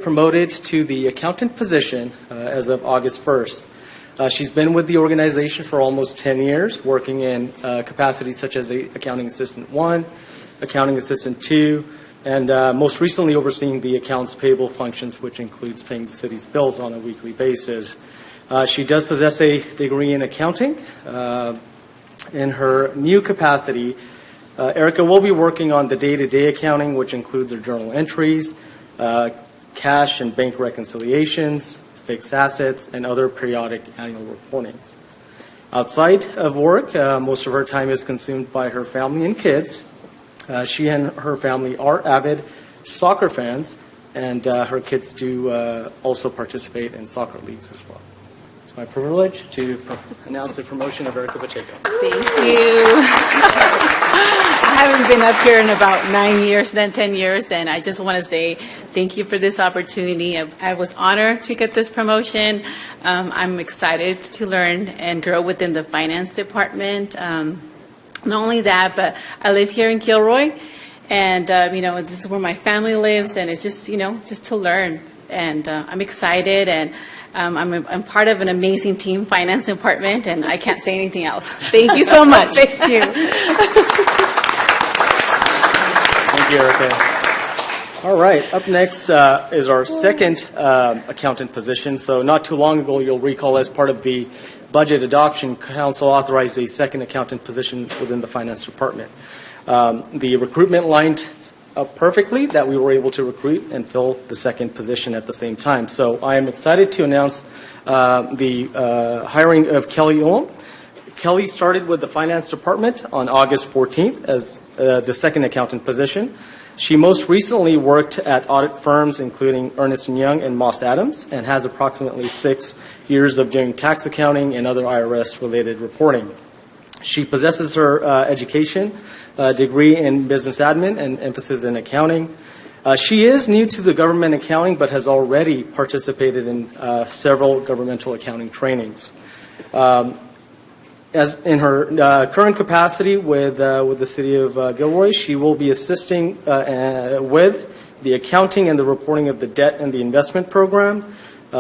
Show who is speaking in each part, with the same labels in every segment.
Speaker 1: Promoted to the accountant position as of August 1st. She's been with the organization for almost 10 years, working in capacities such as the Accounting Assistant 1, Accounting Assistant 2, and most recently overseeing the accounts payable functions, which includes paying the city's bills on a weekly basis. She does possess a degree in accounting. In her new capacity, Erica will be working on the day-to-day accounting, which includes her journal entries, cash and bank reconciliations, fixed assets, and other periodic annual reportings. Outside of work, most of her time is consumed by her family and kids. She and her family are avid soccer fans, and her kids do also participate in soccer leagues as well. It's my privilege to announce the promotion of Erica Pacheco.
Speaker 2: Thank you. I haven't been up here in about 9 years, then 10 years, and I just want to say thank you for this opportunity. I was honored to get this promotion. I'm excited to learn and grow within the finance department. Not only that, but I live here in Gilroy, and this is where my family lives, and it's just just to learn. And I'm excited, and I'm part of an amazing team, finance department, and I can't say anything else. Thank you so much.
Speaker 3: Thank you.
Speaker 1: Thank you, Erica. All right, up next is our second accountant position. So not too long ago, you'll recall, as part of the Budget Adoption Council authorized a second accountant position within the finance department. The recruitment lined up perfectly that we were able to recruit and fill the second position at the same time. So I am excited to announce the hiring of Kelly Ullum. Kelly started with the finance department on August 14th as the second accountant position. She most recently worked at audit firms including Ernst & Young and Moss Adams, and has approximately 6 years of doing tax accounting and other IRS-related reporting. She possesses her education, degree in business admin and emphasis in accounting. She is new to the government accounting, but has already participated in several governmental accounting trainings. As in her current capacity with the city of Gilroy, she will be assisting with the accounting and the reporting of the debt and the investment program.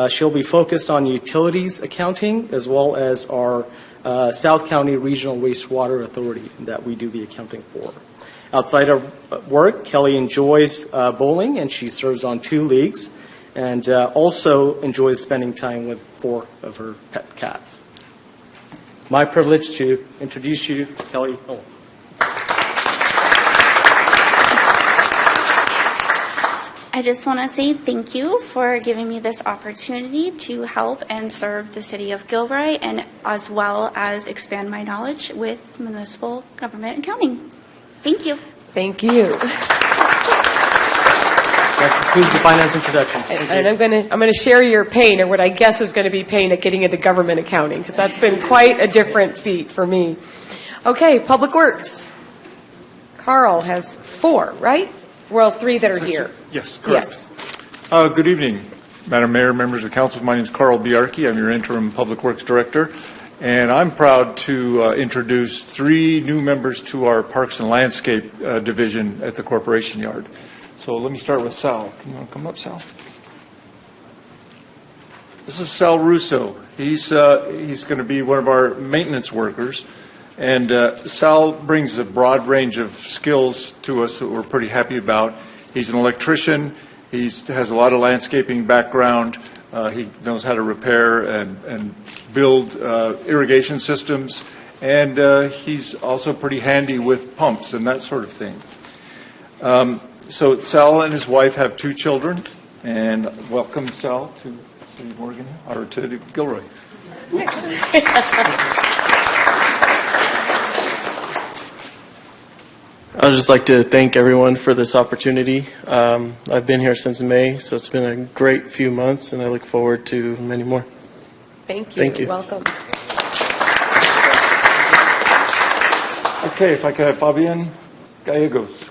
Speaker 1: She'll be focused on utilities accounting, as well as our South County Regional Wastewater Authority that we do the accounting for. Outside of work, Kelly enjoys bowling, and she serves on 2 leagues, and also enjoys spending time with 4 of her pet cats. My privilege to introduce you to Kelly Ullum.
Speaker 4: I just want to say thank you for giving me this opportunity to help and serve the city of Gilroy, and as well as expand my knowledge with municipal government accounting. Thank you.
Speaker 3: Thank you.
Speaker 1: That concludes the finance introductions.
Speaker 3: And I'm going to share your pain, or what I guess is going to be pain, at getting into government accounting, because that's been quite a different feat for me. Okay, Public Works. Carl has 4, right? Well, 3 that are here.
Speaker 5: Yes, correct.
Speaker 3: Yes.
Speaker 5: Good evening, Madam Mayor, members of the council. My name is Carl Biarchi. I'm your interim Public Works Director, and I'm proud to introduce 3 new members to our Parks and Landscape division at the Corporation Yard. So let me start with Sal. Can you want to come up, Sal? This is Sal Russo. He's going to be one of our maintenance workers. And Sal brings a broad range of skills to us that we're pretty happy about. He's an electrician. He has a lot of landscaping background. He knows how to repair and build irrigation systems. And he's also pretty handy with pumps and that sort of thing. So Sal and his wife have 2 children. And welcome, Sal, to City of Morgan, or to Gilroy. Oops.
Speaker 6: I'd just like to thank everyone for this opportunity. I've been here since May, so it's been a great few months, and I look forward to many more.
Speaker 3: Thank you.
Speaker 6: Thank you.
Speaker 3: Welcome.
Speaker 5: Okay, if I could have Fabian Gallegos.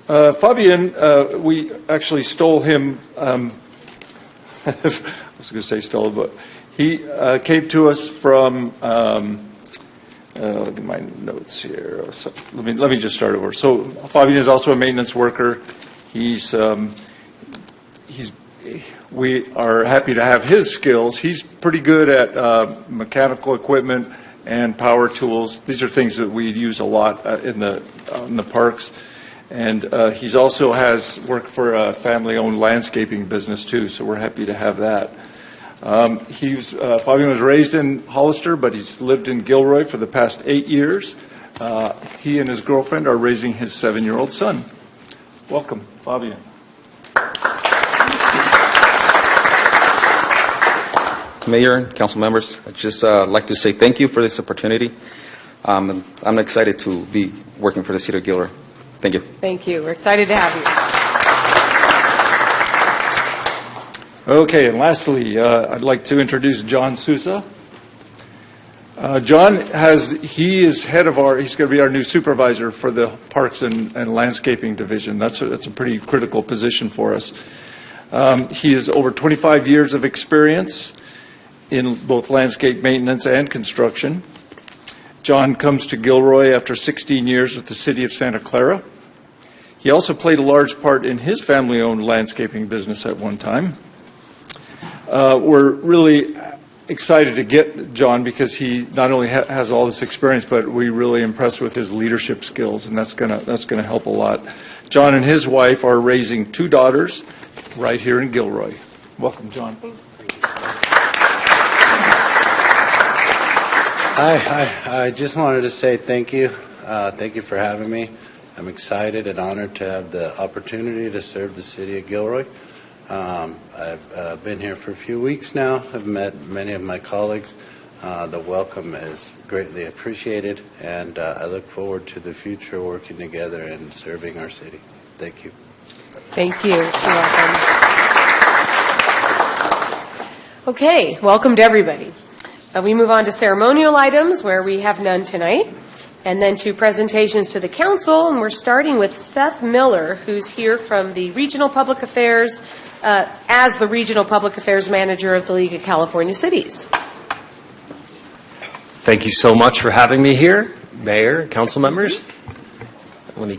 Speaker 5: Fabian, we actually stole him. I was going to say stole, but he came to us from. Look at my notes here. So let me just start over. So Fabian is also a maintenance worker. We are happy to have his skills. He's pretty good at mechanical equipment and power tools. These are things that we use a lot in the parks. And he's also has worked for a family-owned landscaping business too, so we're happy to have that. Fabian was raised in Hollister, but he's lived in Gilroy for the past 8 years. He and his girlfriend are raising his 7-year-old son. Welcome, Fabian.
Speaker 7: Mayor and council members, I'd just like to say thank you for this opportunity. I'm excited to be working for the city of Gilroy. Thank you.
Speaker 3: Thank you. We're excited to have you.
Speaker 5: Okay, and lastly, I'd like to introduce John Sousa. John he's going to be our new supervisor for the Parks and Landscaping Division. That's a pretty critical position for us. He has over 25 years of experience in both landscape maintenance and construction. John comes to Gilroy after 16 years with the city of Santa Clara. He also played a large part in his family-owned landscaping business at one time. We're really excited to get John because he not only has all this experience, but we're really impressed with his leadership skills, and that's gonna help a lot. John and his wife are raising 2 daughters right here in Gilroy. Welcome, John.
Speaker 8: Hi. I just wanted to say thank you. Thank you for having me. I'm excited and honored to have the opportunity to serve the city of Gilroy. I've been here for a few weeks now. I've met many of my colleagues. The welcome is greatly appreciated, and I look forward to the future working together and serving our city. Thank you.
Speaker 3: Thank you. You're welcome. Okay, welcome to everybody. We move on to ceremonial items, where we have none tonight, and then to presentations to the council, and we're starting with Seth Miller, who's here from the Regional Public Affairs, as the Regional Public Affairs Manager of the League of California Cities.
Speaker 9: Thank you so much for having me here, Mayor, council members. Let me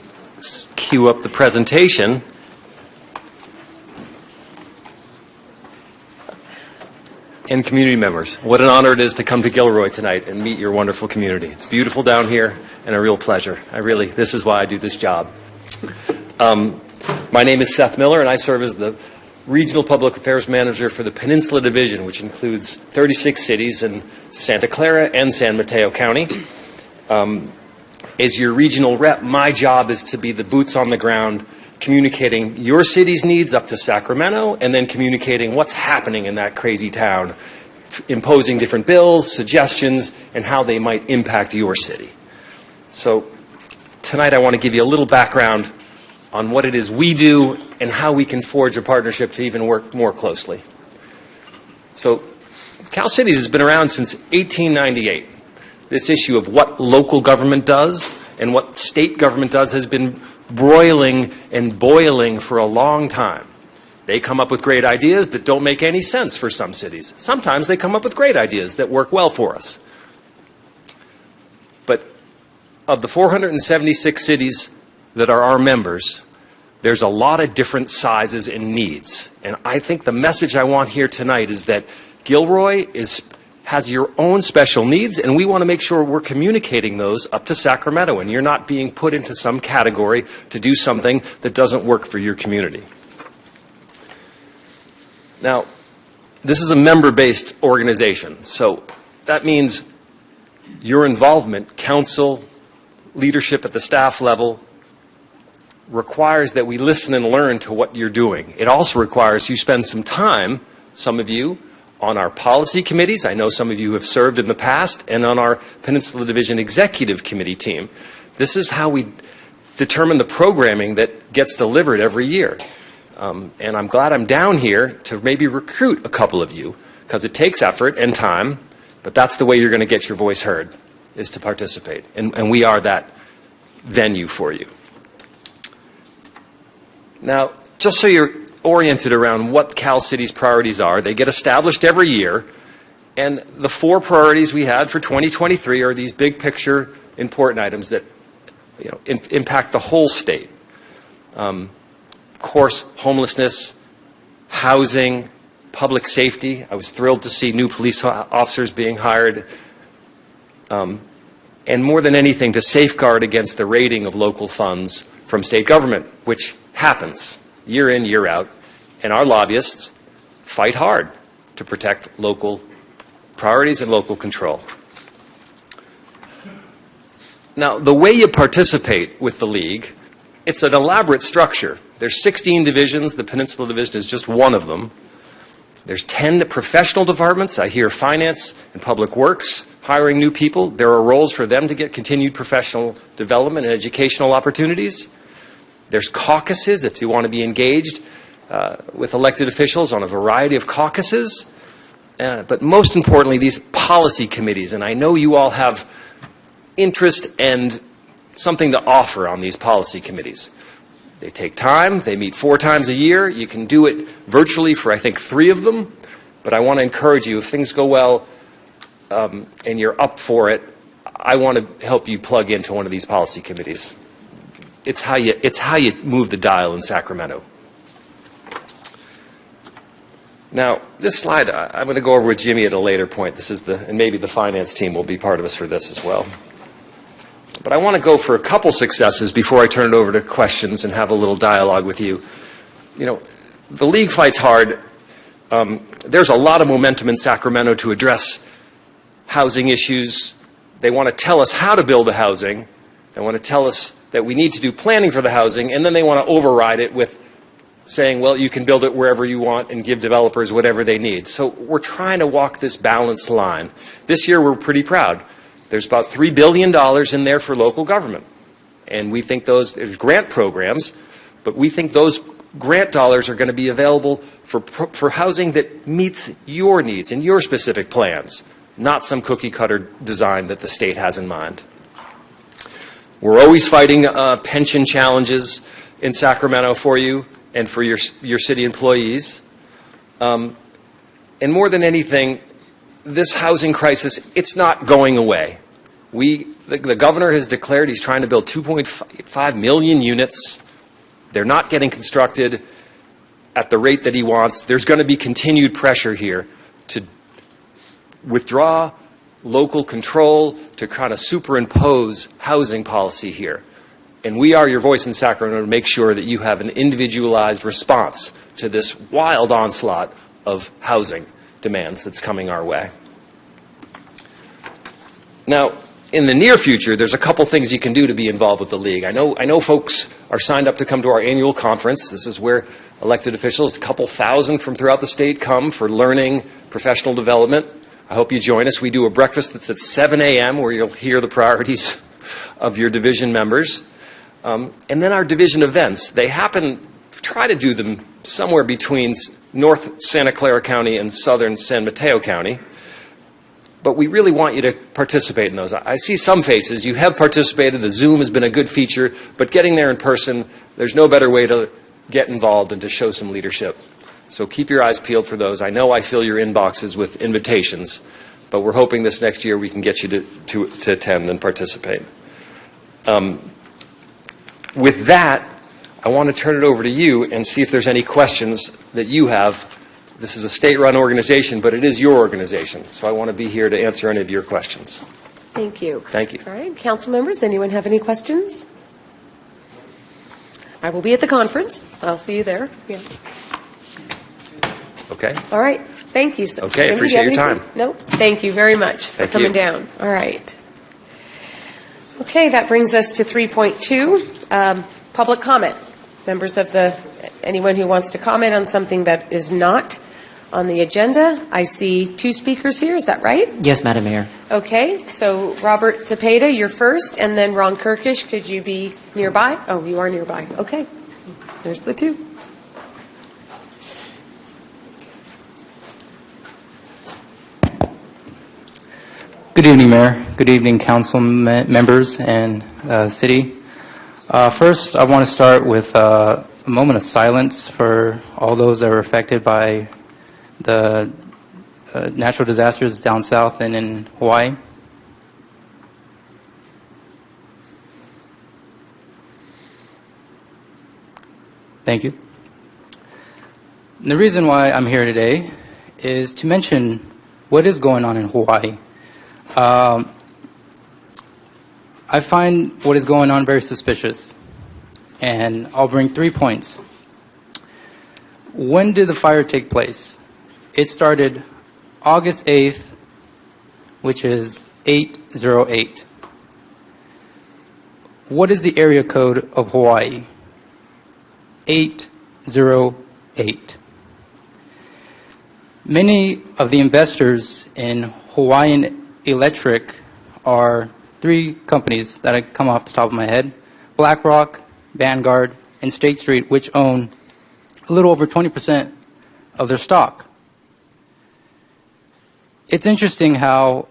Speaker 9: cue up the presentation. And community members, what an honor it is to come to Gilroy tonight and meet your wonderful community. It's beautiful down here and a real pleasure. This is why I do this job. My name is Seth Miller, and I serve as the Regional Public Affairs Manager for the Peninsula Division, which includes 36 cities in Santa Clara and San Mateo County. As your regional rep, my job is to be the boots on the ground, communicating your city's needs up to Sacramento, and then communicating what's happening in that crazy town, imposing different bills, suggestions, and how they might impact your city. So tonight I want to give you a little background on what it is we do and how we can forge a partnership to even work more closely. So Cal Cities has been around since 1898. This issue of what local government does and what state government does has been broiling and boiling for a long time. They come up with great ideas that don't make any sense for some cities. Sometimes they come up with great ideas that work well for us. But of the 476 cities that are our members, there's a lot of different sizes and needs. And I think the message I want here tonight is that Gilroy has your own special needs, and we want to make sure we're communicating those up to Sacramento, and you're not being put into some category to do something that doesn't work for your community. Now, this is a member-based organization, so that means your involvement, council, leadership at the staff level, requires that we listen and learn to what you're doing. It also requires you spend some time, some of you, on our policy committees. I know some of you have served in the past, and on our Peninsula Division Executive Committee team. This is how we determine the programming that gets delivered every year. And I'm glad I'm down here to maybe recruit a couple of you, because it takes effort and time, but that's the way you're going to get your voice heard, is to participate. And we are that venue for you. Now, just so you're oriented around what Cal City's priorities are, they get established every year, and the 4 priorities we had for 2023 are these big picture important items that impact the whole state. course, homelessness, housing, public safety. I was thrilled to see new police officers being hired. And more than anything, to safeguard against the raiding of local funds from state government, which happens year in, year out. And our lobbyists fight hard to protect local priorities and local control. Now, the way you participate with the League, it's an elaborate structure. There's 16 divisions. The Peninsula Division is just one of them. There's 10 professional departments. I hear finance and public works hiring new people. There are roles for them to get continued professional development and educational opportunities. There's caucuses if you want to be engaged with elected officials on a variety of caucuses. But most importantly, these policy committees. And I know you all have interest and something to offer on these policy committees. They take time. They meet 4 times a year. You can do it virtually for, I think, 3 of them. But I want to encourage you, if things go well and you're up for it, I want to help you plug into one of these policy committees. It's how you move the dial in Sacramento. Now, this slide, I'm going to go over with Jimmy at a later point. This is and maybe the finance team will be part of us for this as well. But I want to go for a couple successes before I turn it over to questions and have a little dialogue with you. You know, the League fights hard. There's a lot of momentum in Sacramento to address housing issues. They want to tell us how to build the housing. They want to tell us that we need to do planning for the housing, and then they want to override it with saying, well, you can build it wherever you want and give developers whatever they need. So we're trying to walk this balanced line. This year we're pretty proud. There's about $3 billion in there for local government. And we think there's grant programs, but we think those grant dollars are going to be available for housing that meets your needs and your specific plans, not some cookie-cutter design that the state has in mind. We're always fighting pension challenges in Sacramento for you and for your city employees. And more than anything, this housing crisis, it's not going away. The governor has declared he's trying to build 2.5 million units. They're not getting constructed at the rate that he wants. There's going to be continued pressure here to withdraw local control, to kind of superimpose housing policy here. And we are your voice in Sacramento to make sure that you have an individualized response to this wild onslaught of housing demands that's coming our way. Now, in the near future, there's a couple things you can do to be involved with the League. I know folks are signed up to come to our annual conference. This is where elected officials, a couple thousand from throughout the state, come for learning, professional development. I hope you join us. We do a breakfast that's at 7 a.m. where you'll hear the priorities of your division members. And then our division events. They happen, try to do them somewhere between North Santa Clara County and Southern San Mateo County. But we really want you to participate in those. I see some faces. You have participated. The Zoom has been a good feature. But getting there in person, there's no better way to get involved and to show some leadership. So keep your eyes peeled for those. I know I fill your inboxes with invitations, but we're hoping this next year we can get you to attend and participate. With that, I want to turn it over to you and see if there's any questions that you have. This is a state-run organization, but it is your organization, so I want to be here to answer any of your questions.
Speaker 3: Thank you.
Speaker 9: Thank you.
Speaker 3: All right, council members, anyone have any questions? I will be at the conference. I'll see you there. Yeah.
Speaker 9: Okay.
Speaker 3: All right. Thank you.
Speaker 9: Okay,
Speaker 3: Jimmy,
Speaker 9: appreciate
Speaker 3: do you have
Speaker 9: your
Speaker 3: anything?
Speaker 9: time.
Speaker 3: No. Thank you very much for
Speaker 9: Thank
Speaker 3: coming
Speaker 9: you.
Speaker 3: down. All right. Okay, that brings us to 3.2, public comment. Members of anyone who wants to comment on something that is not on the agenda. I see 2 speakers here. Is that right?
Speaker 10: Yes, Madam Mayor.
Speaker 3: Okay, so Robert Cepeda, you're first, and then Ron Kirkish. Could you be nearby? Oh, you are nearby. Okay. There's the 2.
Speaker 10: Good evening, Mayor. Good evening, council members and city. First, I want to start with a moment of silence for all those that were affected by the natural disasters down south and in Hawaii. Thank you. And the reason why I'm here today is to mention what is going on in Hawaii. I find what is going on very suspicious, and I'll bring 3 points. When did the fire take place? It started August 8th, which is 808. What is the area code of Hawaii? 808. Many of the investors in Hawaiian Electric are 3 companies that I come off the top of my head: BlackRock, Vanguard, and State Street, which own a little over 20% of their stock. It's interesting how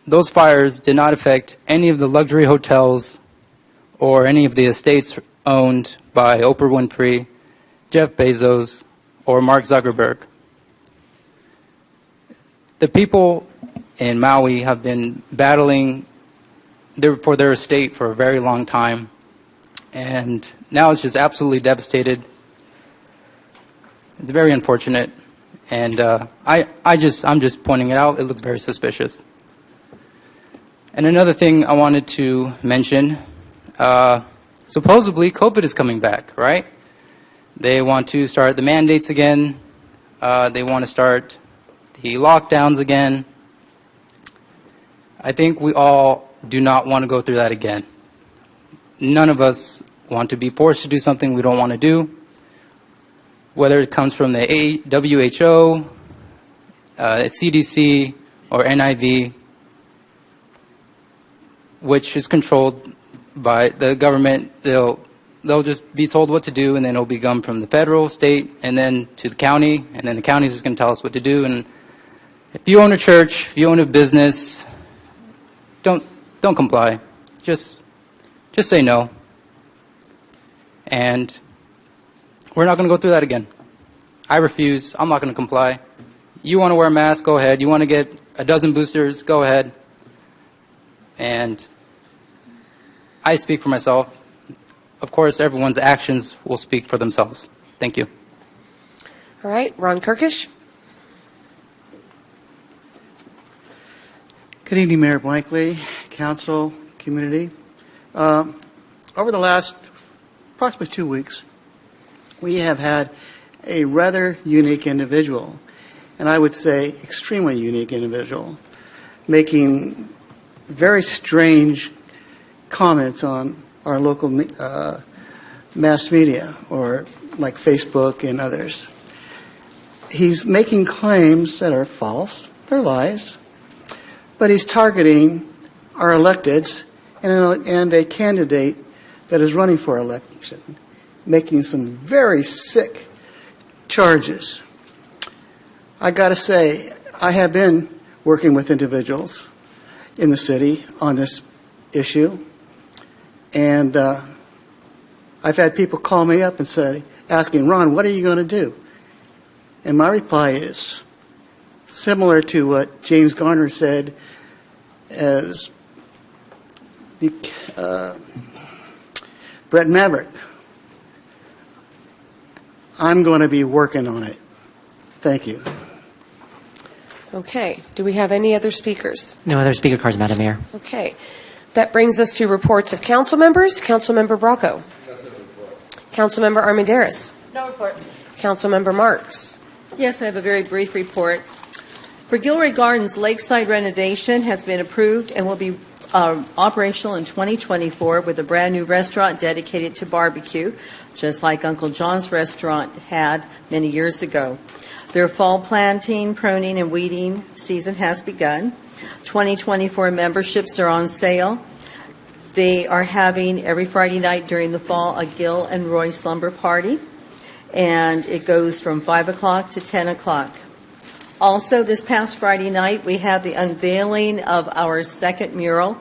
Speaker 10: those fires did not affect any of the luxury hotels or any of the estates owned by Oprah Winfrey, Jeff Bezos, or Mark Zuckerberg. The people in Maui have been battling for their estate for a very long time, and now it's just absolutely devastated. It's very unfortunate, and I'm just pointing it out. It looks very suspicious. And another thing I wanted to mention, supposedly COVID is coming back, right? They want to start the mandates again. They want to start the lockdowns again. I think we all do not want to go through that again. None of us want to be forced to do something we don't want to do, whether it comes from the WHO, CDC, or NIV, which is controlled by the government. They'll just be told what to do, and then it'll be come from the federal, state, and then to the county, and then the county is just going to tell us what to do. And if you own a church, if you own a business, don't comply. Just say no. And we're not going to go through that again. I refuse. I'm not going to comply. You want to wear a mask? Go ahead. You want to get a dozen boosters? Go ahead. And I speak for myself. Of course, everyone's actions will speak for themselves. Thank you.
Speaker 3: All right, Ron Kirkish.
Speaker 11: Good evening, Mayor Blankley, council, community. Over the last approximately 2 weeks, we have had a rather unique individual, and I would say extremely unique individual, making very strange comments on our local mass media, or like Facebook and others. He's making claims that are false, they're lies, but he's targeting our electeds and a candidate that is running for election, making some very sick charges. I got to say, I have been working with individuals in the city on this issue, and I've had people call me up and say, asking, Ron, what are you going to do? And my reply is similar to what James Garner said as the Brett Maverick. I'm going to be working on it. Thank you.
Speaker 3: Okay. Do we have any other speakers?
Speaker 12: No other speaker cards, Madam Mayor.
Speaker 3: Okay. That brings us to reports of council members. Councilmember Bracco. Councilmember Armendariz.
Speaker 13: No report.
Speaker 3: Councilmember Marks.
Speaker 13: Yes, I have a very brief report. For Gilroy Gardens, lakeside renovation has been approved and will be operational in 2024 with a brand new restaurant dedicated to barbecue, just like Uncle John's restaurant had many years ago. Their fall planting, pruning, and weeding season has begun. 2024 memberships are on sale. They are having every Friday night during the fall a Gil and Roy slumber party, and it goes from 5 o'clock to 10 o'clock. Also, this past Friday night, we had the unveiling of our second mural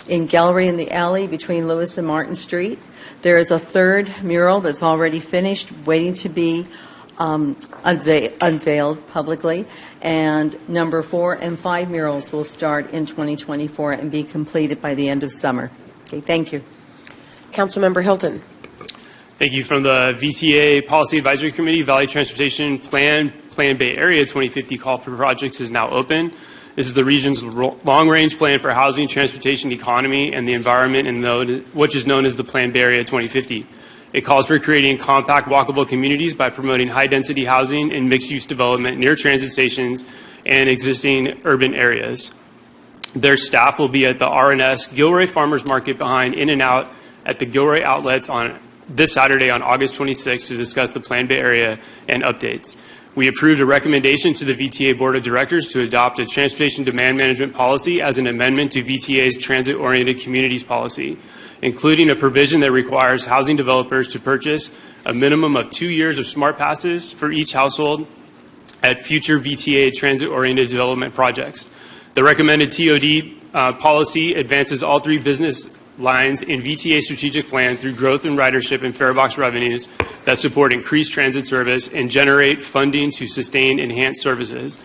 Speaker 13: in Gilroy in the alley between Lewis and Martin Street. There is a third mural that's already finished, waiting to be unveiled publicly. And number 4 and 5 murals will start in 2024 and be completed by the end of summer. Okay, thank you.
Speaker 3: Councilmember Hilton.
Speaker 12: Thank you. From the VTA Policy Advisory Committee, Valley Transportation Plan Bay Area 2050 call for projects is now open. This is the region's long-range plan for housing, transportation, economy, and the environment, which is known as the Plan Bay Area 2050. It calls for creating compact, walkable communities by promoting high-density housing and mixed-use development near transit stations and existing urban areas. Their staff will be at the RNS Gilroy Farmers Market behind In-N-Out at the Gilroy outlets on this Saturday on August 26th to discuss the Plan Bay Area and updates. We approved a recommendation to the VTA Board of Directors to adopt a transportation demand management policy as an amendment to VTA's transit-oriented communities policy, including a provision that requires housing developers to purchase a minimum of 2 years of smart passes for each household at future VTA transit-oriented development projects. The recommended TOD policy advances all 3 business lines in VTA strategic plan through growth in ridership and farebox revenues that support increased transit service and generate funding to sustain enhanced services.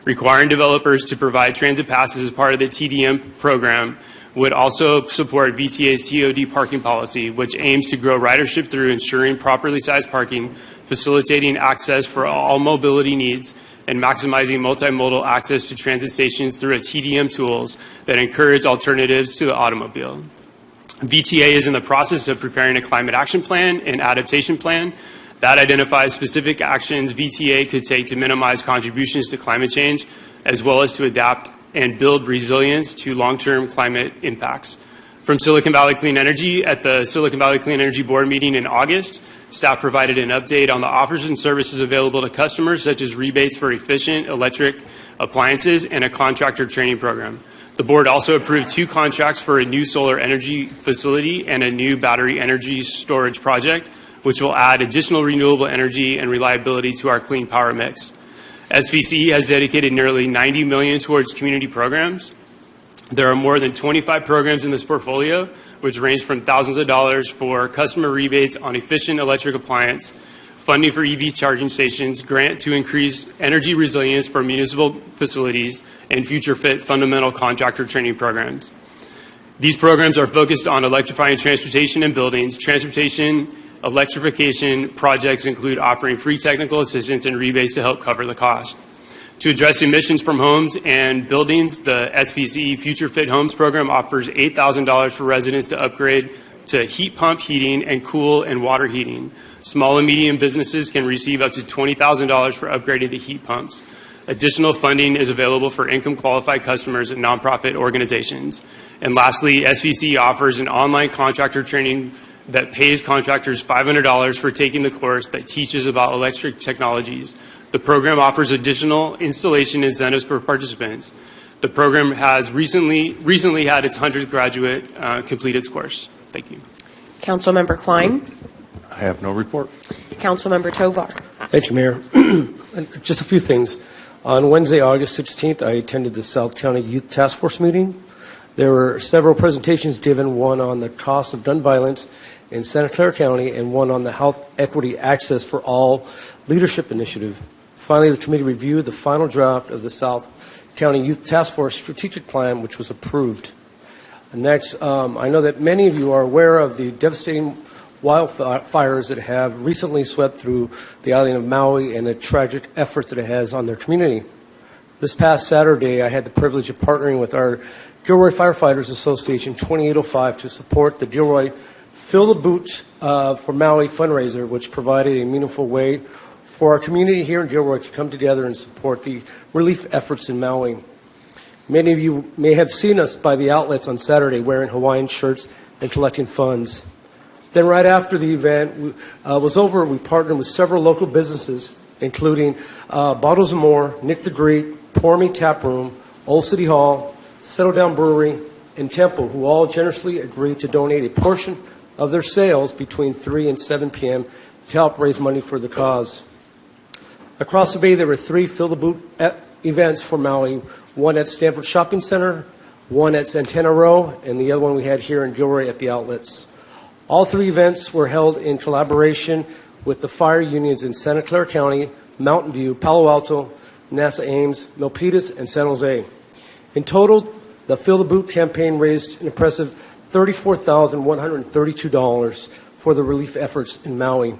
Speaker 12: Requiring developers to provide transit passes as part of the TDM program would also support VTA's TOD parking policy, which aims to grow ridership through ensuring properly sized parking, facilitating access for all mobility needs, and maximizing multimodal access to transit stations through a TDM tools that encourage alternatives to the automobile. VTA is in the process of preparing a climate action plan and adaptation plan that identifies specific actions VTA could take to minimize contributions to climate change, as well as to adapt and build resilience to long-term climate impacts. From Silicon Valley Clean Energy, at the Silicon Valley Clean Energy Board meeting in August, staff provided an update on the offers and services available to customers, such as rebates for efficient electric appliances and a contractor training program. The board also approved 2 contracts for a new solar energy facility and a new battery energy storage project, which will add additional renewable energy and reliability to our clean power mix. SVC has dedicated nearly $90 million towards community programs. There are more than 25 programs in this portfolio, which range from thousands of dollars for customer rebates on efficient electric appliance, funding for EV charging stations, grant to increase energy resilience for municipal facilities, and future fit fundamental contractor training programs. These programs are focused on electrifying transportation and buildings. Transportation electrification projects include offering free technical assistance and rebates to help cover the cost. To address emissions from homes and buildings, the SPCE Future Fit Homes program offers $8,000 for residents to upgrade to heat pump heating and cool and water heating. Small and medium businesses can receive up to $20,000 for upgrading to heat pumps. Additional funding is available for income-qualified customers and nonprofit organizations. And lastly, SVC offers an online contractor training that pays contractors $500 for taking the course that teaches about electric technologies. The program offers additional installation incentives for participants. The program has recently had its 100th graduate complete its course. Thank you.
Speaker 3: Councilmember Klein.
Speaker 14: I have no report.
Speaker 3: Councilmember Tovar.
Speaker 15: Thank you, Mayor. Just a few things. On Wednesday, August 16th, I attended the South County Youth Task Force meeting. There were several presentations given, one on the cost of gun violence in Santa Clara County and one on the Health Equity Access for All Leadership Initiative. Finally, the committee reviewed the final draft of the South County Youth Task Force Strategic Plan, which was approved. Next, I know that many of you are aware of the devastating wildfires that have recently swept through the island of Maui and the tragic effort that it has on their community. This past Saturday, I had the privilege of partnering with our Gilroy Firefighters Association 2805 to support the Gilroy Fill the Boots for Maui fundraiser, which provided a meaningful way for our community here in Gilroy to come together and support the relief efforts in Maui. Many of you may have seen us by the outlets on Saturday wearing Hawaiian shirts and collecting funds. Then right after the event was over, we partnered with several local businesses, including Bottles of More, Nick the Greek, Pour Me Tap Room, Old City Hall, Settle Down Brewery, and Temple, who all generously agreed to donate a portion of their sales between 3 and 7 p.m. to help raise money for the cause. Across the bay, there were 3 Fill the Boot events for Maui, one at Stanford Shopping Center, one at Santana Row, and the other one we had here in Gilroy at the outlets. All 3 events were held in collaboration with the fire unions in Santa Clara County, Mountain View, Palo Alto, NASA Ames, Milpitas, and San Jose. In total, the Fill the Boot campaign raised an impressive $34,132 for the relief efforts in Maui.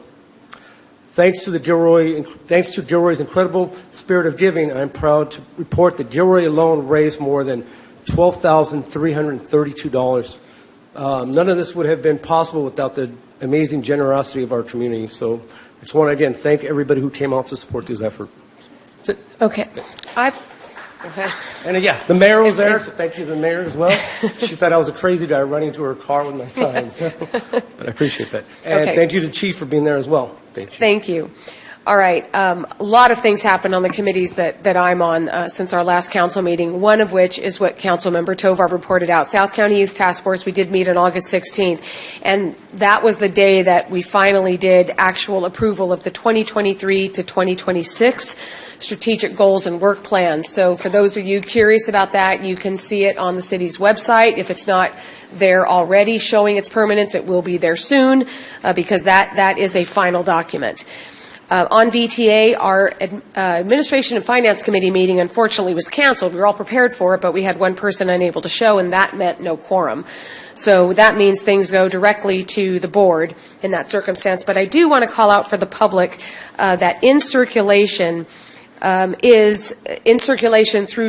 Speaker 15: Thanks to Gilroy's incredible spirit of giving, I'm proud to report that Gilroy alone raised more than $12,332. None of this would have been possible without the amazing generosity of our community. So I just want to again thank everybody who came out to support this effort. That's it.
Speaker 3: Okay.
Speaker 15: And yeah, the mayor was there, so thank you to the mayor as well. She thought I was a crazy guy running to her car with my signs, but I appreciate that. And thank you to Chief for being there as well. Thank you.
Speaker 3: Thank you. All right. A lot of things happened on the committees that I'm on since our last council meeting, one of which is what Councilmember Tovar reported out. South County Youth Task Force, we did meet on August 16th, and that was the day that we finally did actual approval of the 2023 to 2026 strategic goals and work plans. So for those of you curious about that, you can see it on the city's website. If it's not there already showing its permanence, it will be there soon because that is a final document. On VTA, our Administration and Finance Committee meeting unfortunately was canceled. We were all prepared for it, but we had one person unable to show, and that meant no quorum. So that means things go directly to the board in that circumstance. But I do want to call out for the public that in circulation through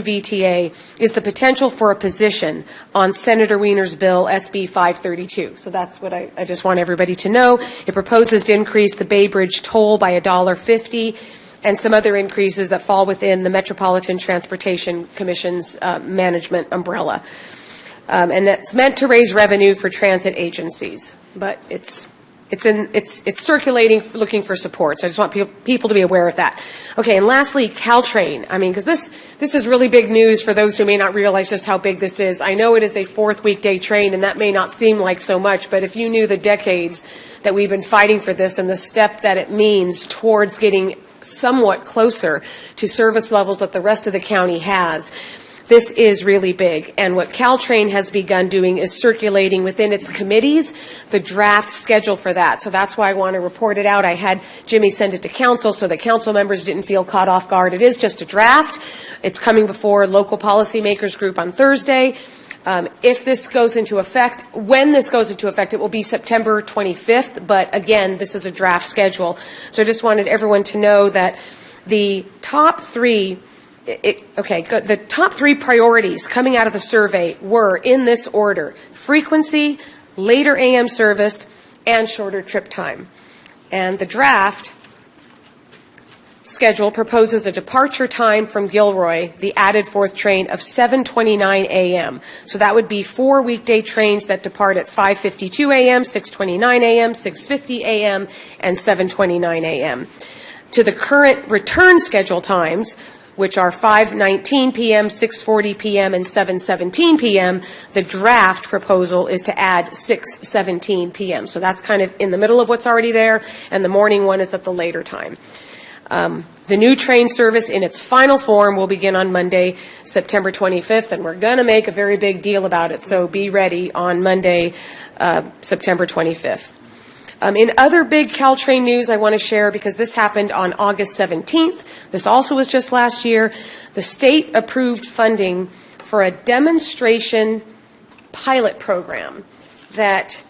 Speaker 3: VTA is the potential for a position on Senator Wiener's bill, SB 532. So that's what I just want everybody to know. It proposes to increase the Bay Bridge toll by $1.50 and some other increases that fall within the Metropolitan Transportation Commission's management umbrella. And it's meant to raise revenue for transit agencies, but it's circulating, looking for support. So I just want people to be aware of that. Okay, and lastly, Caltrain. I mean, because this is really big news for those who may not realize just how big this is. I know it is a fourth weekday train, and that may not seem like so much, but if you knew the decades that we've been fighting for this and the step that it means towards getting somewhat closer to service levels that the rest of the county has, this is really big, and what Caltrain has begun doing is circulating within its committees the draft schedule for that. So that's why I want to report it out. I had Jimmy send it to council so that council members didn't feel caught off guard. It is just a draft. It's coming before local policymakers group on Thursday. If this goes into effect, when this goes into effect, it will be September 25th. But again, this is a draft schedule. So I just wanted everyone to know that the top three the top three priorities coming out of the survey were, in this order, frequency, later AM service, and shorter trip time. And the draft schedule proposes a departure time from Gilroy, the added fourth train, of 7:29 a.m. So that would be 4 weekday trains that depart at 5:52 a.m., 6:29 a.m., 6:50 a.m., and 7:29 a.m. To the current return schedule times, which are 5:19 p.m., 6:40 p.m., and 7:17 p.m., the draft proposal is to add 6:17 p.m. So that's kind of in the middle of what's already there, and the morning one is at the later time. The new train service in its final form will begin on Monday, September 25th, and we're going to make a very big deal about it, so be ready on Monday, September 25th. In other big Caltrain news I want to share, because this happened on August 17th, this also was just last year, the state approved funding for a demonstration pilot program that's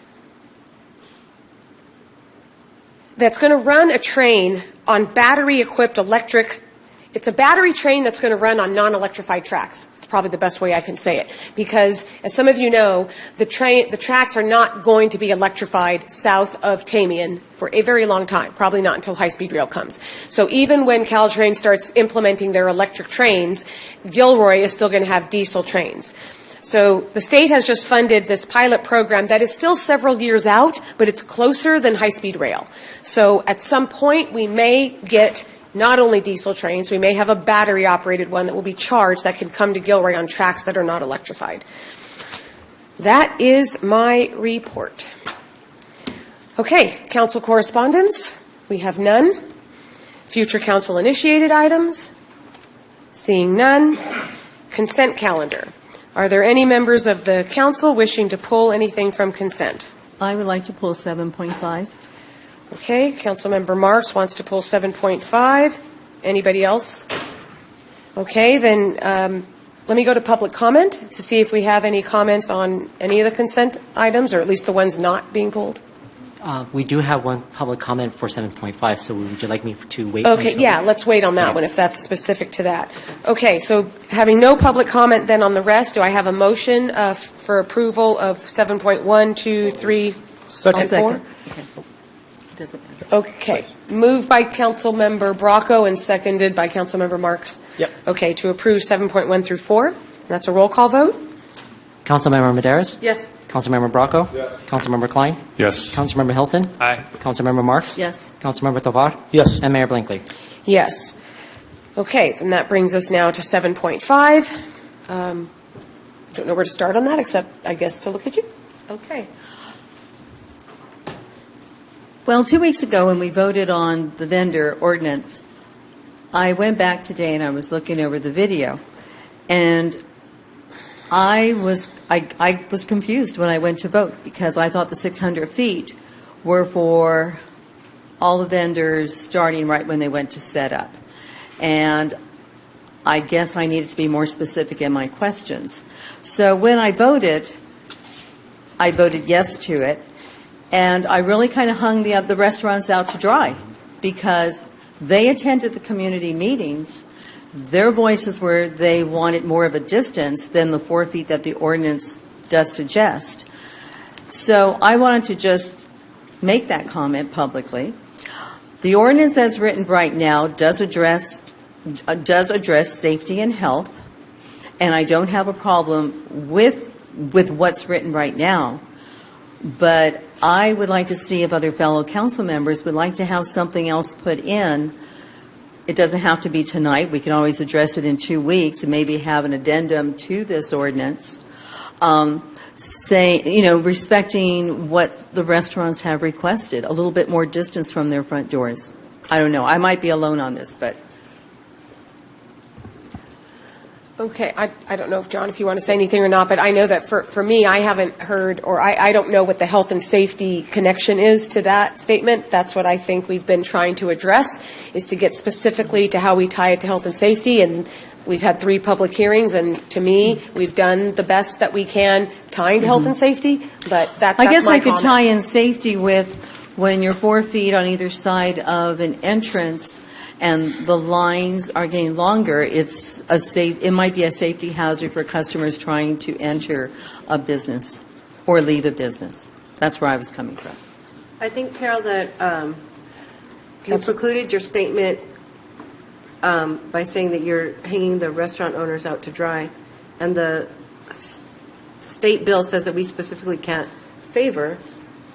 Speaker 3: going to run a train on battery-equipped electric. It's a battery train that's going to run on non-electrified tracks. It's probably the best way I can say it, because, as some of you know, the tracks are not going to be electrified south of Tamian for a very long time, probably not until high-speed rail comes. So even when Caltrain starts implementing their electric trains, Gilroy is still going to have diesel trains. So the state has just funded this pilot program that is still several years out, but it's closer than high-speed rail. So at some point, we may get not only diesel trains, we may have a battery-operated one that will be charged that can come to Gilroy on tracks that are not electrified. That is my report. Okay, council correspondence. We have none. Future council-initiated items. Seeing none. Consent calendar. Are there any members of the council wishing to pull anything from consent?
Speaker 13: I would like to pull 7.5.
Speaker 3: Okay, Councilmember Marks wants to pull 7.5. Anybody else? Okay, then let me go to public comment to see if we have any comments on any of the consent items, or at least the ones not being pulled.
Speaker 16: We do have one public comment for 7.5, so would you like me to wait?
Speaker 3: Okay,
Speaker 16: until-
Speaker 3: yeah, let's wait on that one if that's specific to that. Okay, so having no public comment then on the rest, do I have a motion for approval of 7.1, 2, 3,
Speaker 15: Second.
Speaker 3: and 4?
Speaker 2: Okay. Doesn't matter.
Speaker 3: Okay, moved by Councilmember Bracco and seconded by Councilmember Marks.
Speaker 15: Yep.
Speaker 3: Okay, to approve 7.1 through 4. That's a roll call vote?
Speaker 16: Councilmember Medeiros?
Speaker 2: Yes.
Speaker 16: Councilmember Bracco? Yes. Councilmember Klein?
Speaker 14: Yes.
Speaker 16: Councilmember Hilton?
Speaker 12: Aye.
Speaker 16: Councilmember Marks?
Speaker 2: Yes.
Speaker 16: Councilmember Tovar?
Speaker 15: Yes.
Speaker 16: And Mayor Blankley.
Speaker 3: Yes. Okay, then that brings us now to 7.5. Don't know where to start on that, except, I guess, to look at you. Okay.
Speaker 13: Well, 2 weeks ago when we voted on the vendor ordinance, I went back today and I was looking over the video, and I was confused when I went to vote because I thought the 600 feet were for all the vendors starting right when they went to set up. And I guess I needed to be more specific in my questions. So when I voted yes to it, and I really kind of hung the restaurants out to dry because they attended the community meetings. Their voices were they wanted more of a distance than the 4 feet that the ordinance does suggest. So I wanted to just make that comment publicly. The ordinance as written right now does address safety and health, and I don't have a problem with what's written right now. But I would like to see if other fellow council members would like to have something else put in. It doesn't have to be tonight. We can always address it in 2 weeks and maybe have an addendum to this ordinance, respecting what the restaurants have requested, a little bit more distance from their front doors. I don't know. I might be alone on this, but.
Speaker 3: Okay, I don't know if, John, if you want to say anything or not, but I know that for me, I haven't heard, or I don't know what the health and safety connection is to that statement. That's what I think we've been trying to address, is to get specifically to how we tie it to health and safety. And we've had 3 public hearings, and to me, we've done the best that we can tying to health and safety, but that's
Speaker 13: I guess
Speaker 3: my
Speaker 13: I could
Speaker 3: comment.
Speaker 13: tie in safety with when you're 4 feet on either side of an entrance and the lines are getting longer, it might be a safety hazard for customers trying to enter a business or leave a business. That's where I was coming from.
Speaker 17: I think, Carol, that you precluded your statement by saying that you're hanging the restaurant owners out to dry, and the state bill says that we specifically can't favor,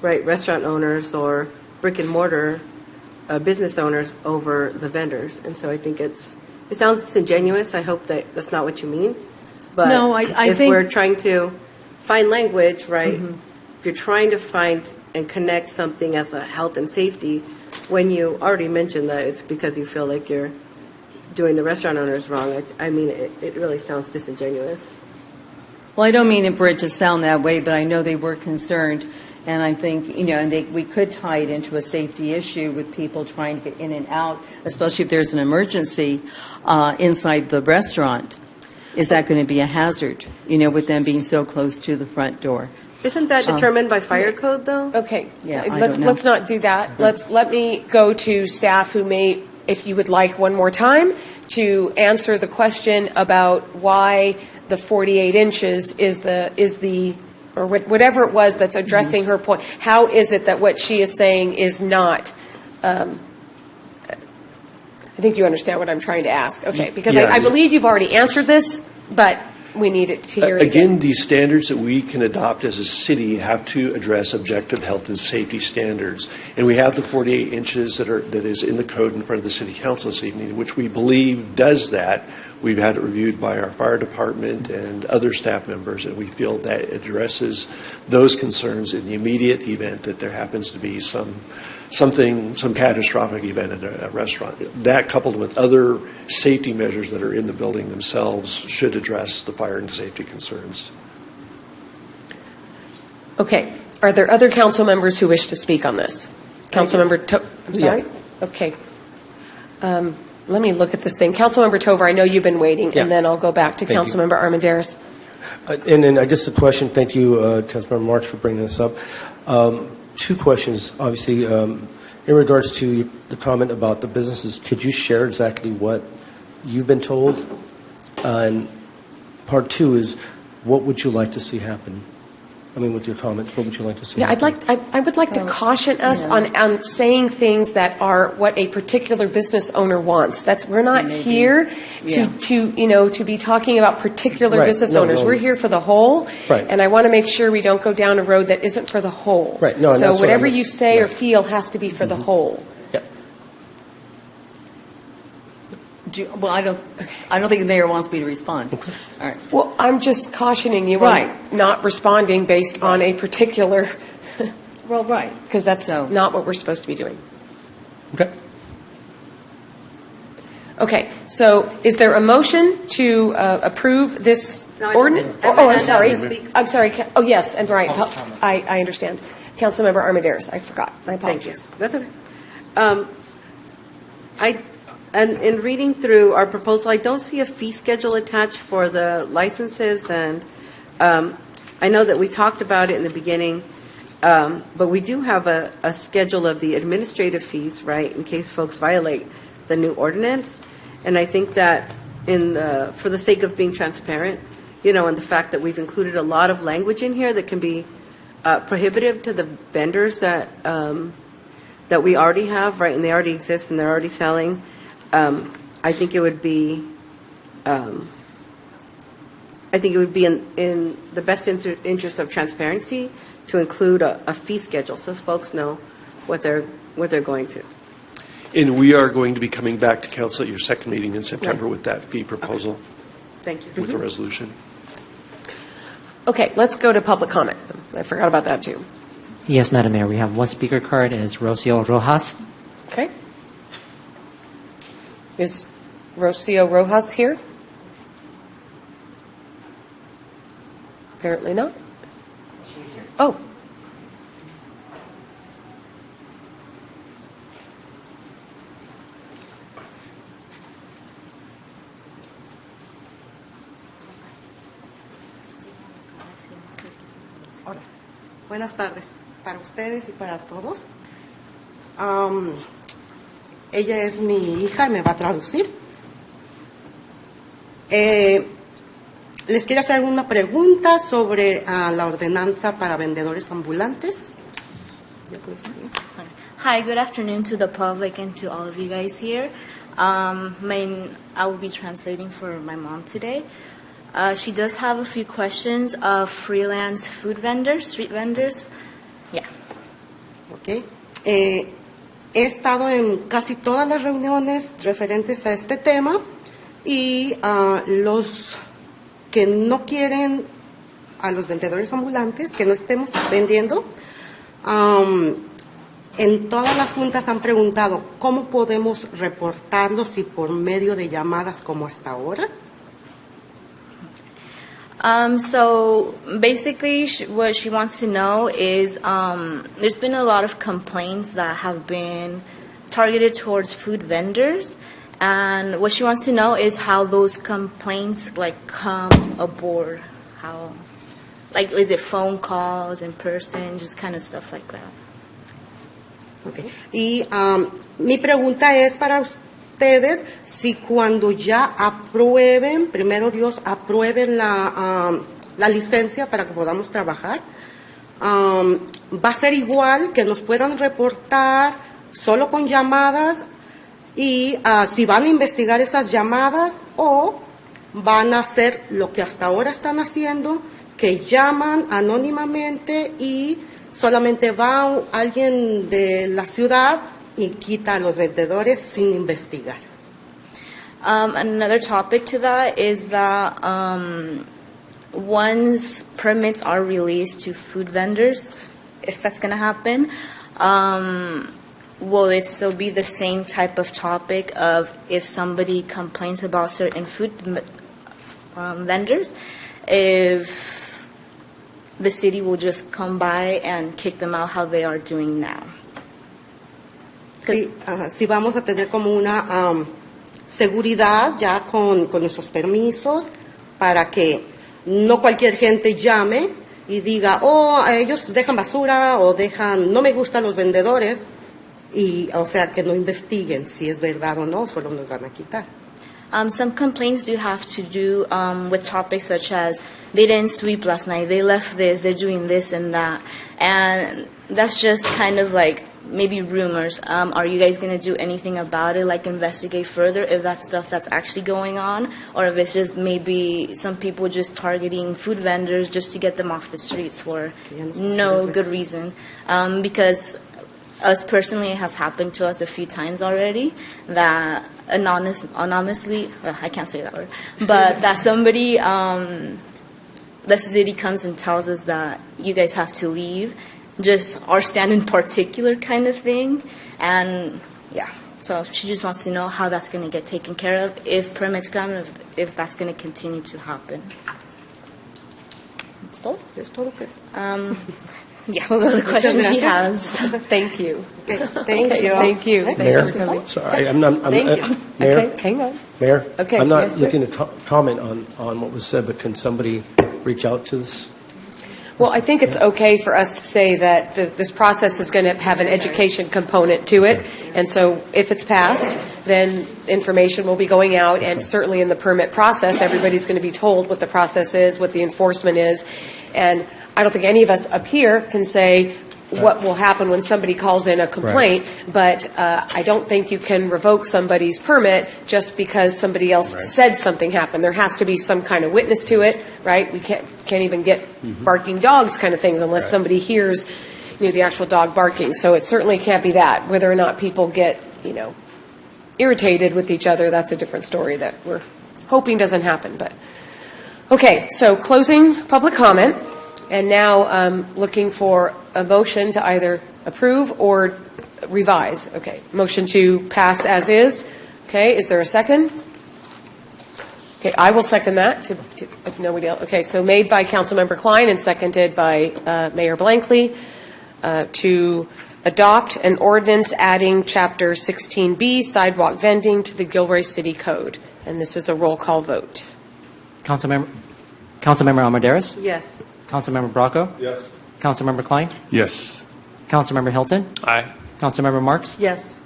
Speaker 17: right, restaurant owners or brick and mortar business owners over the vendors. And so I think it sounds disingenuous. I hope that that's not what you mean. But
Speaker 13: no, I
Speaker 17: if
Speaker 13: think
Speaker 17: we're trying to find language, right, if you're trying to find and connect something as a health and safety, when you already mentioned that it's because you feel like you're doing the restaurant owners wrong, I mean, it really sounds disingenuous.
Speaker 13: Well, I don't mean for it to sound that way, but I know they were concerned. And I think, we could tie it into a safety issue with people trying to get in and out, especially if there's an emergency inside the restaurant. Is that going to be a hazard, with them being so close to the front door?
Speaker 17: Isn't that determined by fire code, though?
Speaker 3: Okay,
Speaker 13: yeah,
Speaker 3: let's not do that. Let me go to staff who may, if you would like one more time, to answer the question about why the 48 inches is the or whatever it was that's addressing her point. How is it that what she is saying is not, I think you understand what I'm trying to ask. Okay, because I believe you've already answered this, but we need it to hear it again.
Speaker 18: These standards that we can adopt as a city have to address objective health and safety standards. And we have the 48 inches that is in the code in front of the City Council this evening, which we believe does that. We've had it reviewed by our fire department and other staff members, and we feel that it addresses those concerns in the immediate event that there happens to be some catastrophic event at a restaurant. That, coupled with other safety measures that are in the building themselves, should address the fire and safety concerns.
Speaker 3: Okay. Are there other council members who wish to speak on this? Councilmember I'm sorry?
Speaker 15: Yeah.
Speaker 3: Okay. Let me look at this thing. Councilmember Tovar, I know you've been waiting, and then I'll go back to Councilmember Armendariz.
Speaker 15: And then just a question. Thank you, Councilmember Marks, for bringing this up. two questions, obviously. In regards to the comment about the businesses, could you share exactly what you've been told? And part two is, what would you like to see happen? I mean, with your comments, what would you like to see
Speaker 3: Yeah,
Speaker 15: happen?
Speaker 3: I would like to caution us on saying things that are what a particular business owner wants. We're not here to be talking about particular business owners. We're here for the whole, and I want to make sure we don't go down a road that isn't for the whole.
Speaker 15: Right. No, and
Speaker 3: so
Speaker 15: that's what
Speaker 3: whatever
Speaker 15: I'm-
Speaker 3: you say or feel has to be for the whole.
Speaker 13: Well, I don't think the mayor wants me to respond. All right.
Speaker 3: Well, I'm just cautioning you
Speaker 13: Right.
Speaker 3: on not responding based on a particular,
Speaker 13: Well, right.
Speaker 3: because that's not what we're supposed to be doing.
Speaker 15: Okay.
Speaker 3: Okay, so is there a motion to approve this
Speaker 17: No, I
Speaker 3: ordinance?
Speaker 17: don't.
Speaker 3: Oh, I'm sorry.
Speaker 17: Speak.
Speaker 3: I'm sorry. Oh, yes, and right. I understand. Councilmember Armendariz, I forgot. My apologies.
Speaker 17: That's okay. And in reading through our proposal, I don't see a fee schedule attached for the licenses, and I know that we talked about it in the beginning, but we do have a schedule of the administrative fees, right, in case folks violate the new ordinance. And I think that for the sake of being transparent, and the fact that we've included a lot of language in here that can be prohibitive to the vendors that we already have, right, and they already exist and they're already selling. I think it would be in the best interest of transparency to include a fee schedule so folks know what they're going to.
Speaker 18: And we are going to be coming back to council at your second meeting in September with that fee proposal.
Speaker 17: Thank you.
Speaker 18: With a resolution.
Speaker 3: Okay, let's go to public comment. I forgot about that too.
Speaker 16: Yes, Madam Mayor, we have one speaker card, and it's Rocio Rojas.
Speaker 3: Okay. Is Rocio Rojas here? Apparently not.
Speaker 16: She's here.
Speaker 3: Oh.
Speaker 19: Hola, buenas tardes para ustedes y para todos. Ella es mi hija y me va a traducir. Les quiero hacer una pregunta sobre la ordenanza para vendedores ambulantes.
Speaker 4: Hi, good afternoon to the public and to all of you guys here. I will be translating for my mom today. She does have a few questions of freelance food vendors, street vendors. Yeah.
Speaker 19: Okay. He estado en casi todas las reuniones referentes a este tema y los que no quieren a los vendedores ambulantes, que no estemos vendiendo, en todas las juntas han preguntado cómo podemos reportarlos y por medio de llamadas como hasta ahora.
Speaker 4: So basically what she wants to know is there's been a lot of complaints that have been targeted towards food vendors, and what she wants to know is how those complaints come aboard. How, is it phone calls, in person, just kind of stuff like that.
Speaker 19: Okay. Y mi pregunta es para ustedes si cuando ya aprueben, primero Dios, aprueben la licencia para que podamos trabajar, va a ser igual que nos puedan reportar solo con llamadas y si van a investigar esas llamadas o van a hacer lo que hasta ahora están haciendo, que llaman anónimamente y solamente va alguien de la ciudad y quita a los vendedores sin investigar.
Speaker 4: Another topic to that is that once permits are released to food vendors, if that's going to happen, will it still be the same type of topic of if somebody complains about certain food vendors, if the city will just come by and kick them out how they are doing now?
Speaker 19: Sí, sí vamos a tener como una seguridad ya con nuestros permisos para que no cualquier gente llame y diga, oh, ellos dejan basura o dejan, no me gustan los vendedores, y o sea, que no investiguen si es verdad o no, solo nos van a quitar.
Speaker 20: Some complaints do have to do with topics such as they didn't sweep last night, they left this, they're doing this and that. And that's just kind of like maybe rumors. Are you guys going to do anything about it, like investigate further if that's stuff that's actually going on, or if it's just maybe some people just targeting food vendors just to get them off the streets for no good reason? Because us personally, it has happened to us a few times already that anonymously, I can't say that word, but that somebody, the city comes and tells us that you guys have to leave, just our stand in particular kind of thing. And yeah, so she just wants to know how that's going to get taken care of, if permits come, if that's going to continue to happen. So,
Speaker 19: it's todo good.
Speaker 20: Yeah, those are the questions she has.
Speaker 3: Thank you.
Speaker 19: Okay, thank you.
Speaker 3: Thank you.
Speaker 15: Mayor,
Speaker 3: Thanks for coming.
Speaker 15: sorry, I'm not.
Speaker 19: Thank you.
Speaker 15: Mayor,
Speaker 3: Okay, hang on.
Speaker 15: Mayor,
Speaker 3: Okay,
Speaker 15: I'm not
Speaker 3: yes, sir.
Speaker 15: looking to comment on what was said, but can somebody reach out to us?
Speaker 3: Well, I think it's okay for us to say that this process is going to have an education component to it, and so if it's passed, then information will be going out, and certainly in the permit process, everybody's going to be told what the process is, what the enforcement is, and I don't think any of us up here can say what will happen when somebody calls in a complaint, but I don't think you can revoke somebody's permit just because somebody else said something happened. There has to be some kind of witness to it, right? We can't even get barking dogs kind of things unless somebody hears, the actual dog barking. So it certainly can't be that. Whether or not people get, irritated with each other, that's a different story that we're hoping doesn't happen. But okay, so closing public comment. And now looking for a motion to either approve or revise. Okay, motion to pass as is. Okay, is there a second? Okay, I will second that. If nobody else. Okay, so made by Councilmember Klein and seconded by Mayor Blankley to adopt an ordinance adding Chapter 16B sidewalk vending to the Gilroy City Code. And this is a roll call vote.
Speaker 16: Councilmember Almaderas?
Speaker 17: Yes.
Speaker 16: Councilmember Bracco?
Speaker 5: Yes.
Speaker 16: Councilmember Klein?
Speaker 14: Yes.
Speaker 16: Councilmember Hilton?
Speaker 12: Aye.
Speaker 16: Councilmember Marks?
Speaker 17: Yes.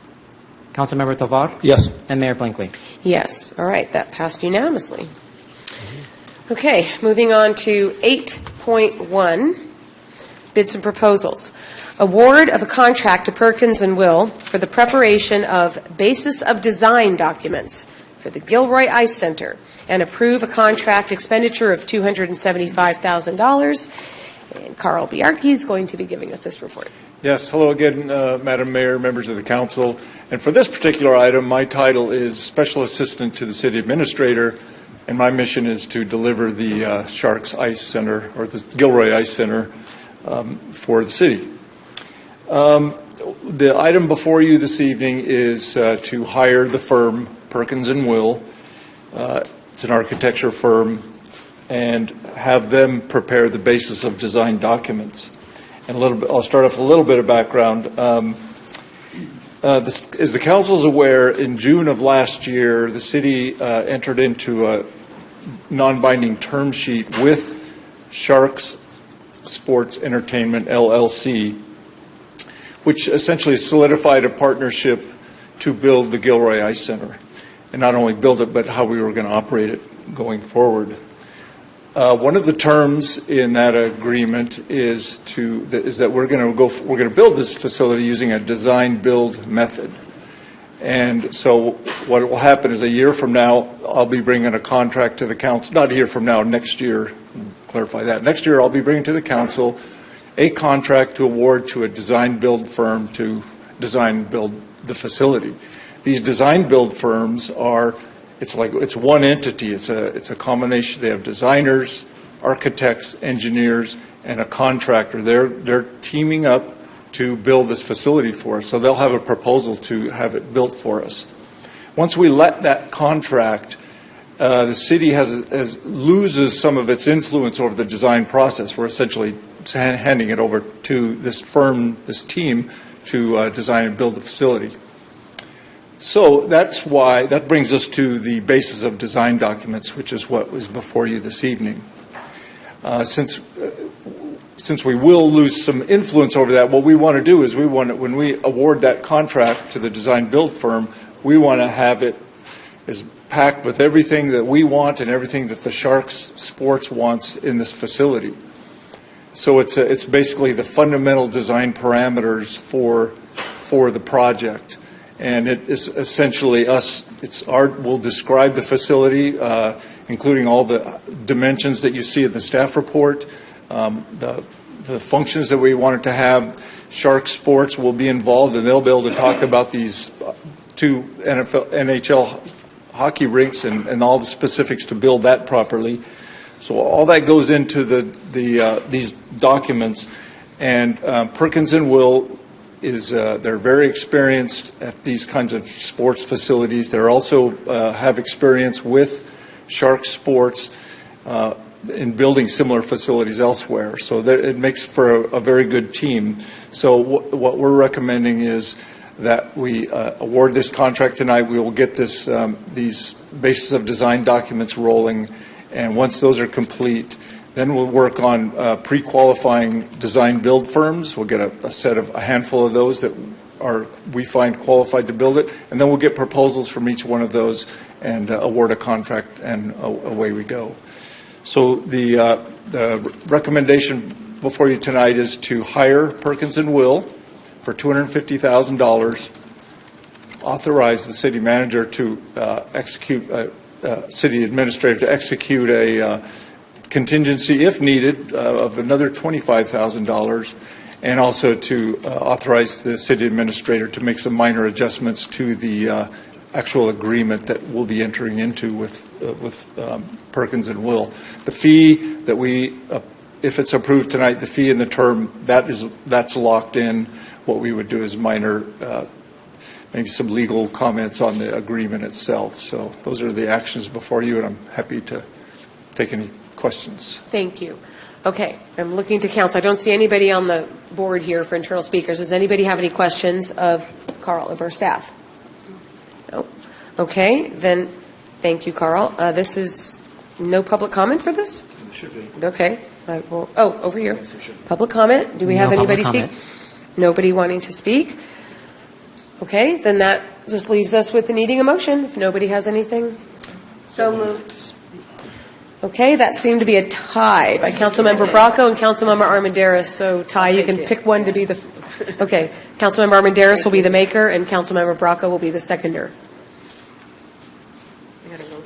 Speaker 16: Councilmember Tovar?
Speaker 15: Yes.
Speaker 16: And Mayor Blankley?
Speaker 3: Yes. All right, that passed unanimously. Okay, moving on to 8.1, bids and proposals. Award of a contract to Perkins & Will for the preparation of basis of design documents for the Gilroy Ice Center, and approve a contract expenditure of $275,000. And Carl Biarchi is going to be giving us this report.
Speaker 5: Yes, hello again, Madam Mayor, members of the council. And for this particular item, my title is Special Assistant to the City Administrator, and my mission is to deliver the Sharks Ice Center, or the Gilroy Ice Center, for the city. The item before you this evening is to hire the firm Perkins & Will. It's an architecture firm, and have them prepare the basis of design documents. And I'll start off with a little bit of background. As the council is aware, in June of last year, the city entered into a non-binding term sheet with Sharks Sports Entertainment, LLC, which essentially solidified a partnership to build the Gilroy Ice Center. And not only build it, but how we were going to operate it going forward. One of the terms in that agreement is that we're going to build this facility using a design-build method. And so what will happen is a year from now, I'll be bringing a contract to the council. Not a year from now, next year. Clarify that. Next year, I'll be bringing to the council a contract to award to a design-build firm to design-build the facility. These design-build firms it's one entity. It's a combination. They have designers, architects, engineers, and a contractor. They're teaming up to build this facility for us. So they'll have a proposal to have it built for us. Once we let that contract, the city loses some of its influence over the design process. We're essentially handing it over to this firm, this team, to design and build the facility. So that brings us to the basis of design documents, which is what was before you this evening. Since since we will lose some influence over that, what we want to do is when we award that contract to the design-build firm, we want to have it as packed with everything that we want and everything that the Sharks Sports wants in this facility. So it's basically the fundamental design parameters for the project. And it is essentially we'll describe the facility, including all the dimensions that you see in the staff report, the functions that we want it to have. Shark Sports will be involved, and they'll be able to talk about these two NHL hockey rinks and all the specifics to build that properly. So all that goes into these documents, and Perkins and Will they're very experienced at these kinds of sports facilities. They also have experience with Shark Sports in building similar facilities elsewhere. So it makes for a very good team. So what we're recommending is that we award this contract tonight. We will get these basis of design documents rolling, and once those are complete, then we'll work on pre-qualifying design-build firms. We'll get a handful of those that we find qualified to build it, and then we'll get proposals from each one of those and award a contract, and away we go. So the recommendation before you tonight is to hire Perkins and Will for $250,000, authorize the city manager to city administrator to execute a contingency, if needed, of another $25,000, and also to authorize the city administrator to make some minor adjustments to the actual agreement that we'll be entering into with Perkins and Will. The fee that if it's approved tonight, the fee and the term, that's locked in. What we would do is minor, maybe some legal comments on the agreement itself. So those are the actions before you, and I'm happy to take any questions.
Speaker 3: Thank you. Okay, I'm looking to council. I don't see anybody on the board here for internal speakers. Does anybody have any questions of Carl, of our staff? No. Okay, then thank you, Carl. This is no public comment for this?
Speaker 15: It should be.
Speaker 3: Okay. Over here. Public comment. Do we have
Speaker 16: No
Speaker 3: anybody
Speaker 16: public
Speaker 3: speak?
Speaker 16: comment.
Speaker 3: Nobody wanting to speak? Okay, then that just leaves us with needing a motion if nobody has anything.
Speaker 17: So moved.
Speaker 3: Okay, that seemed to be a tie by Councilmember Bracco and Councilmember Armendariz. So, Ty, you can pick one to be the... Okay, Councilmember Armendariz will be the maker and Councilmember Bracco will be the seconder.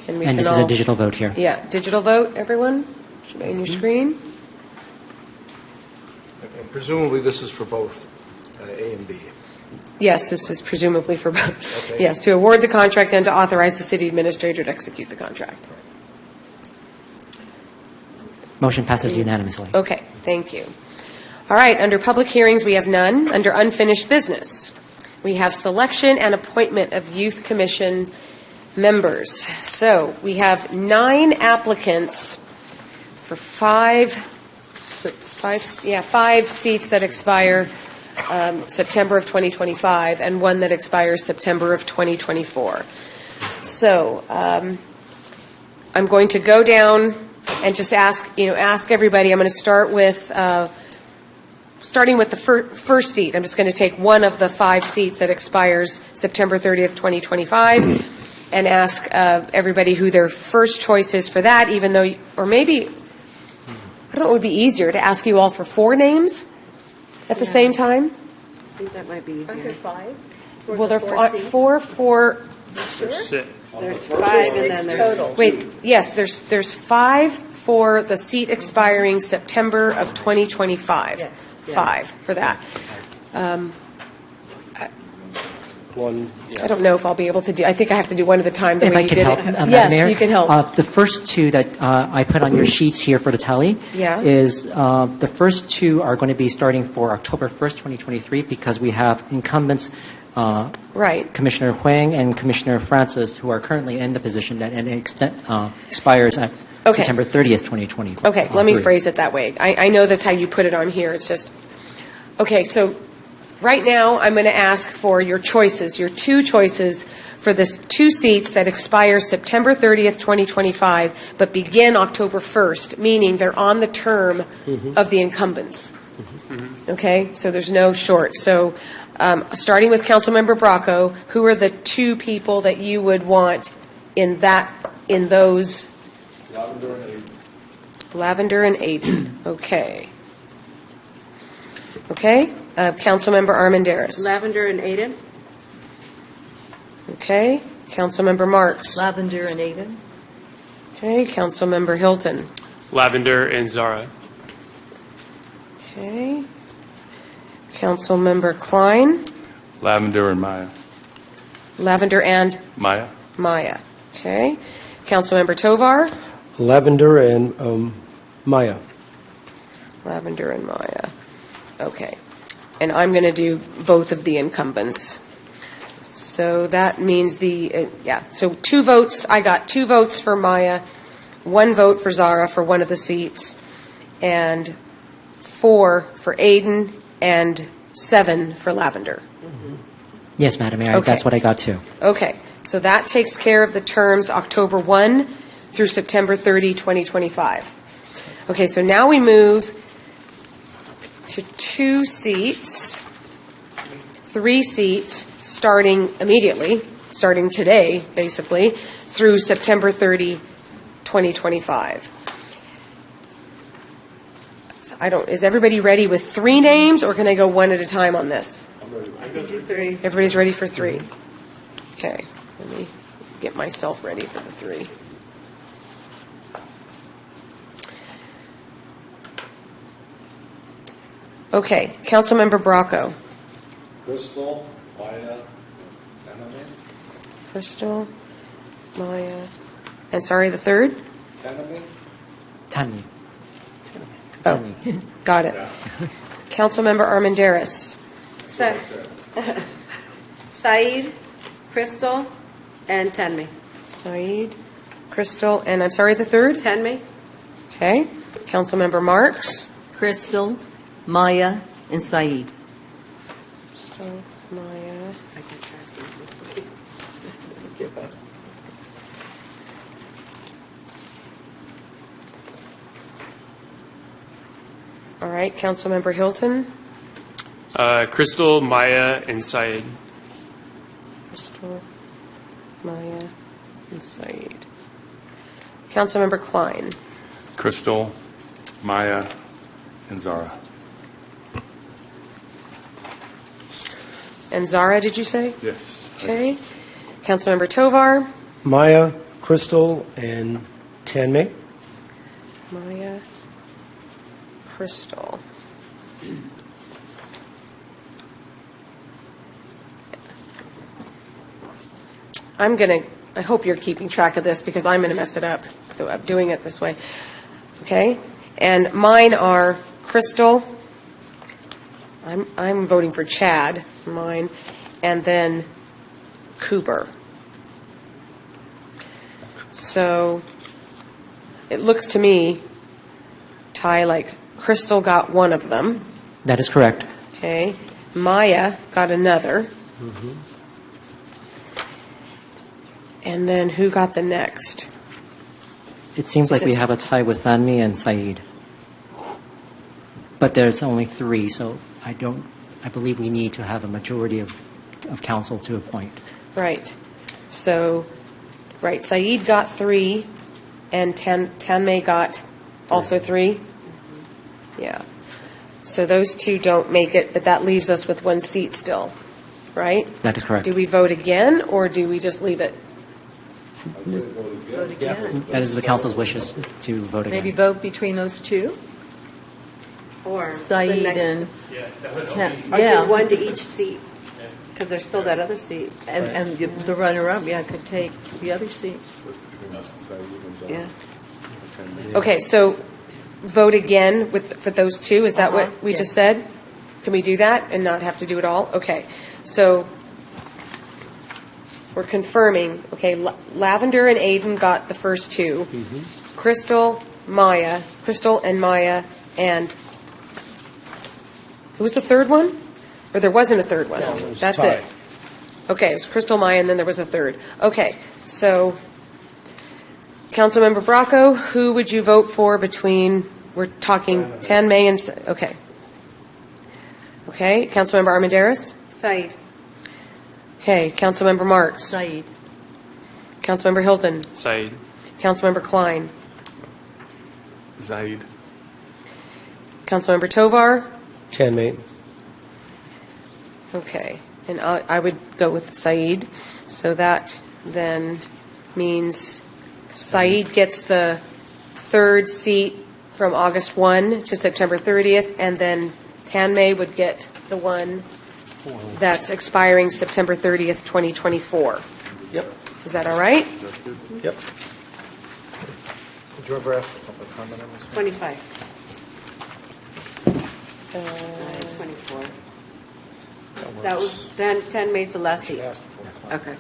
Speaker 16: And this is a digital vote here.
Speaker 3: Yeah, digital vote, everyone? Should be on your screen.
Speaker 15: And presumably this is for both A and B.
Speaker 3: Yes, this is presumably for both.
Speaker 15: Okay.
Speaker 3: Yes, to award the contract and to authorize the city administrator to execute the contract.
Speaker 16: Motion passes unanimously.
Speaker 3: Okay, thank you. All right, under public hearings, we have none. Under unfinished business, we have selection and appointment of youth commission members. So we have 9 applicants for 5 seats that expire September of 2025 and one that expires September of 2024. So I'm going to go down and just ask everybody. I'm going to start with starting with the first seat. I'm just going to take one of the 5 seats that expires September 30th, 2025, and ask everybody who their first choice is for that, even though, or maybe, I don't know, it would be easier to ask you all for 4 names at the same time.
Speaker 17: I think that might be easier.
Speaker 13: Aren't there 5?
Speaker 3: Well, there are 4 for...
Speaker 12: Six.
Speaker 17: There's 5 and then there's...
Speaker 13: total.
Speaker 3: Wait, yes, there's 5 for the seat expiring September of 2025.
Speaker 13: Yes.
Speaker 3: 5 for that.
Speaker 15: One.
Speaker 3: I don't know if I'll be able to do. I think I have to do one at a time. The
Speaker 16: If
Speaker 3: way
Speaker 16: I
Speaker 3: you
Speaker 16: could
Speaker 3: did
Speaker 16: help,
Speaker 3: it.
Speaker 16: Madam
Speaker 3: Yes,
Speaker 16: Mayor,
Speaker 3: you can help.
Speaker 16: The first 2 that I put on your sheets here for the tally
Speaker 3: Yeah.
Speaker 16: is the first 2 are going to be starting for October 1st, 2023, because we have incumbents,
Speaker 3: Right.
Speaker 16: Commissioner Huang and Commissioner Francis, who are currently in the position that expires at
Speaker 3: Okay.
Speaker 16: September 30th, 2020.
Speaker 3: Okay, let me phrase it that way. I know that's how you put it on here. It's just okay. So right now, I'm going to ask for your choices, your two choices for the two seats that expire September 30th, 2025, but begin October 1st, meaning they're on the term of the incumbents. Okay? So there's no short. So starting with Councilmember Bracco, who are the two people that you would want in those? Lavender and Aiden. Okay. Okay. Councilmember Armendariz.
Speaker 17: Lavender and Aiden.
Speaker 3: Okay. Councilmember Marks.
Speaker 13: Lavender and Aiden.
Speaker 3: Okay. Councilmember Hilton.
Speaker 12: Lavender and Zara.
Speaker 3: Okay. Councilmember Klein.
Speaker 14: Lavender and Maya.
Speaker 3: Lavender and
Speaker 14: Maya.
Speaker 3: Maya. Okay. Councilmember Tovar.
Speaker 15: Lavender and Maya.
Speaker 3: Lavender and Maya. Okay. And I'm going to do both of the incumbents. So that means so 2 votes. I got 2 votes for Maya, 1 vote for Zara for one of the seats, and 4 for Aiden, and 7 for Lavender.
Speaker 16: Yes, Madam Mayor,
Speaker 3: Okay.
Speaker 16: that's what I got too.
Speaker 3: Okay. So that takes care of the terms October 1 through September 30, 2025. Okay, so now we move to 2 seats, 3 seats, starting immediately, starting today, basically, through September 30, 2025. So is everybody ready with 3 names, or can I go one at a time on this?
Speaker 17: Do 3.
Speaker 3: Everybody's ready for 3? Okay, let me get myself ready for the 3. Okay, Councilmember Bracco.
Speaker 5: Crystal, Maya, Tanami.
Speaker 3: Crystal, Maya, and sorry, the third?
Speaker 16: Tanmi.
Speaker 3: Oh, got it. Councilmember Armendariz.
Speaker 17: Saeed, Crystal, and Tenmi.
Speaker 3: Saeed, Crystal, and I'm sorry, the third?
Speaker 17: Tenmi.
Speaker 3: Okay. Councilmember Marks.
Speaker 13: Crystal, Maya, and Saeed.
Speaker 3: Crystal, Maya.
Speaker 17: I can track these this week. Give up.
Speaker 3: All right, Councilmember Hilton.
Speaker 12: Crystal, Maya, and Syed.
Speaker 3: Crystal, Maya, and Saeed. Councilmember Klein.
Speaker 14: Crystal, Maya, and Zara.
Speaker 3: And Zara, did you say?
Speaker 14: Yes.
Speaker 3: Okay. Councilmember Tovar.
Speaker 15: Maya, Crystal, and Tanmay.
Speaker 3: Maya, Crystal. I hope you're keeping track of this because I'm going to mess it up though I'm doing it this way. Okay? And mine are Crystal. I'm voting for Chad, mine. And then Cooper. So it looks to me, Ty, like Crystal got one of them.
Speaker 16: That is correct.
Speaker 3: Okay. Maya got another. And then who got the next?
Speaker 16: It seems like we have a tie with Tanmi and Saeed. But there's only 3, so I believe we need to have a majority of council to appoint.
Speaker 3: Right. So, right, Saeed got 3, and Tanmay got also 3? Yeah. So those 2 don't make it, but that leaves us with 1 seat still, right?
Speaker 16: That is correct.
Speaker 3: Do we vote again, or do we just leave it?
Speaker 13: Vote again.
Speaker 16: That is the council's wishes to vote again.
Speaker 13: Maybe vote between those 2?
Speaker 17: Or
Speaker 13: Saeed
Speaker 17: the next,
Speaker 13: and
Speaker 17: or
Speaker 13: yeah.
Speaker 17: do 1 to each seat, because there's still that other seat.
Speaker 13: And the runner-up, could take the other seat.
Speaker 17: Yeah.
Speaker 3: Okay, so vote again for those 2? Is that what we
Speaker 13: Yes.
Speaker 3: just said? Can we do that and not have to do it all? Okay, so we're confirming, okay, Lavender and Aiden got the first 2. Crystal and Maya, and who was the third one? Or there wasn't a third one?
Speaker 15: No, it was
Speaker 3: That's
Speaker 15: tie.
Speaker 3: it. Okay, it was Crystal, Maya, and then there was a third. Okay, so Councilmember Bracco, who would you vote for between, we're talking 10 May and, okay. Okay, Councilmember Armendariz?
Speaker 17: Said.
Speaker 3: Okay, Councilmember Marks?
Speaker 13: Said.
Speaker 3: Councilmember Hilton?
Speaker 12: Said.
Speaker 3: Councilmember Klein?
Speaker 14: Zaid.
Speaker 3: Councilmember Tovar?
Speaker 15: 10 May.
Speaker 3: Okay, and I would go with Said. So that then means Said gets the third seat from August 1 to September 30th, and then Tanmay would get the one that's expiring September 30th, 2024.
Speaker 15: Yep.
Speaker 3: Is that all right?
Speaker 15: Yep. Did you ever ask for public comment on this?
Speaker 17: 25. 24. That was, then 10 May's the last seat. Okay.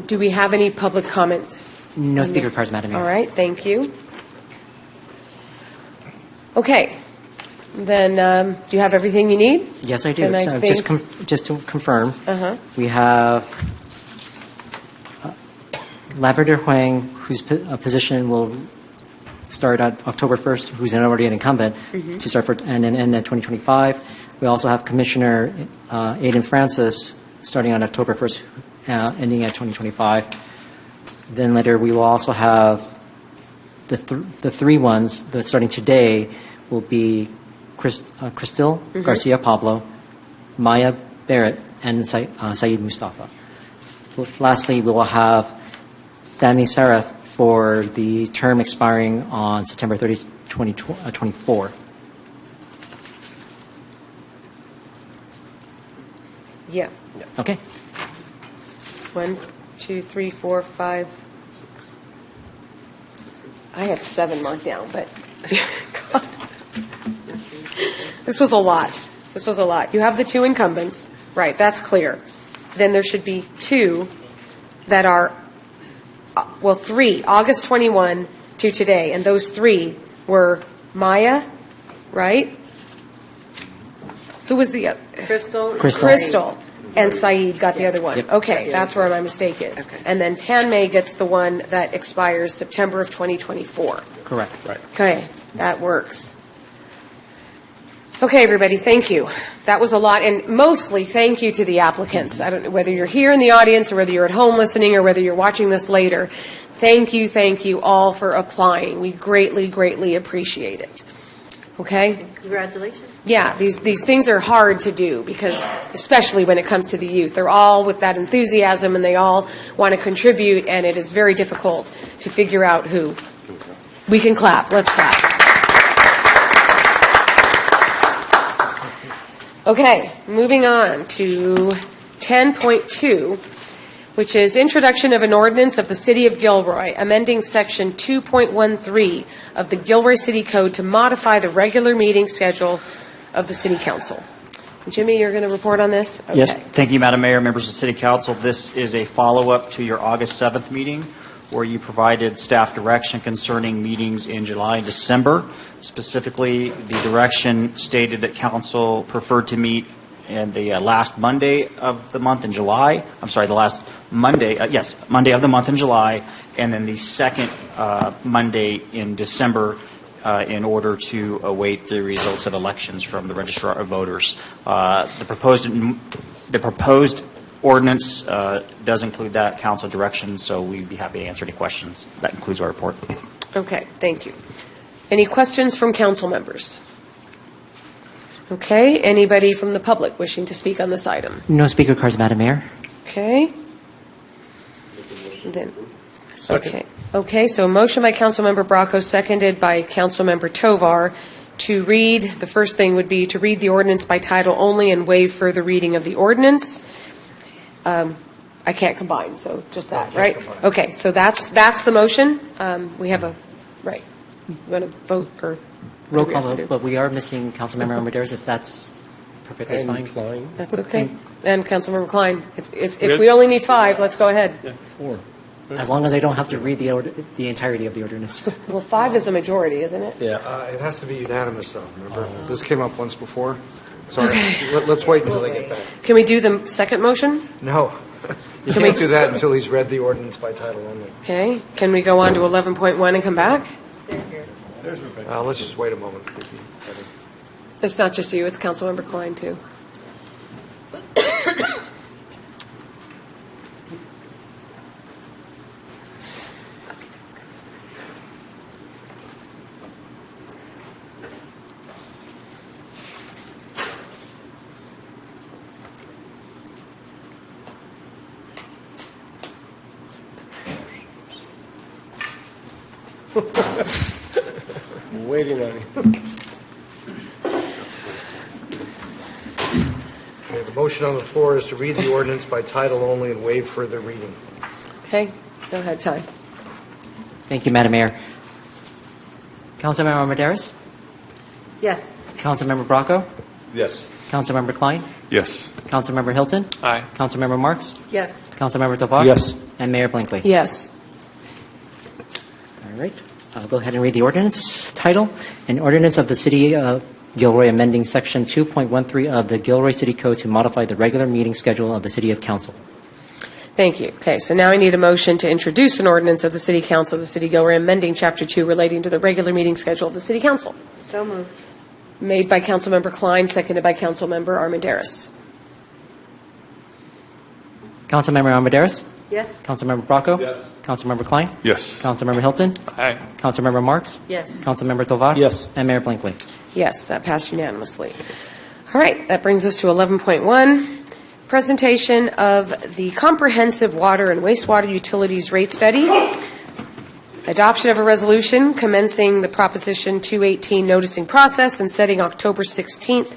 Speaker 3: Do we have any public comment?
Speaker 16: No
Speaker 3: on
Speaker 16: speaker
Speaker 3: this?
Speaker 16: cards, Madam Mayor.
Speaker 3: All right, thank you. Okay, then do you have everything you need?
Speaker 16: Yes, I do.
Speaker 3: And I
Speaker 16: So
Speaker 3: think-
Speaker 16: just to confirm,
Speaker 3: Uh-huh.
Speaker 16: we have Lavender Huang, whose position will start on October 1st, who's already an incumbent,
Speaker 3: Mhm.
Speaker 16: to start for and end at 2025. We also have Commissioner Aidan Francis starting on October 1st, ending at 2025. Then later we will also have the three ones that starting today will be Cristil
Speaker 3: Mhm.
Speaker 16: Garcia Pablo, Maya Barrett, and Saeed Mustafa. Lastly, we will have Dami Sarath for the term expiring on September 30th, 2024.
Speaker 3: Yeah.
Speaker 16: Okay.
Speaker 3: 1, 2, 3, 4, 5. I have 7 marked down, but God. This was a lot. This was a lot. You have the 2 incumbents. Right, that's clear. Then there should be 2 that are, 3, August 21 to today. And those 3 were Maya, right? Who was the
Speaker 17: Crystal.
Speaker 3: Crystal. And Saeed got the other one.
Speaker 16: Yep.
Speaker 3: Okay, that's where my mistake is.
Speaker 17: Okay.
Speaker 3: And then Tanmay gets the one that expires September of 2024.
Speaker 16: Correct. Right.
Speaker 3: Okay, that works. Okay, everybody, thank you. That was a lot, and mostly thank you to the applicants. I don't know whether you're here in the audience or whether you're at home listening or whether you're watching this later. Thank you all for applying. We greatly, greatly appreciate it. Okay?
Speaker 17: Congratulations.
Speaker 3: Yeah, these things are hard to do because, especially when it comes to the youth, they're all with that enthusiasm and they all want to contribute, and it is very difficult to figure out who. We can clap. Let's clap. Okay, moving on to 10.2, which is introduction of an ordinance of the City of Gilroy, amending Section 2.13 of the Gilroy City Code to modify the regular meeting schedule of the City Council. Jimmy, you're going to report on this? Okay.
Speaker 21: Yes, thank you, Madam Mayor, members of the City Council. This is a follow-up to your August 7th meeting, where you provided staff direction concerning meetings in July and December. Specifically, the direction stated that Council preferred to meet in the last Monday of the month in July. I'm sorry, the last Monday, Monday of the month in July, and then the second Monday in December in order to await the results of elections from the Registrar of Voters. The proposed ordinance does include that council direction, so we'd be happy to answer any questions. That concludes our report.
Speaker 3: Okay, thank you. Any questions from council members? Okay, anybody from the public wishing to speak on this item?
Speaker 16: No speaker cards, Madam Mayor.
Speaker 3: Okay. Then, okay, so a motion by Councilmember Bracco, seconded by Councilmember Tovar, to read, the first thing would be to read the ordinance by title only and waive further reading of the ordinance. I can't combine, so just that, right? Okay, so that's the motion. We have a, right. You want to vote or?
Speaker 16: Roll call vote, but we are missing Councilmember Armendariz, if that's perfectly
Speaker 15: And
Speaker 16: fine.
Speaker 15: Klein.
Speaker 3: That's okay. And Councilmember Klein. If we only need 5, let's go ahead.
Speaker 15: Yeah, 4.
Speaker 16: As long as I don't have to read the entirety of the ordinance.
Speaker 3: Well, 5 is a majority, isn't it?
Speaker 15: Yeah.
Speaker 22: It has to be unanimous, though, remember? This came up once before.
Speaker 1: Sorry.
Speaker 3: Okay.
Speaker 1: Let's wait until they get back.
Speaker 3: Can we do the second motion?
Speaker 1: No. You
Speaker 3: Can
Speaker 1: can't
Speaker 3: we-
Speaker 1: do that until he's read the ordinance by title only.
Speaker 3: Okay. Can we go on to 11.1 and come back?
Speaker 1: Let's just wait a moment.
Speaker 3: It's not just you, it's Councilmember Klein, too.
Speaker 1: Waiting on you. Okay, the motion on the floor is to read the ordinance by title only and waive further reading.
Speaker 3: Okay. Go ahead, Ty.
Speaker 16: Thank you, Madam Mayor. Councilmember Medeiros?
Speaker 17: Yes.
Speaker 16: Councilmember Bracco?
Speaker 14: Yes.
Speaker 16: Councilmember Klein?
Speaker 14: Yes.
Speaker 16: Councilmember Hilton?
Speaker 12: Aye.
Speaker 16: Councilmember Marks?
Speaker 17: Yes.
Speaker 16: Councilmember Tovar?
Speaker 1: Yes.
Speaker 16: And Mayor Blinkley?
Speaker 3: Yes.
Speaker 16: All right. I'll go ahead and read the ordinance title. An ordinance of the City of Gilroy amending Section 2.13 of the Gilroy City Code to modify the regular meeting schedule of the City of Council.
Speaker 3: Thank you. Okay, so now I need a motion to introduce an ordinance of the City Council of the City of Gilroy amending Chapter 2 relating to the regular meeting schedule of the City Council.
Speaker 17: So moved.
Speaker 3: Made by Councilmember Klein, seconded by Councilmember Armendariz.
Speaker 16: Councilmember Armendariz?
Speaker 17: Yes.
Speaker 16: Councilmember Bracco?
Speaker 14: Yes.
Speaker 16: Councilmember Klein?
Speaker 14: Yes.
Speaker 16: Councilmember Hilton?
Speaker 12: Aye.
Speaker 16: Councilmember Marks?
Speaker 17: Yes.
Speaker 16: Councilmember Tovar?
Speaker 1: Yes.
Speaker 16: And Mayor Blinkley?
Speaker 3: Yes, that passed unanimously. All right, that brings us to 11.1, presentation of the Comprehensive Water and Wastewater Utilities Rate Study, adoption of a resolution commencing the Proposition 218 noticing process and setting October 16th,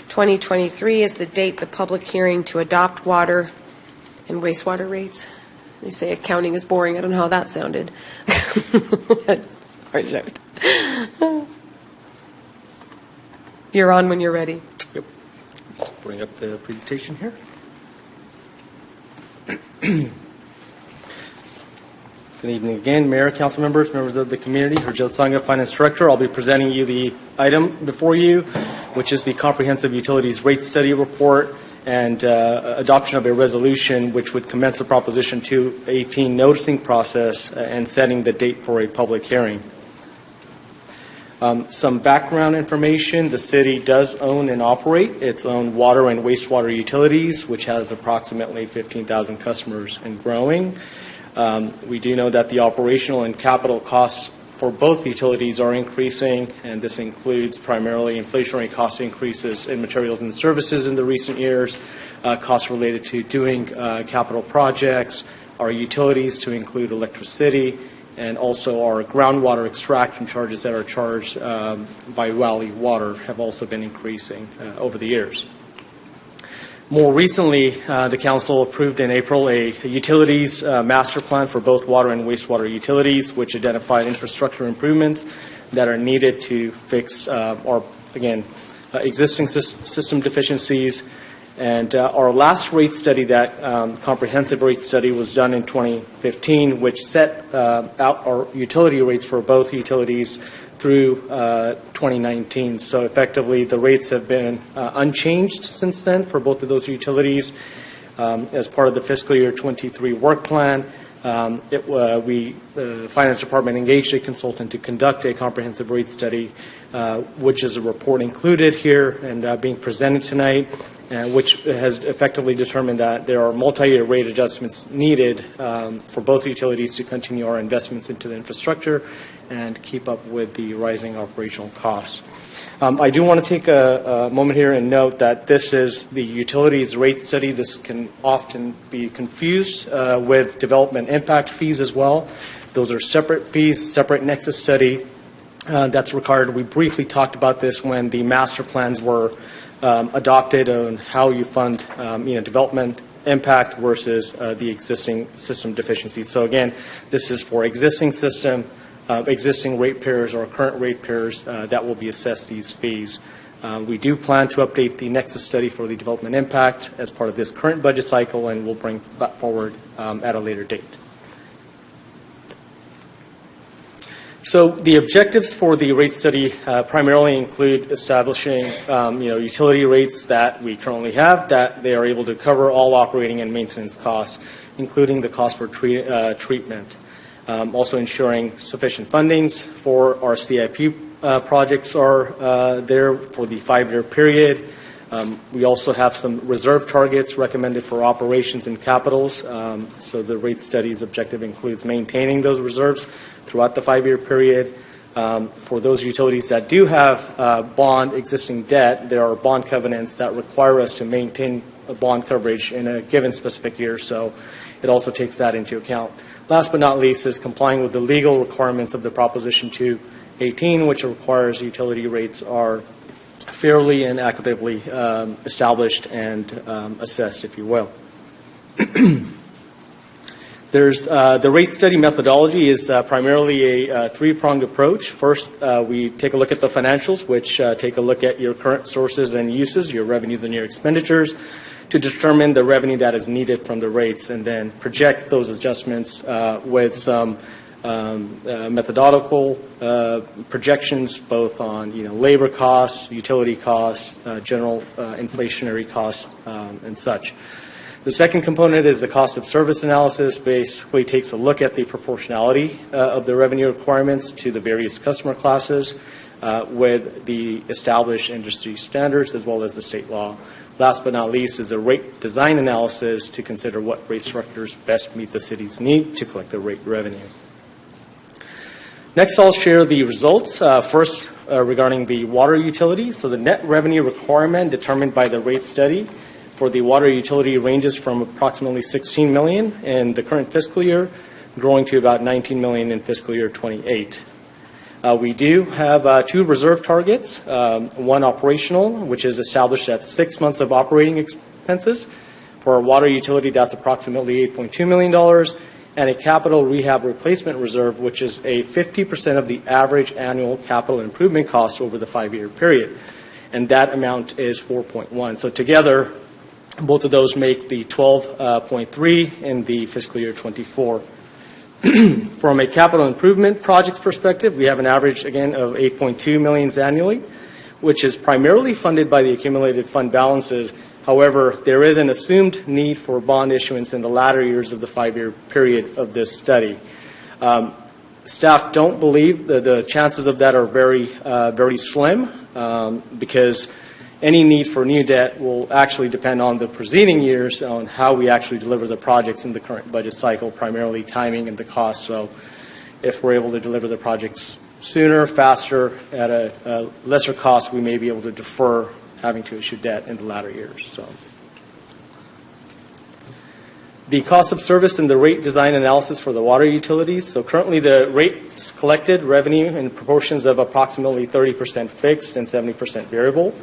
Speaker 3: 2023 as the date the public hearing to adopt water and wastewater rates. They say accounting is boring. I don't know how that sounded. Hard joke. You're on when you're ready.
Speaker 15: Yep. Let's bring up the presentation here. Good evening again, Mayor, Council members, members of the community. Herjot Sangha, Finance Director. I'll be presenting you the item before you, which is the Comprehensive Utilities Rate Study Report and adoption of a resolution which would commence the Proposition 218 noticing process and setting the date for a public hearing. Some background information. The city does own and operate its own water and wastewater utilities, which has approximately 15,000 customers and growing. We do know that the operational and capital costs for both utilities are increasing, and this includes primarily inflationary cost increases in materials and services in the recent years, costs related to doing capital projects, our utilities to include electricity, and also our groundwater extraction charges that are charged by Valley Water have also been increasing over the years. More recently, the Council approved in April a utilities master plan for both water and wastewater utilities, which identified infrastructure improvements that are needed to fix existing system deficiencies. And our last rate study, that comprehensive rate study, was done in 2015, which set out our utility rates for both utilities through 2019. So effectively, the rates have been unchanged since then for both of those utilities. As part of the fiscal year 23 work plan, the Finance Department engaged a consultant to conduct a comprehensive rate study, which is a report included here and being presented tonight, which has effectively determined that there are multi-year rate adjustments needed for both utilities to continue our investments into the infrastructure and keep up with the rising operational costs. I do want to take a moment here and note that this is the utilities rate study. This can often be confused with development impact fees as well. Those are separate fees, separate nexus study that's required. We briefly talked about this when the master plans were adopted on how you fund development impact versus the existing system deficiencies. So again, this is for existing system, existing ratepayers or current ratepayers that will be assessed these fees. We do plan to update the nexus study for the development impact as part of this current budget cycle, and we'll bring that forward at a later date. So the objectives for the rate study primarily include establishing, utility rates that we currently have, that they are able to cover all operating and maintenance costs, including the cost for treatment. Also ensuring sufficient fundings for our CIP projects are there for the 5-year period. We also have some reserve targets recommended for operations and capitals. So the rate study's objective includes maintaining those reserves throughout the 5-year period. For those utilities that do have bond existing debt, there are bond covenants that require us to maintain a bond coverage in a given specific year. So it also takes that into account. Last but not least is complying with the legal requirements of the Proposition 218, which requires utility rates are fairly and equitably established and assessed, if you will. There's the rate study methodology is primarily a 3-pronged approach. First, we take a look at the financials, which take a look at your current sources and uses, your revenues and your expenditures, to determine the revenue that is needed from the rates, and then project those adjustments with some methodological projections, both on labor costs, utility costs, general inflationary costs, and such. The second component is the cost of service analysis. Basically takes a look at the proportionality of the revenue requirements to the various customer classes with the established industry standards as well as the state law. Last but not least is a rate design analysis to consider what rate structures best meet the city's need to collect the rate revenue. Next, I'll share the results. First, regarding the water utility. So the net revenue requirement determined by the rate study for the water utility ranges from approximately $16 million in the current fiscal year, growing to about $19 million in fiscal year 28. We do have 2 reserve targets, one operational, which is established at 6 months of operating expenses. For our water utility, that's approximately $8.2 million, and a capital rehab replacement reserve, which is a 50% of the average annual capital improvement cost over the 5-year period. And that amount is 4.1. So together, both of those make the 12.3 in the fiscal year 24. From a capital improvement projects perspective, we have an average, again, of $8.2 million annually, which is primarily funded by the accumulated fund balances. However, there is an assumed need for bond issuance in the latter years of the 5-year period of this study. Staff don't believe that the chances of that are very slim because any need for new debt will actually depend on the preceding years on how we actually deliver the projects in the current budget cycle, primarily timing and the cost. So if we're able to deliver the projects sooner, faster, at a lesser cost, we may be able to defer having to issue debt in the latter years. So the cost of service and the rate design analysis for the water utilities. So currently the rates collected revenue in proportions of approximately 30% fixed and 70% variable.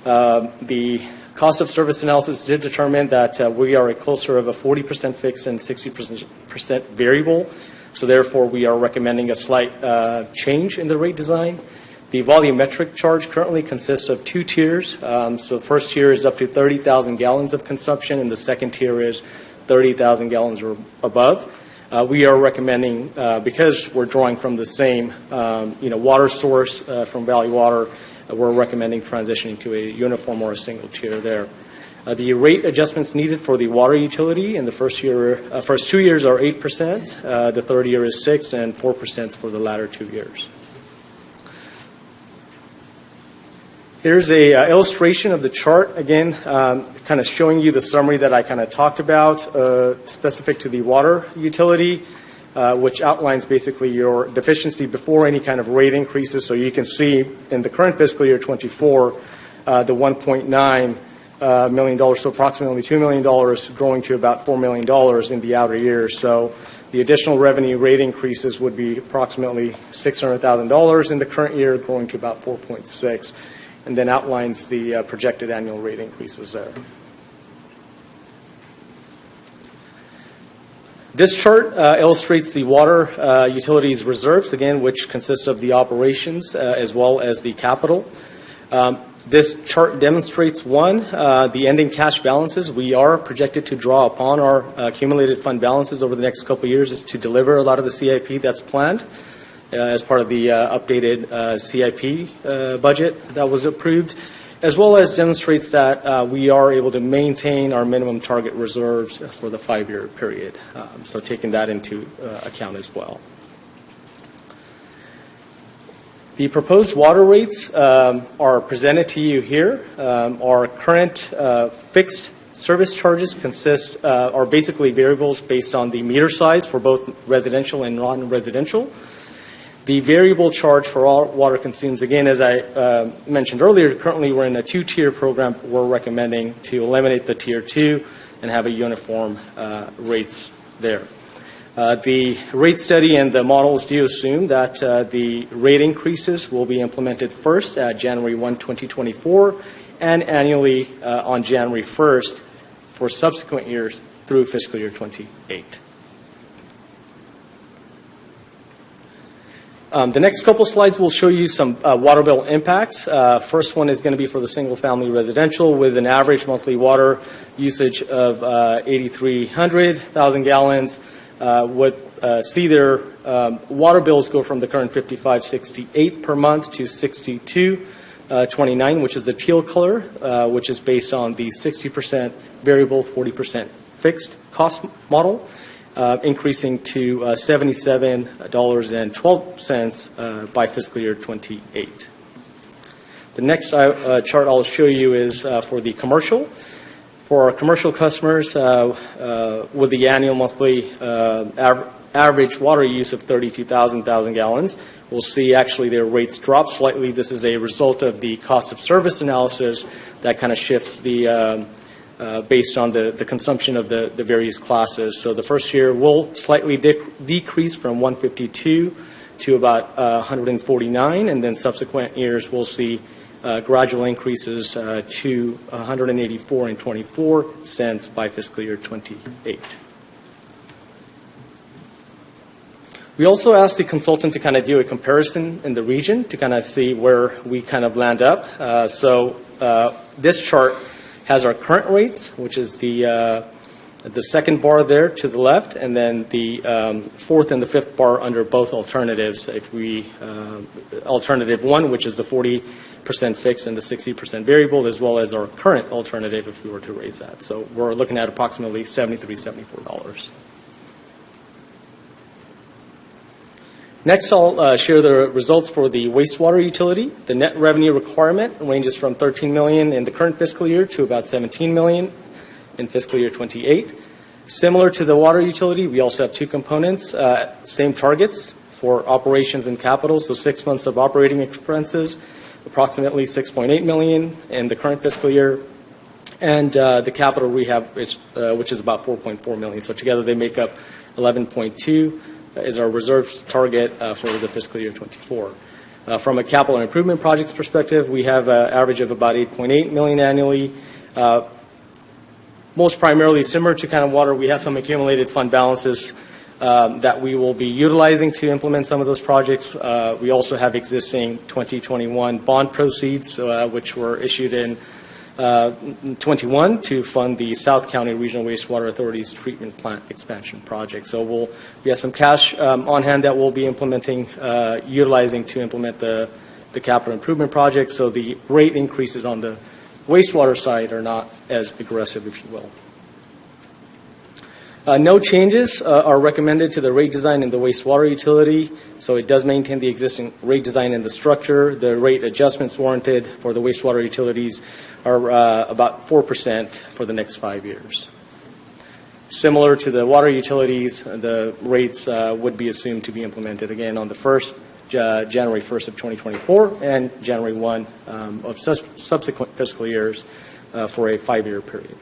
Speaker 15: The cost of service analysis did determine that we are closer of a 40% fixed and 60% variable. So therefore, we are recommending a slight change in the rate design. The volumetric charge currently consists of 2 tiers. So the first tier is up to 30,000 gallons of consumption, and the second tier is 30,000 gallons or above. We are recommending, because we're drawing from the same water source from Valley Water, we're recommending transitioning to a uniform or a single tier there. The rate adjustments needed for the water utility in the first 2 years are 8%, the third year is 6%, and 4% for the latter 2 years. Here's a illustration of the chart, again, kind of showing you the summary that I kind of talked about, specific to the water utility, which outlines basically your deficiency before any kind of rate increases. So you can see in the current fiscal year 24, the $1.9 million, so approximately $2 million, growing to about $4 million in the outer years. So the additional revenue rate increases would be approximately $600,000 in the current year, growing to about 4.6, and then outlines the projected annual rate increases there. This chart illustrates the water utilities reserves, again, which consists of the operations as well as the capital. This chart demonstrates, one, the ending cash balances. We are projected to draw upon our accumulated fund balances over the next couple of years to deliver a lot of the CIP that's planned.
Speaker 6: as part of the updated CIP budget that was approved, as well as demonstrates that we are able to maintain our minimum target reserves for the 5-year period. So taking that into account as well. The proposed water rates are presented to you here. Our current fixed service charges are basically variables based on the meter size for both residential and non-residential. The variable charge for all water consumed, again, as I mentioned earlier, currently we're in a 2-tier program. We're recommending to eliminate the Tier 2 and have a uniform rates there. The rate study and the models do assume that the rate increases will be implemented first at January 1, 2024, and annually on January 1st for subsequent years through fiscal year 28. The next couple slides will show you some water bill impacts. First one is going to be for the single-family residential with an average monthly water usage of 8,300 gallons. Would see their water bills go from the current $55.68 per month to $62.29, which is the teal color, which is based on the 60% variable, 40% fixed cost model, increasing to $77.12 by fiscal year 28. The next chart I'll show you is for the commercial. For our commercial customers, with the annual monthly average water use of 32,000 gallons, we'll see actually their rates drop slightly. This is a result of the cost of service analysis that kind of shifts the based on the consumption of the various classes. So the first year will slightly decrease from 152 to about 149, and then subsequent years we'll see gradual increases to 184 and 24 cents by fiscal year 28. We also asked the consultant to kind of do a comparison in the region to kind of see where we kind of land up. So this chart has our current rates, which is the second bar there to the left, and then the fourth and the fifth bar under both alternatives. If we alternative 1, which is the 40% fixed and the 60% variable, as well as our current alternative if we were to raise that. So we're looking at approximately $73, $74. Next, I'll share the results for the wastewater utility. The net revenue requirement ranges from $13 million in the current fiscal year to about $17 million in fiscal year 28. Similar to the water utility, we also have two components, same targets for operations and capital, so 6 months of operating expenses, approximately $6.8 million in the current fiscal year, and the capital rehab, which is about $4.4 million. So together they make up 11.2 is our reserves target for the fiscal year 24. From a capital improvement projects perspective, we have an average of about $8.8 million annually. Most primarily similar to kind of water, we have some accumulated fund balances that we will be utilizing to implement some of those projects. We also have existing 2021 bond proceeds, which were issued in 21 to fund the South County Regional Wastewater Authority's treatment plant expansion project. So we have some cash on hand that we'll be utilizing to implement the capital improvement project. So the rate increases on the wastewater side are not as aggressive, if you will. No changes are recommended to the rate design in the wastewater utility, so it does maintain the existing rate design in the structure. The rate adjustments warranted for the wastewater utilities are about 4% for the next 5 years. Similar to the water utilities, the rates would be assumed to be implemented again on the January 1st of 2024 and January 1 of subsequent fiscal years for a 5-year period.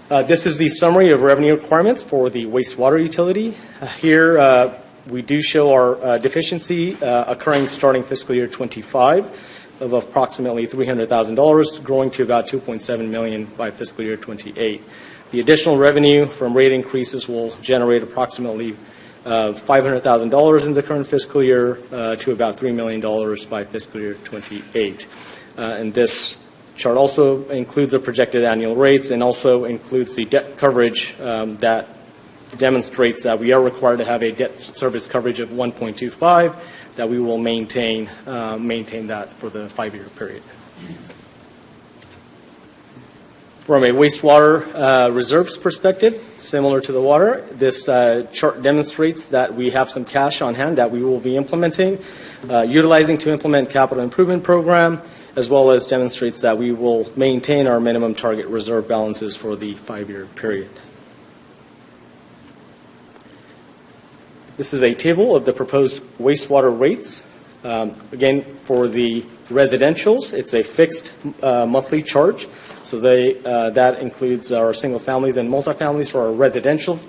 Speaker 6: This is the summary of revenue requirements for the wastewater utility. Here we do show our deficiency occurring starting fiscal year 25 of approximately $300,000, growing to about $2.7 million by fiscal year 28. The additional revenue from rate increases will generate approximately $500,000 in the current fiscal year to about $3 million by fiscal year 28. And this chart also includes the projected annual rates and also includes the debt coverage that demonstrates that we are required to have a debt service coverage of 1.25, that we will maintain that for the 5-year period. From a wastewater reserves perspective, similar to the water, this chart demonstrates that we have some cash on hand that we will be implementing, utilizing to implement capital improvement program, as well as demonstrates that we will maintain our minimum target reserve balances for the 5-year period. This is a table of the proposed wastewater rates. Again, for the residentials, it's a fixed monthly charge. So that includes our single families and multifamilies. For our residential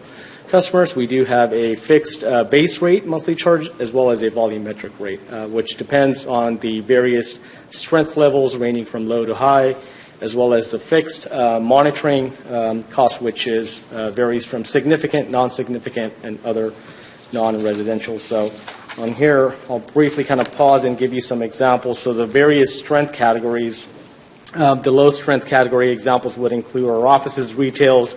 Speaker 6: customers, we do have a fixed base rate monthly charge as well as a volumetric rate, which depends on the various strength levels ranging from low to high, as well as the fixed monitoring cost, which varies from significant, non-significant, and other non-residential. So on here, I'll briefly kind of pause and give you some examples. So the various strength categories, the low strength category examples would include our offices, retails,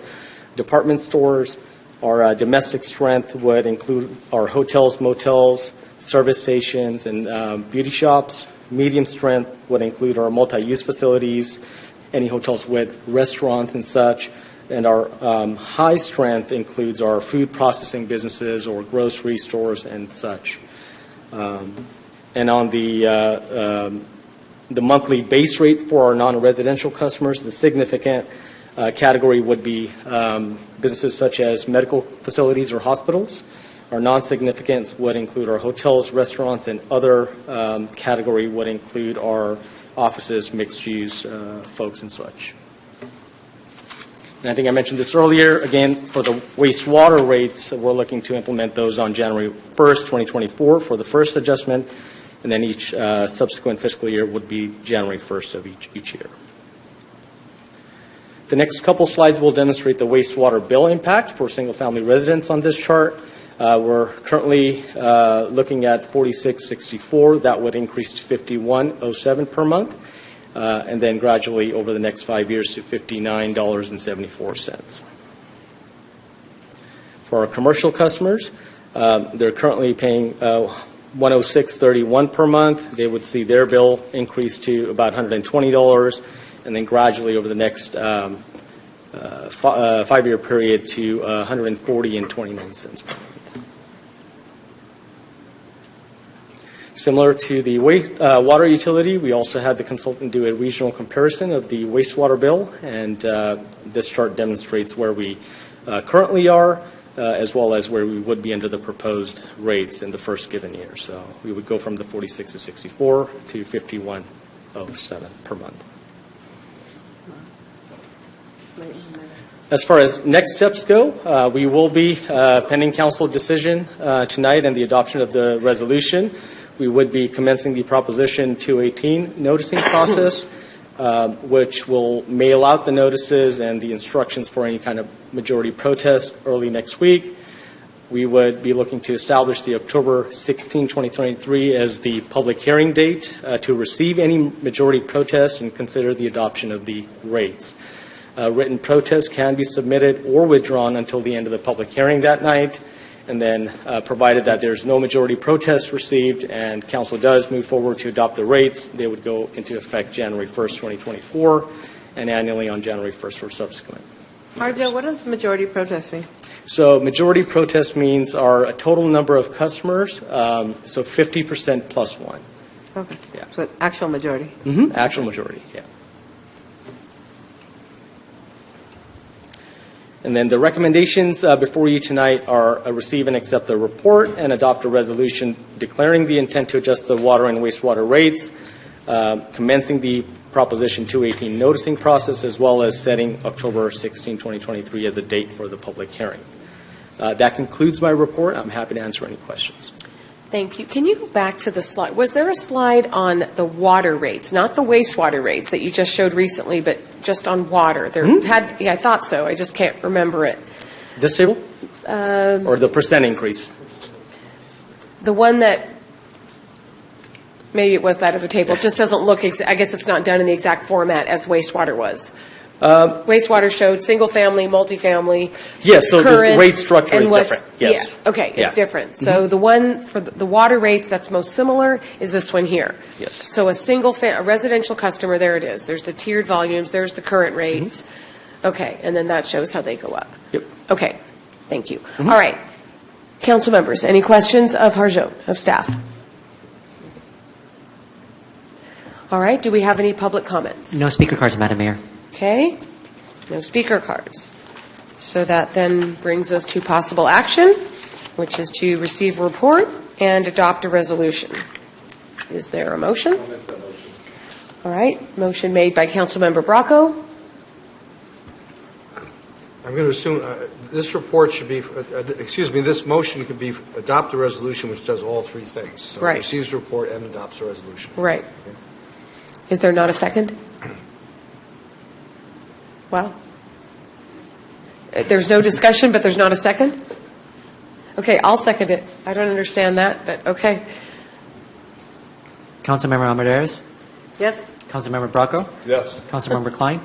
Speaker 6: department stores. Our domestic strength would include our hotels, motels, service stations, and beauty shops. Medium strength would include our multi-use facilities, any hotels with restaurants and such. And our high strength includes our food processing businesses or grocery stores and such. And on the monthly base rate for our non-residential customers, the significant category would be businesses such as medical facilities or hospitals. Our non-significants would include our hotels, restaurants, and other category would include our offices, mixed-use folks and such. And I think I mentioned this earlier. Again, for the wastewater rates, we're looking to implement those on January 1st, 2024 for the first adjustment, and then each subsequent fiscal year would be January 1st of each year. The next couple slides will demonstrate the wastewater bill impact for single-family residents on this chart. We're currently looking at $46.64. That would increase to $51.07 per month, and then gradually over the next 5 years to $59.74. For our commercial customers, they're currently paying $106.31 per month. They would see their bill increase to about $120, and then gradually over the next 5-year period to $140.29 per month. Similar to the water utility, we also had the consultant do a regional comparison of the wastewater bill, and this chart demonstrates where we currently are, as well as where we would be under the proposed rates in the first given year. So we would go from the $46.64 to $51.07 per month. As far as next steps go, we will be pending council decision tonight and the adoption of the resolution. We would be commencing the Proposition 218 noticing process, which will mail out the notices and the instructions for any kind of majority protest early next week. We would be looking to establish the October 16, 2023 as the public hearing date to receive any majority protest and consider the adoption of the rates. Written protests can be submitted or withdrawn until the end of the public hearing that night. And then, provided that there's no majority protest received and council does move forward to adopt the rates, they would go into effect January 1st, 2024, and annually on January 1st for subsequent.
Speaker 17: Arjo, what does majority protest mean?
Speaker 6: So majority protest means our total number of customers, so 50% plus one.
Speaker 17: Okay.
Speaker 6: Yeah.
Speaker 17: So actual majority.
Speaker 6: Mm-hmm. Actual majority, yeah. And then the recommendations before you tonight are receive and accept the report and adopt a resolution declaring the intent to adjust the water and wastewater rates, commencing the Proposition 218 noticing process, as well as setting October 16, 2023 as a date for the public hearing. That concludes my report. I'm happy to answer any questions.
Speaker 3: Thank you. Can you go back to the slide? Was there a slide on the water rates, not the wastewater rates that you just showed recently, but just on water? I thought so. I just can't remember it.
Speaker 6: This table? Or the percent increase?
Speaker 3: The one that, maybe it was that of the table, just doesn't look, I guess it's not done in the exact format as wastewater was. Wastewater showed single-family, multifamily.
Speaker 15: Yes, so the
Speaker 3: current,
Speaker 15: rate structure
Speaker 3: and
Speaker 15: is
Speaker 3: what's-
Speaker 15: different. Yes.
Speaker 3: Yeah, okay, it's
Speaker 15: Yeah.
Speaker 3: different. So the one for the water rates that's most similar is this one here.
Speaker 15: Yes.
Speaker 3: So a residential customer, there it is. There's the tiered volumes, there's the current rates. Okay, and then that shows how they go up.
Speaker 15: Yep.
Speaker 3: Okay, thank you. All right. Council members, any questions of Harjot, of staff? All right, do we have any public comments?
Speaker 16: No speaker cards, Madam Mayor.
Speaker 3: Okay, no speaker cards. So that then brings us to possible action, which is to receive a report and adopt a resolution. Is there a motion? All right, motion made by Councilmember Bracco.
Speaker 1: I'm going to assume this report should be, this motion could be adopt a resolution which does all three things. So
Speaker 3: Right.
Speaker 1: receives the report and adopts a resolution.
Speaker 3: Right. Is there not a second? Well, there's no discussion, but there's not a second? Okay, I'll second it. I don't understand that, but okay.
Speaker 16: Councilmember Almaderes?
Speaker 17: Yes.
Speaker 16: Councilmember Bracco?
Speaker 5: Yes.
Speaker 16: Councilmember Klein?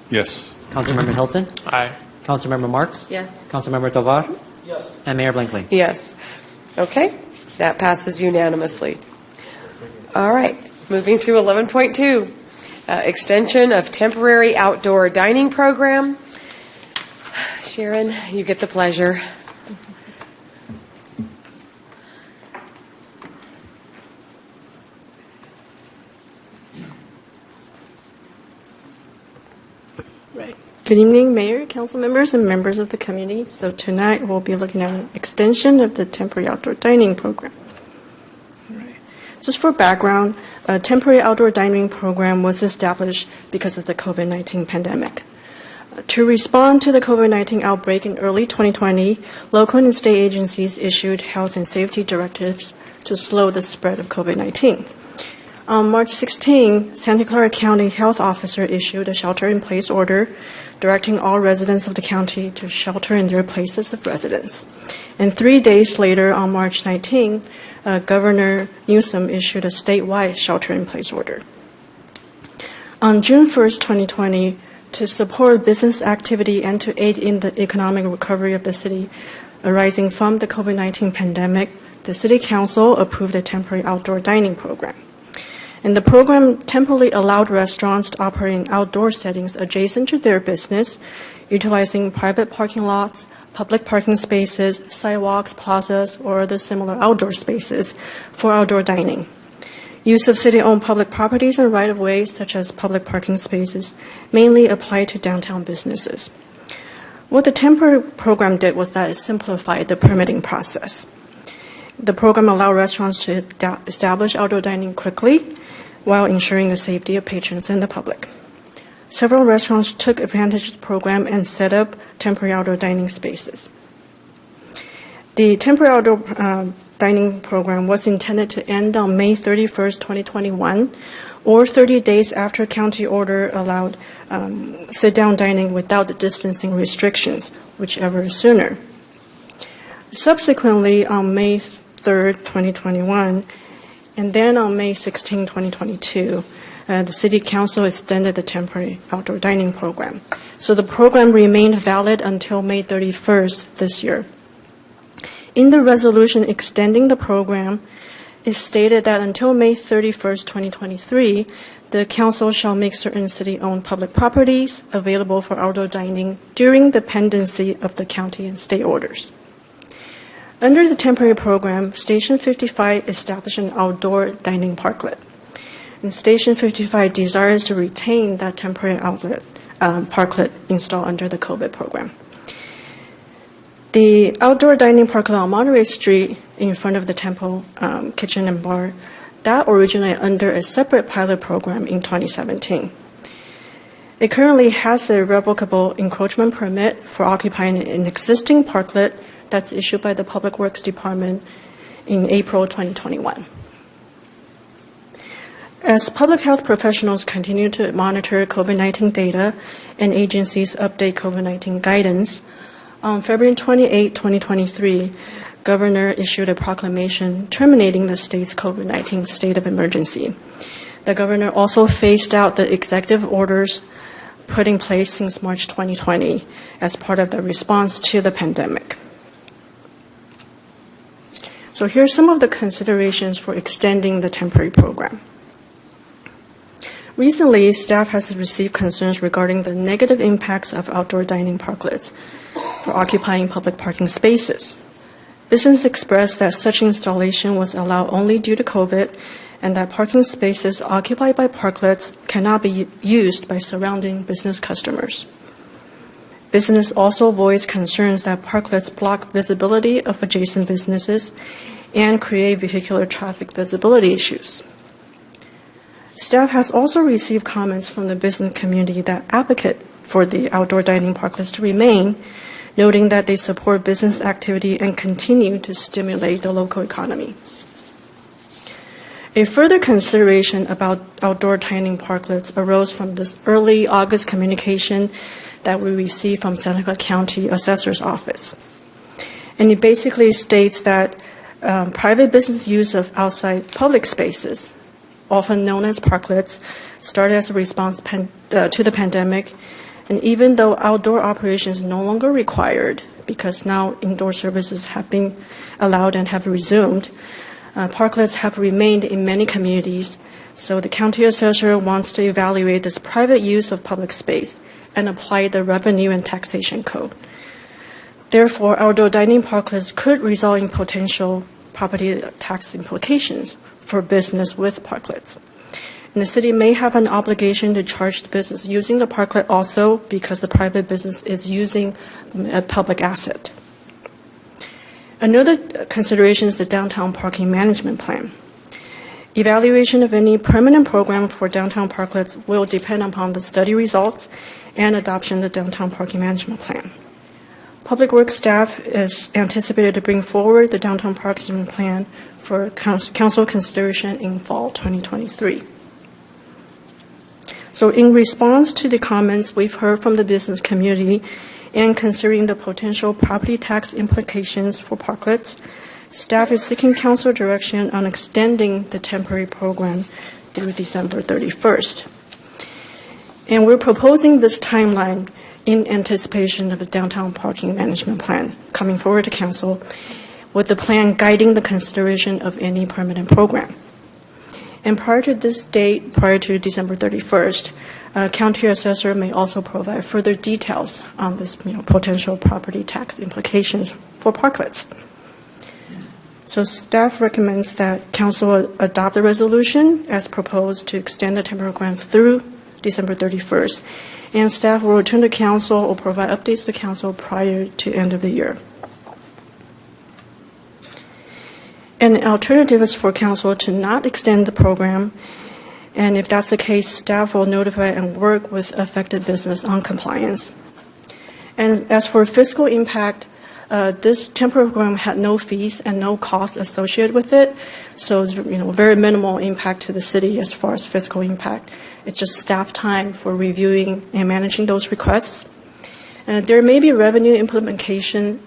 Speaker 14: Yes.
Speaker 16: Councilmember Hilton?
Speaker 12: Aye.
Speaker 16: Councilmember Marks?
Speaker 17: Yes.
Speaker 16: Councilmember Tovar?
Speaker 15: Yes.
Speaker 16: And Mayor Blankley?
Speaker 3: Yes. Okay, that passes unanimously. All right, moving to 11.2, extension of temporary outdoor dining program. Sharon, you get the pleasure.
Speaker 7: Good evening, Mayor, council members, and members of the community. So tonight we'll be looking at an extension of the temporary outdoor dining program. All right. Just for background, a temporary outdoor dining program was established because of the COVID-19 pandemic. To respond to the COVID-19 outbreak in early 2020, local and state agencies issued health and safety directives to slow the spread of COVID-19. On March 16, Santa Clara County Health Officer issued a shelter-in-place order directing all residents of the county to shelter in their places of residence. And 3 days later, on March 19, Governor Newsom issued a statewide shelter-in-place order. On June 1st, 2020, to support business activity and to aid in the economic recovery of the city arising from the COVID-19 pandemic, the City Council approved a temporary outdoor dining program. And the program temporarily allowed restaurants to operate in outdoor settings adjacent to their business, utilizing private parking lots, public parking spaces, sidewalks, plazas, or other similar outdoor spaces for outdoor dining. Use of city-owned public properties and right-of-ways, such as public parking spaces, mainly apply to downtown businesses. What the temporary program did was that it simplified the permitting process. The program allowed restaurants to establish outdoor dining quickly while ensuring the safety of patrons and the public. Several restaurants took advantage of the program and set up temporary outdoor dining spaces. The temporary outdoor dining program was intended to end on May 31st, 2021, or 30 days after county order allowed sit-down dining without the distancing restrictions, whichever is sooner. Subsequently, on May 3rd, 2021, and then on May 16, 2022, the City Council extended the temporary outdoor dining program. So the program remained valid until May 31st this year. In the resolution extending the program, it stated that until May 31st, 2023, the Council shall make certain city-owned public properties available for outdoor dining during the pendency of the county and state orders. Under the temporary program, Station 55 established an outdoor dining parklet. And Station 55 desires to retain that temporary parklet installed under the COVID program. The outdoor dining parklet on Monterey Street in front of the Temple Kitchen and Bar, that originated under a separate pilot program in 2017. It currently has a revocable encroachment permit for occupying an existing parklet that's issued by the Public Works Department in April 2021. As public health professionals continue to monitor COVID-19 data and agencies update COVID-19 guidance, on February 28, 2023, Governor issued a proclamation terminating the state's COVID-19 state of emergency. The governor also phased out the executive orders put in place since March 2020 as part of the response to the pandemic. So here are some of the considerations for extending the temporary program. Recently, staff has received concerns regarding the negative impacts of outdoor dining parklets for occupying public parking spaces. Business expressed that such installation was allowed only due to COVID and that parking spaces occupied by parklets cannot be used by surrounding business customers. Business also voiced concerns that parklets block visibility of adjacent businesses and create vehicular traffic visibility issues. Staff has also received comments from the business community that advocate for the outdoor dining parklets to remain, noting that they support business activity and continue to stimulate the local economy. A further consideration about outdoor dining parklets arose from this early August communication that we received from Seneca County Assessor's Office. And it basically states that private business use of outside public spaces, often known as parklets, started as a response to the pandemic. And even though outdoor operations no longer required, because now indoor services have been allowed and have resumed, parklets have remained in many communities. So the county assessor wants to evaluate this private use of public space and apply the revenue and taxation code. Therefore, outdoor dining parklets could result in potential property tax implications for business with parklets. And the city may have an obligation to charge the business using the parklet also because the private business is using a public asset. Another consideration is the downtown parking management plan. Evaluation of any permanent program for downtown parklets will depend upon the study results and adoption of the downtown parking management plan. Public Works staff is anticipated to bring forward the downtown parking plan for council consideration in fall 2023. So in response to the comments we've heard from the business community and considering the potential property tax implications for parklets, staff is seeking council direction on extending the temporary program through December 31st. And we're proposing this timeline in anticipation of a downtown parking management plan coming forward to council, with the plan guiding the consideration of any permanent program. And prior to this date, prior to December 31st, county assessor may also provide further details on this potential property tax implications for parklets. So staff recommends that council adopt the resolution as proposed to extend the temporary program through December 31st. And staff will return to council or provide updates to council prior to end of the year. An alternative is for council to not extend the program, and if that's the case, staff will notify and work with affected business on compliance. And as for fiscal impact, this temporary program had no fees and no costs associated with it, so it's very minimal impact to the city as far as fiscal impact. It's just staff time for reviewing and managing those requests. There may be revenue implications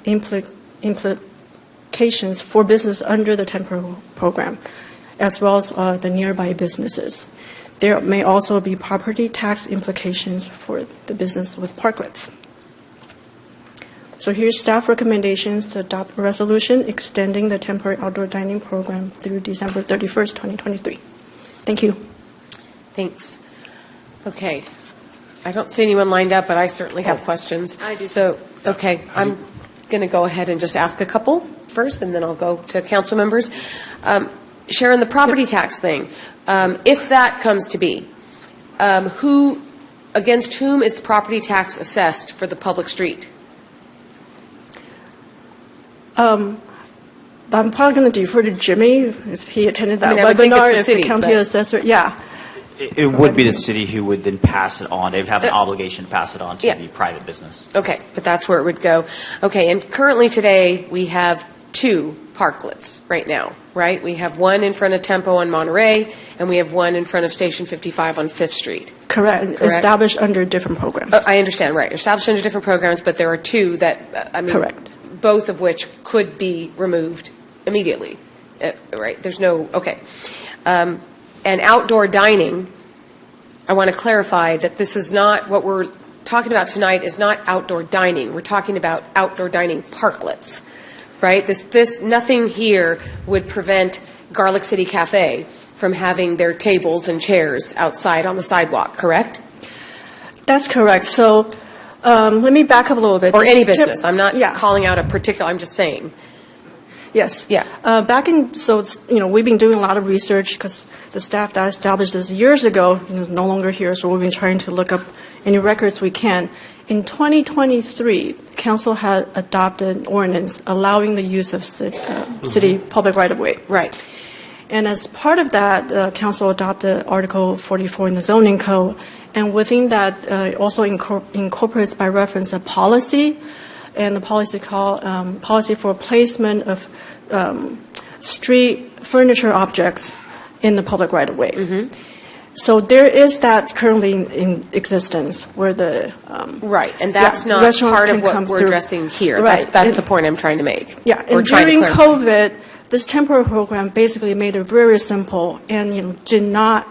Speaker 7: for business under the temporary program, as well as the nearby businesses. There may also be property tax implications for the business with parklets. So here's staff recommendations to adopt a resolution extending the temporary outdoor dining program through December 31st, 2023. Thank you.
Speaker 3: Thanks. Okay. I don't see anyone lined up, but I certainly have questions.
Speaker 17: I do.
Speaker 3: So, okay, I'm going to go ahead and just ask a couple first, and then I'll go to council members. Sharon, the property tax thing, if that comes to be, against whom is the property tax assessed for the public street?
Speaker 7: I'm probably going to defer to Jimmy if he attended that
Speaker 3: I would think
Speaker 7: webinar,
Speaker 3: it's the city,
Speaker 7: if the county
Speaker 3: but-
Speaker 7: assessor, yeah.
Speaker 21: It would be the city who would then pass it on. They would have an obligation to pass it on to
Speaker 3: Yeah.
Speaker 21: the private business.
Speaker 3: Okay, but that's where it would go. Okay, and currently today, we have 2 parklets right now, right? We have one in front of Tempo on Monterey, and we have one in front of Station 55 on 5th Street.
Speaker 7: Correct. Established under different programs.
Speaker 3: I understand, right. Established under different programs, but there are 2 that,
Speaker 7: Correct.
Speaker 3: both of which could be removed immediately, right? There's no, okay. And outdoor dining, I want to clarify that this is not what we're talking about tonight is not outdoor dining. We're talking about outdoor dining parklets, right? Nothing here would prevent Garlic City Cafe from having their tables and chairs outside on the sidewalk, correct?
Speaker 7: That's correct. So let me back up a little bit.
Speaker 3: Or any business. I'm not calling out a particular, I'm just saying.
Speaker 7: Yes.
Speaker 3: Yeah.
Speaker 7: We've been doing a lot of research because the staff that established this years ago is no longer here, so we've been trying to look up any records we can. In 2023, Council had adopted an ordinance allowing the use of city public right-of-way.
Speaker 3: Right.
Speaker 7: And as part of that, Council adopted Article 44 in the zoning code, and within that also incorporates by reference a policy, and the policy called Policy for Placement of Street Furniture Objects in the Public Right-of-Way.
Speaker 3: Mm-hmm.
Speaker 7: So there is that currently in existence where the
Speaker 3: right, and that's not part of what we're addressing here.
Speaker 7: Right.
Speaker 3: That's the point I'm trying to make.
Speaker 7: Yeah, and during COVID, this temporary program basically made it very simple and did not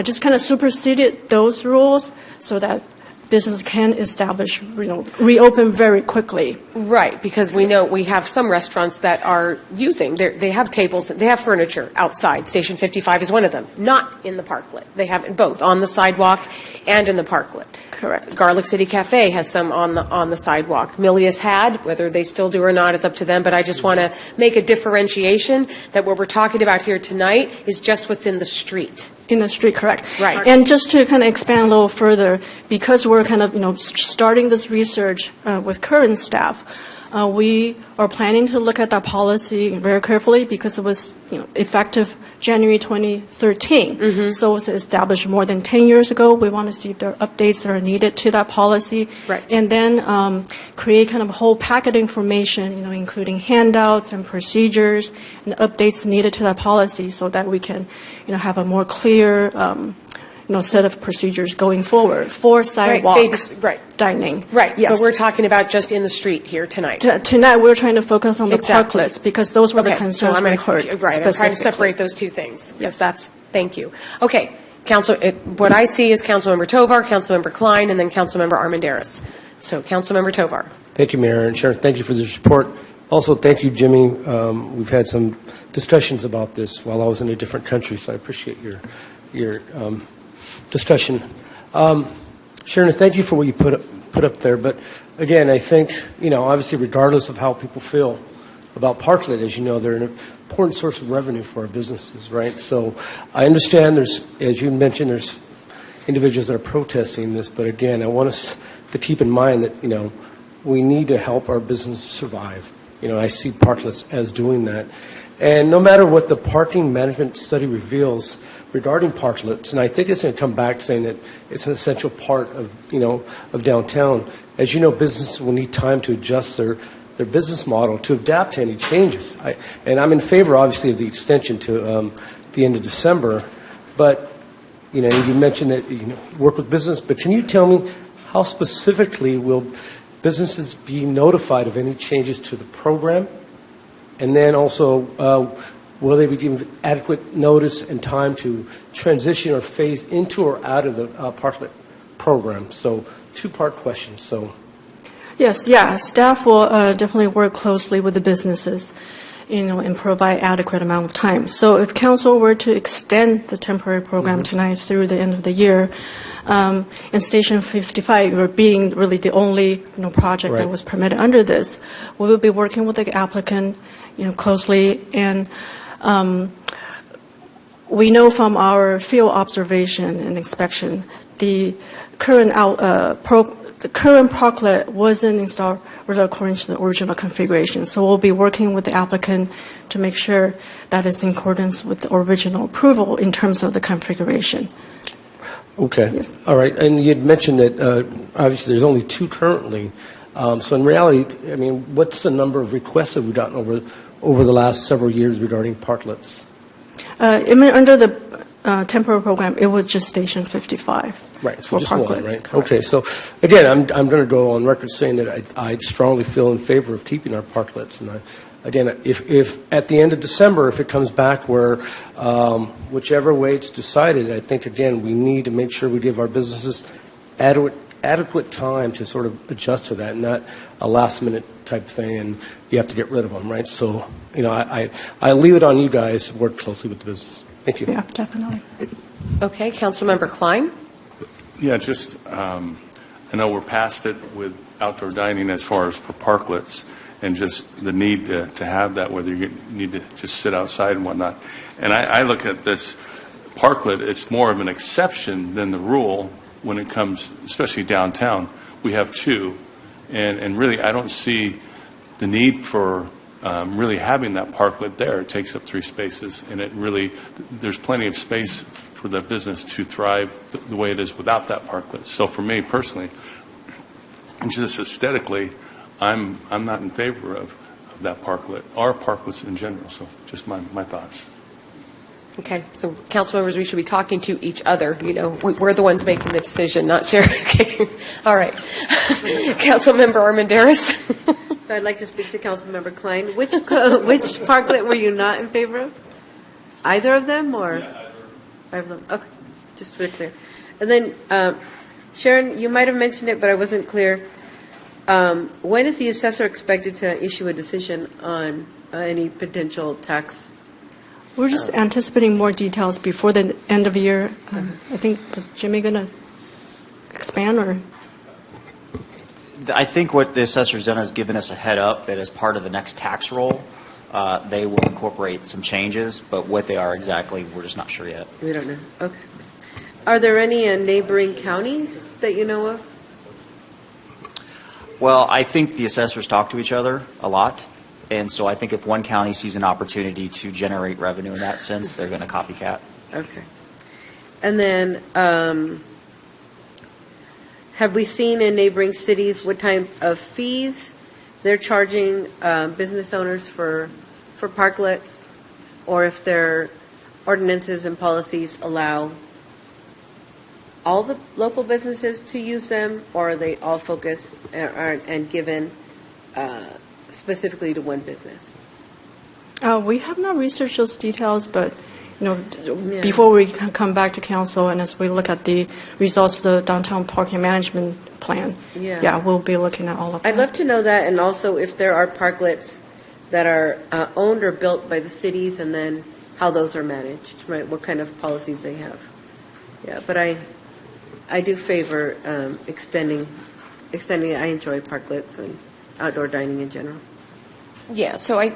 Speaker 7: just kind of superseded those rules so that business can establish, reopen very quickly.
Speaker 3: Right, because we know we have some restaurants that are using, they have tables, they have furniture outside. Station 55 is one of them, not in the parklet. They have it both on the sidewalk and in the parklet.
Speaker 7: Correct.
Speaker 3: Garlic City Cafe has some on the sidewalk. Milia's had, whether they still do or not is up to them, but I just want to make a differentiation that what we're talking about here tonight is just what's in the street.
Speaker 7: In the street, correct.
Speaker 3: Right.
Speaker 7: And just to kind of expand a little further, because we're kind of, starting this research with current staff, we are planning to look at that policy very carefully because it was, effective January 2013.
Speaker 3: Mm-hmm.
Speaker 7: So it was established more than 10 years ago. We want to see if there are updates that are needed to that policy.
Speaker 3: Right.
Speaker 7: And then create kind of a whole packet information, including handouts and procedures and updates needed to that policy so that we can, have a more clear, set of procedures going forward for sidewalk dining.
Speaker 3: Right,
Speaker 7: yes.
Speaker 3: but we're talking about just in the street here tonight.
Speaker 7: Tonight, we're trying to focus on the
Speaker 3: Exactly.
Speaker 7: parklets because those were the
Speaker 3: Okay,
Speaker 7: concerns
Speaker 3: so
Speaker 7: we heard.
Speaker 3: Right, I'm trying to separate those two things. Yes, thank you. Okay, what I see is Councilmember Tovar, Councilmember Klein, and then Councilmember Armendariz. So, Councilmember Tovar.
Speaker 15: Thank you, Mayor and Sharon. Thank you for this report. Also, thank you, Jimmy. We've had some discussions about this while I was in a different country, so I appreciate your discussion. Sharon, thank you for what you put up there. But again, I think, obviously, regardless of how people feel about parklet, as you know, they're an important source of revenue for our businesses, right? So I understand there's, as you mentioned, there's individuals that are protesting this. But again, I want us to keep in mind that, we need to help our business survive. I see parklets as doing that. And no matter what the parking management study reveals regarding parklets, and I think it's going to come back saying that it's an essential part of, of downtown. As you know, businesses will need time to adjust their business model to adapt to any changes. And I'm in favor, obviously, of the extension to the end of December. But, you mentioned that you work with business, but can you tell me how specifically will businesses be notified of any changes to the program? And then also, will they be given adequate notice and time to transition or phase into or out of the parklet program? So, two-part question. So,
Speaker 7: Yes, staff will definitely work closely with the businesses, and provide adequate amount of time. So, if council were to extend the temporary program tonight through the end of the year, and Station 55 being really the only project that was permitted under this, we will be working with the applicant closely, and we know from our field observation and inspection the current parklet wasn't installed really according to the original configuration. So we'll be working with the applicant to make sure that it's in accordance with the original approval in terms of the configuration.
Speaker 15: Okay.
Speaker 7: Yes.
Speaker 15: All right. And you had mentioned that obviously there's only two currently. So in reality, what's the number of requests have we gotten over the last several years regarding parklets?
Speaker 7: Under the temporary program, it was just Station 55.
Speaker 15: Right, so just
Speaker 7: parklet.
Speaker 15: one, right? Correct. Okay, so again, I'm going to go on record saying that I strongly feel in favor of keeping our parklets, and again, if at the end of December, if it comes back where whichever way it's decided, I think, again, we need to make sure we give our businesses adequate time to sort of adjust to that, and not a last-minute type thing, and you have to get rid of them, right? So, I leave it on you guys to work closely with the business. Thank you.
Speaker 7: Yeah, definitely.
Speaker 3: Okay, Councilmember Klein?
Speaker 14: Yeah, just, I know we're past it with outdoor dining as far as for parklets, and just the need to have that, whether you need to just sit outside and whatnot. And I look at this parklet, it's more of an exception than the rule when it comes, especially downtown. We have two, and really I don't see the need for really having that parklet there. It takes up 3 spaces, and it really, there's plenty of space for the business to thrive the way it is without that parklet. So for me personally, and just aesthetically, I'm not in favor of that parklet or parklets in general. So just my thoughts.
Speaker 3: Okay, so council members, we should be talking to each other. We're the ones making the decision, not Sharon. Okay. All right. Councilmember Armendariz.
Speaker 17: So I'd like to speak to Councilmember Klein. Which parklet were you not in favor of? Either of them, or? Yeah, either of them. Okay, just to be clear. And then, Sharon, you might have mentioned it, but I wasn't clear. When is the assessor expected to issue a decision on any potential tax?
Speaker 7: We're just anticipating more details before the end of the year. I think, was Jimmy going to expand, or?
Speaker 21: I think what the assessor's done is given us a head up that as part of the next tax roll, they will incorporate some changes, but what they are exactly, we're just not sure yet.
Speaker 17: We don't know. Okay. Are there any neighboring counties that you know of?
Speaker 21: Well, I think the assessors talk to each other a lot, and so I think if one county sees an opportunity to generate revenue in that sense, they're going to copycat.
Speaker 17: Okay. And then, have we seen in neighboring cities what type of fees they're charging business owners for parklets, or if their ordinances and policies allow all the local businesses to use them, or are they all focused and given specifically to one business?
Speaker 7: We have not researched those details, but before we come back to council and as we look at the results of the downtown parking management plan, we'll be looking at all of that.
Speaker 17: I'd love to know that, and also if there are parklets that are owned or built by the cities, and then how those are managed, right? What kind of policies they have. Yeah, but I do favor extending. I enjoy parklets and outdoor dining in general.
Speaker 3: Yeah, so I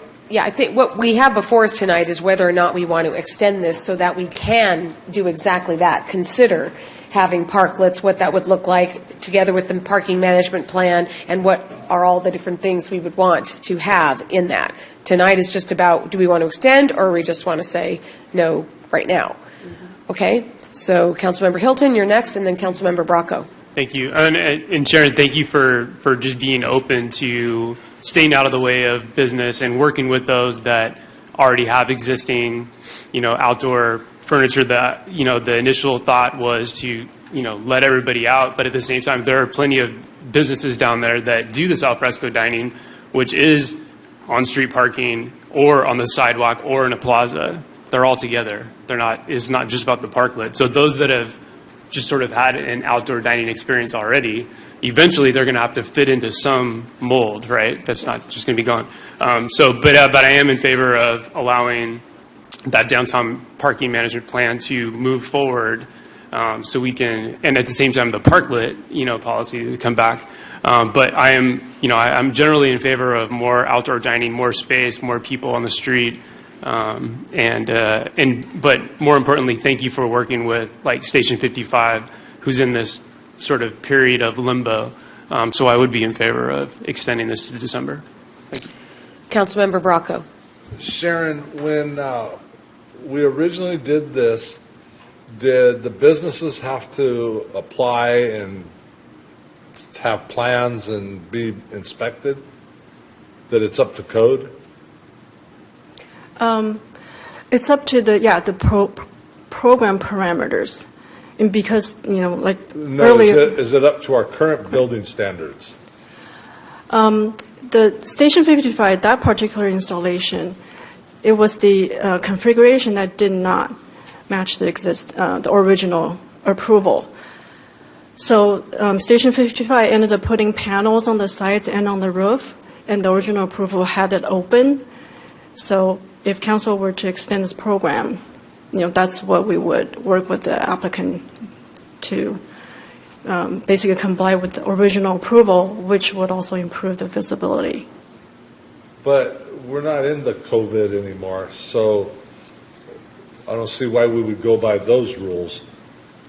Speaker 3: think what we have before us tonight is whether or not we want to extend this so that we can do exactly that. Consider having parklets, what that would look like, together with the parking management plan, and what are all the different things we would want to have in that. Tonight is just about, do we want to extend, or we just want to say no right now? Mm-hmm. Okay, so Councilmember Hilton, you're next, and then Councilmember Bracco.
Speaker 12: Thank you. And Sharon, thank you for just being open to staying out of the way of business and working with those that already have existing, outdoor furniture. That, the initial thought was to, let everybody out, but at the same time, there are plenty of businesses down there that do this alfresco dining, which is on-street parking or on the sidewalk or in a plaza. They're all together. It's not just about the parklet. So those that have just sort of had an outdoor dining experience already, eventually they're going to have to fit into some mold, right? That's not just going to be gone. But I am in favor of allowing that downtown parking management plan to move forward, so we can, and at the same time the parklet, policy to come back. But I'm generally in favor of more outdoor dining, more space, more people on the street. But more importantly, thank you for working with Station 55, who's in this sort of period of limbo. So I would be in favor of extending this to December. Thank you.
Speaker 3: Councilmember Bracco.
Speaker 8: Sharon, when we originally did this, did the businesses have to apply and have plans and be inspected? That it's up to code?
Speaker 7: It's up to the program parameters, and because earlier.
Speaker 8: Is it up to our current building standards?
Speaker 7: The Station 55, that particular installation, it was the configuration that did not match the original approval. So Station 55 ended up putting panels on the sides and on the roof, and the original approval had it open. So if council were to extend this program, that's what we would work with the applicant to basically comply with the original approval, which would also improve the visibility.
Speaker 8: But we're not in the COVID anymore, so I don't see why we would go by those rules.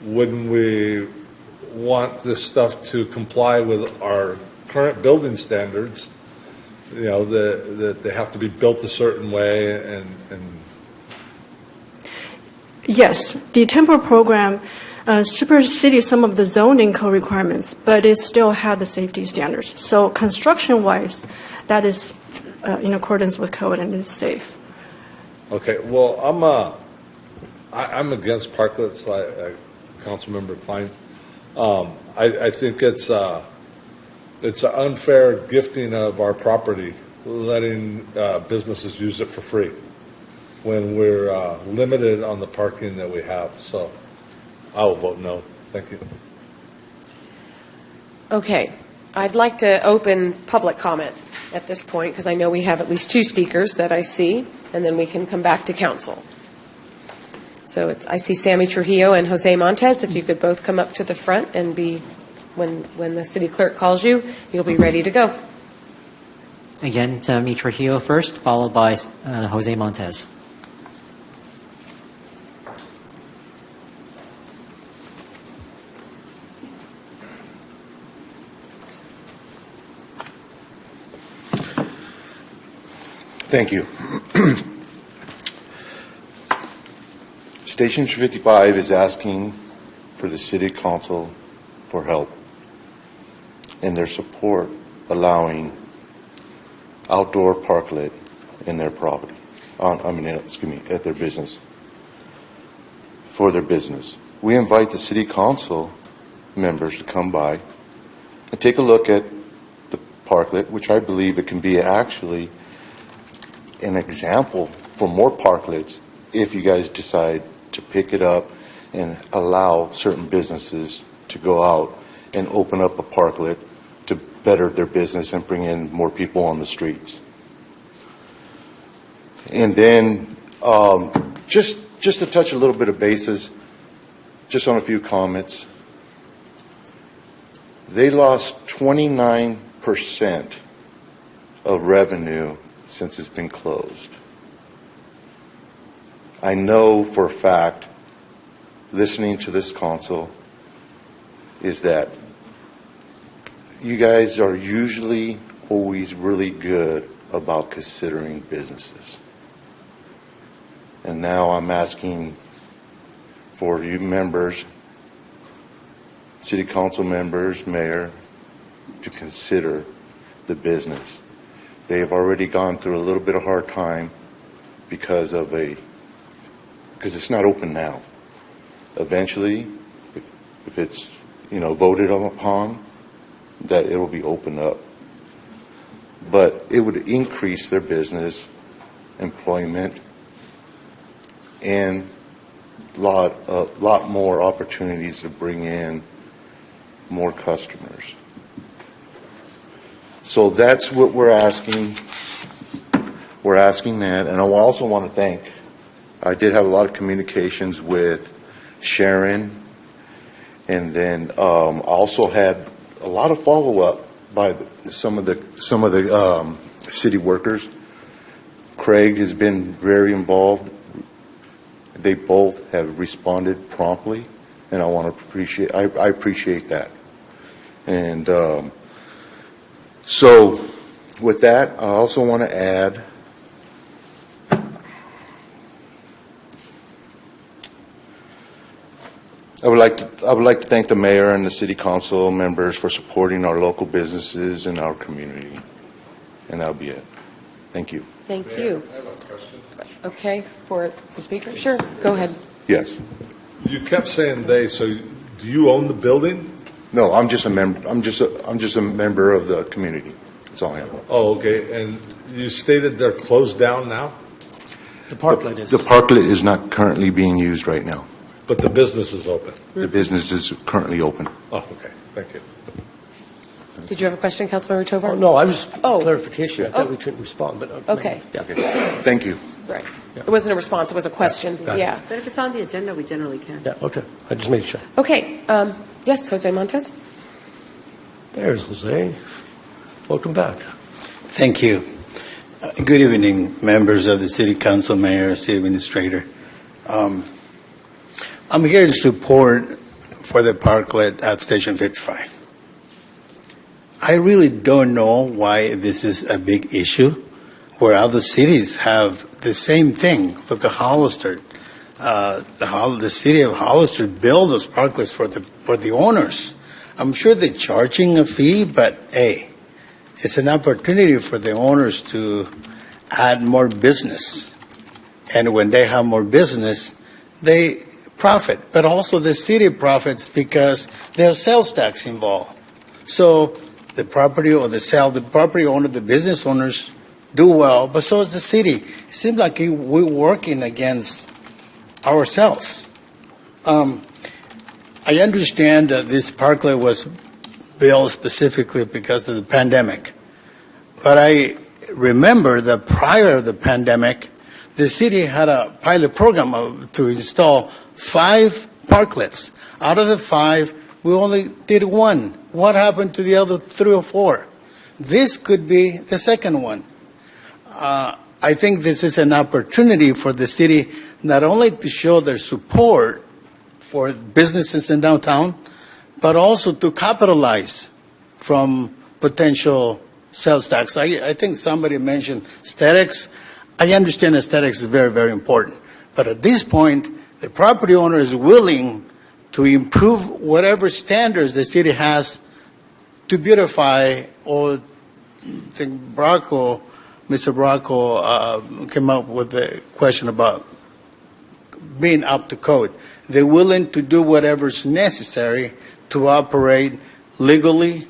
Speaker 8: Wouldn't we want this stuff to comply with our current building standards? That they have to be built a certain way and
Speaker 7: Yes, the temporary program superseded some of the zoning code requirements, but it still had the safety standards. So construction-wise, that is in accordance with code and is safe.
Speaker 8: Okay, well, I'm against parklets, Councilmember Klein. I think it's an unfair gifting of our property, letting businesses use it for free when we're limited on the parking that we have. So I will vote no. Thank you.
Speaker 3: Okay. I'd like to open public comment at this point because I know we have at least two speakers that I see, and then we can come back to council. So I see Sammy Trujillo and Jose Montez. If you could both come up to the front and when the city clerk calls you, you'll be ready to go.
Speaker 16: Again, Sammy Trujillo first, followed by Jose Montez.
Speaker 9: Thank you. Station 55 is asking for the City Council for help and their support allowing outdoor parklet in their property, at their business, for their business. We invite the City Council members to come by and take a look at the parklet, which I believe it can be actually an example for more parklets if you guys decide to pick it up and allow certain businesses to go out and open up a parklet to better their business and bring in more people on the streets. And then just to touch a little bit of bases, just on a few comments. They lost 29% of revenue since it's been closed. I know for a fact, listening to this council, is that you guys are usually always really good about considering businesses. And now I'm asking for you members, city council members, mayor, to consider the business. They have already gone through a little bit of hard time because it's not open now. Eventually, if it's voted upon, that it will be opened up. But it would increase their business, employment, and a lot more opportunities to bring in more customers. So that's what we're asking. We're asking that. And I also want to thank, I did have a lot of communications with Sharon, and then also had a lot of follow-up by some of the city workers. Craig has been very involved. They both have responded promptly, and I appreciate that. And so with that, I also want to add I would like to thank the mayor and the city council members for supporting our local businesses and our community. And that'll be it. Thank you.
Speaker 3: Thank you.
Speaker 8: I have a question.
Speaker 3: Okay, for the speaker? Sure, go ahead.
Speaker 9: Yes.
Speaker 8: You kept saying they, so do you own the building?
Speaker 9: No, I'm just a member. I'm just a member of the community. That's all I have.
Speaker 8: Oh, okay. And you stated they're closed down now?
Speaker 15: The parklet is.
Speaker 9: The parklet is not currently being used right now.
Speaker 8: But the business is open?
Speaker 9: The business is currently open.
Speaker 8: Oh, okay. Thank you.
Speaker 3: Did you have a question, Councilmember Tovar?
Speaker 15: Oh, no, I was clarification. I thought we couldn't respond, but
Speaker 3: Okay.
Speaker 15: Yeah.
Speaker 9: Okay. Thank you.
Speaker 3: Right. It wasn't a response, it was a question.
Speaker 15: Got it.
Speaker 3: Yeah.
Speaker 17: But if it's on the agenda, we generally can.
Speaker 15: Yeah. Okay. I just made sure.
Speaker 3: Okay. Yes, Jose Montes?
Speaker 15: There's Jose. Welcome back.
Speaker 10: Thank you. Good evening, members of the City Council, Mayor, City Administrator. I'm here in support for the parklet at Station 55. I really don't know why this is a big issue, where other cities have the same thing. Look at Hollister. The city of Hollister built those parklets for the owners. I'm sure they're charging a fee, but hey, it's an opportunity for the owners to add more business. And when they have more business, they profit. But also the city profits because there's sales tax involved. So the property owner, the business owners do well, but so is the city. It seems like we're working against ourselves. I understand that this parklet was built specifically because of the pandemic, but I remember that prior to the pandemic, the city had a pilot program to install 5 parklets. Out of the 5, we only did 1. What happened to the other 3 or 4? This could be the second one. I think this is an opportunity for the city not only to show their support for businesses in downtown, but also to capitalize from potential sales tax. I think somebody mentioned aesthetics. I understand aesthetics is very, very important. But at this point, the property owner is willing to improve whatever standards the city has to beautify. Or I think Mr. Bracco came up with the question about being up to code. They're willing to do whatever's necessary to operate legally.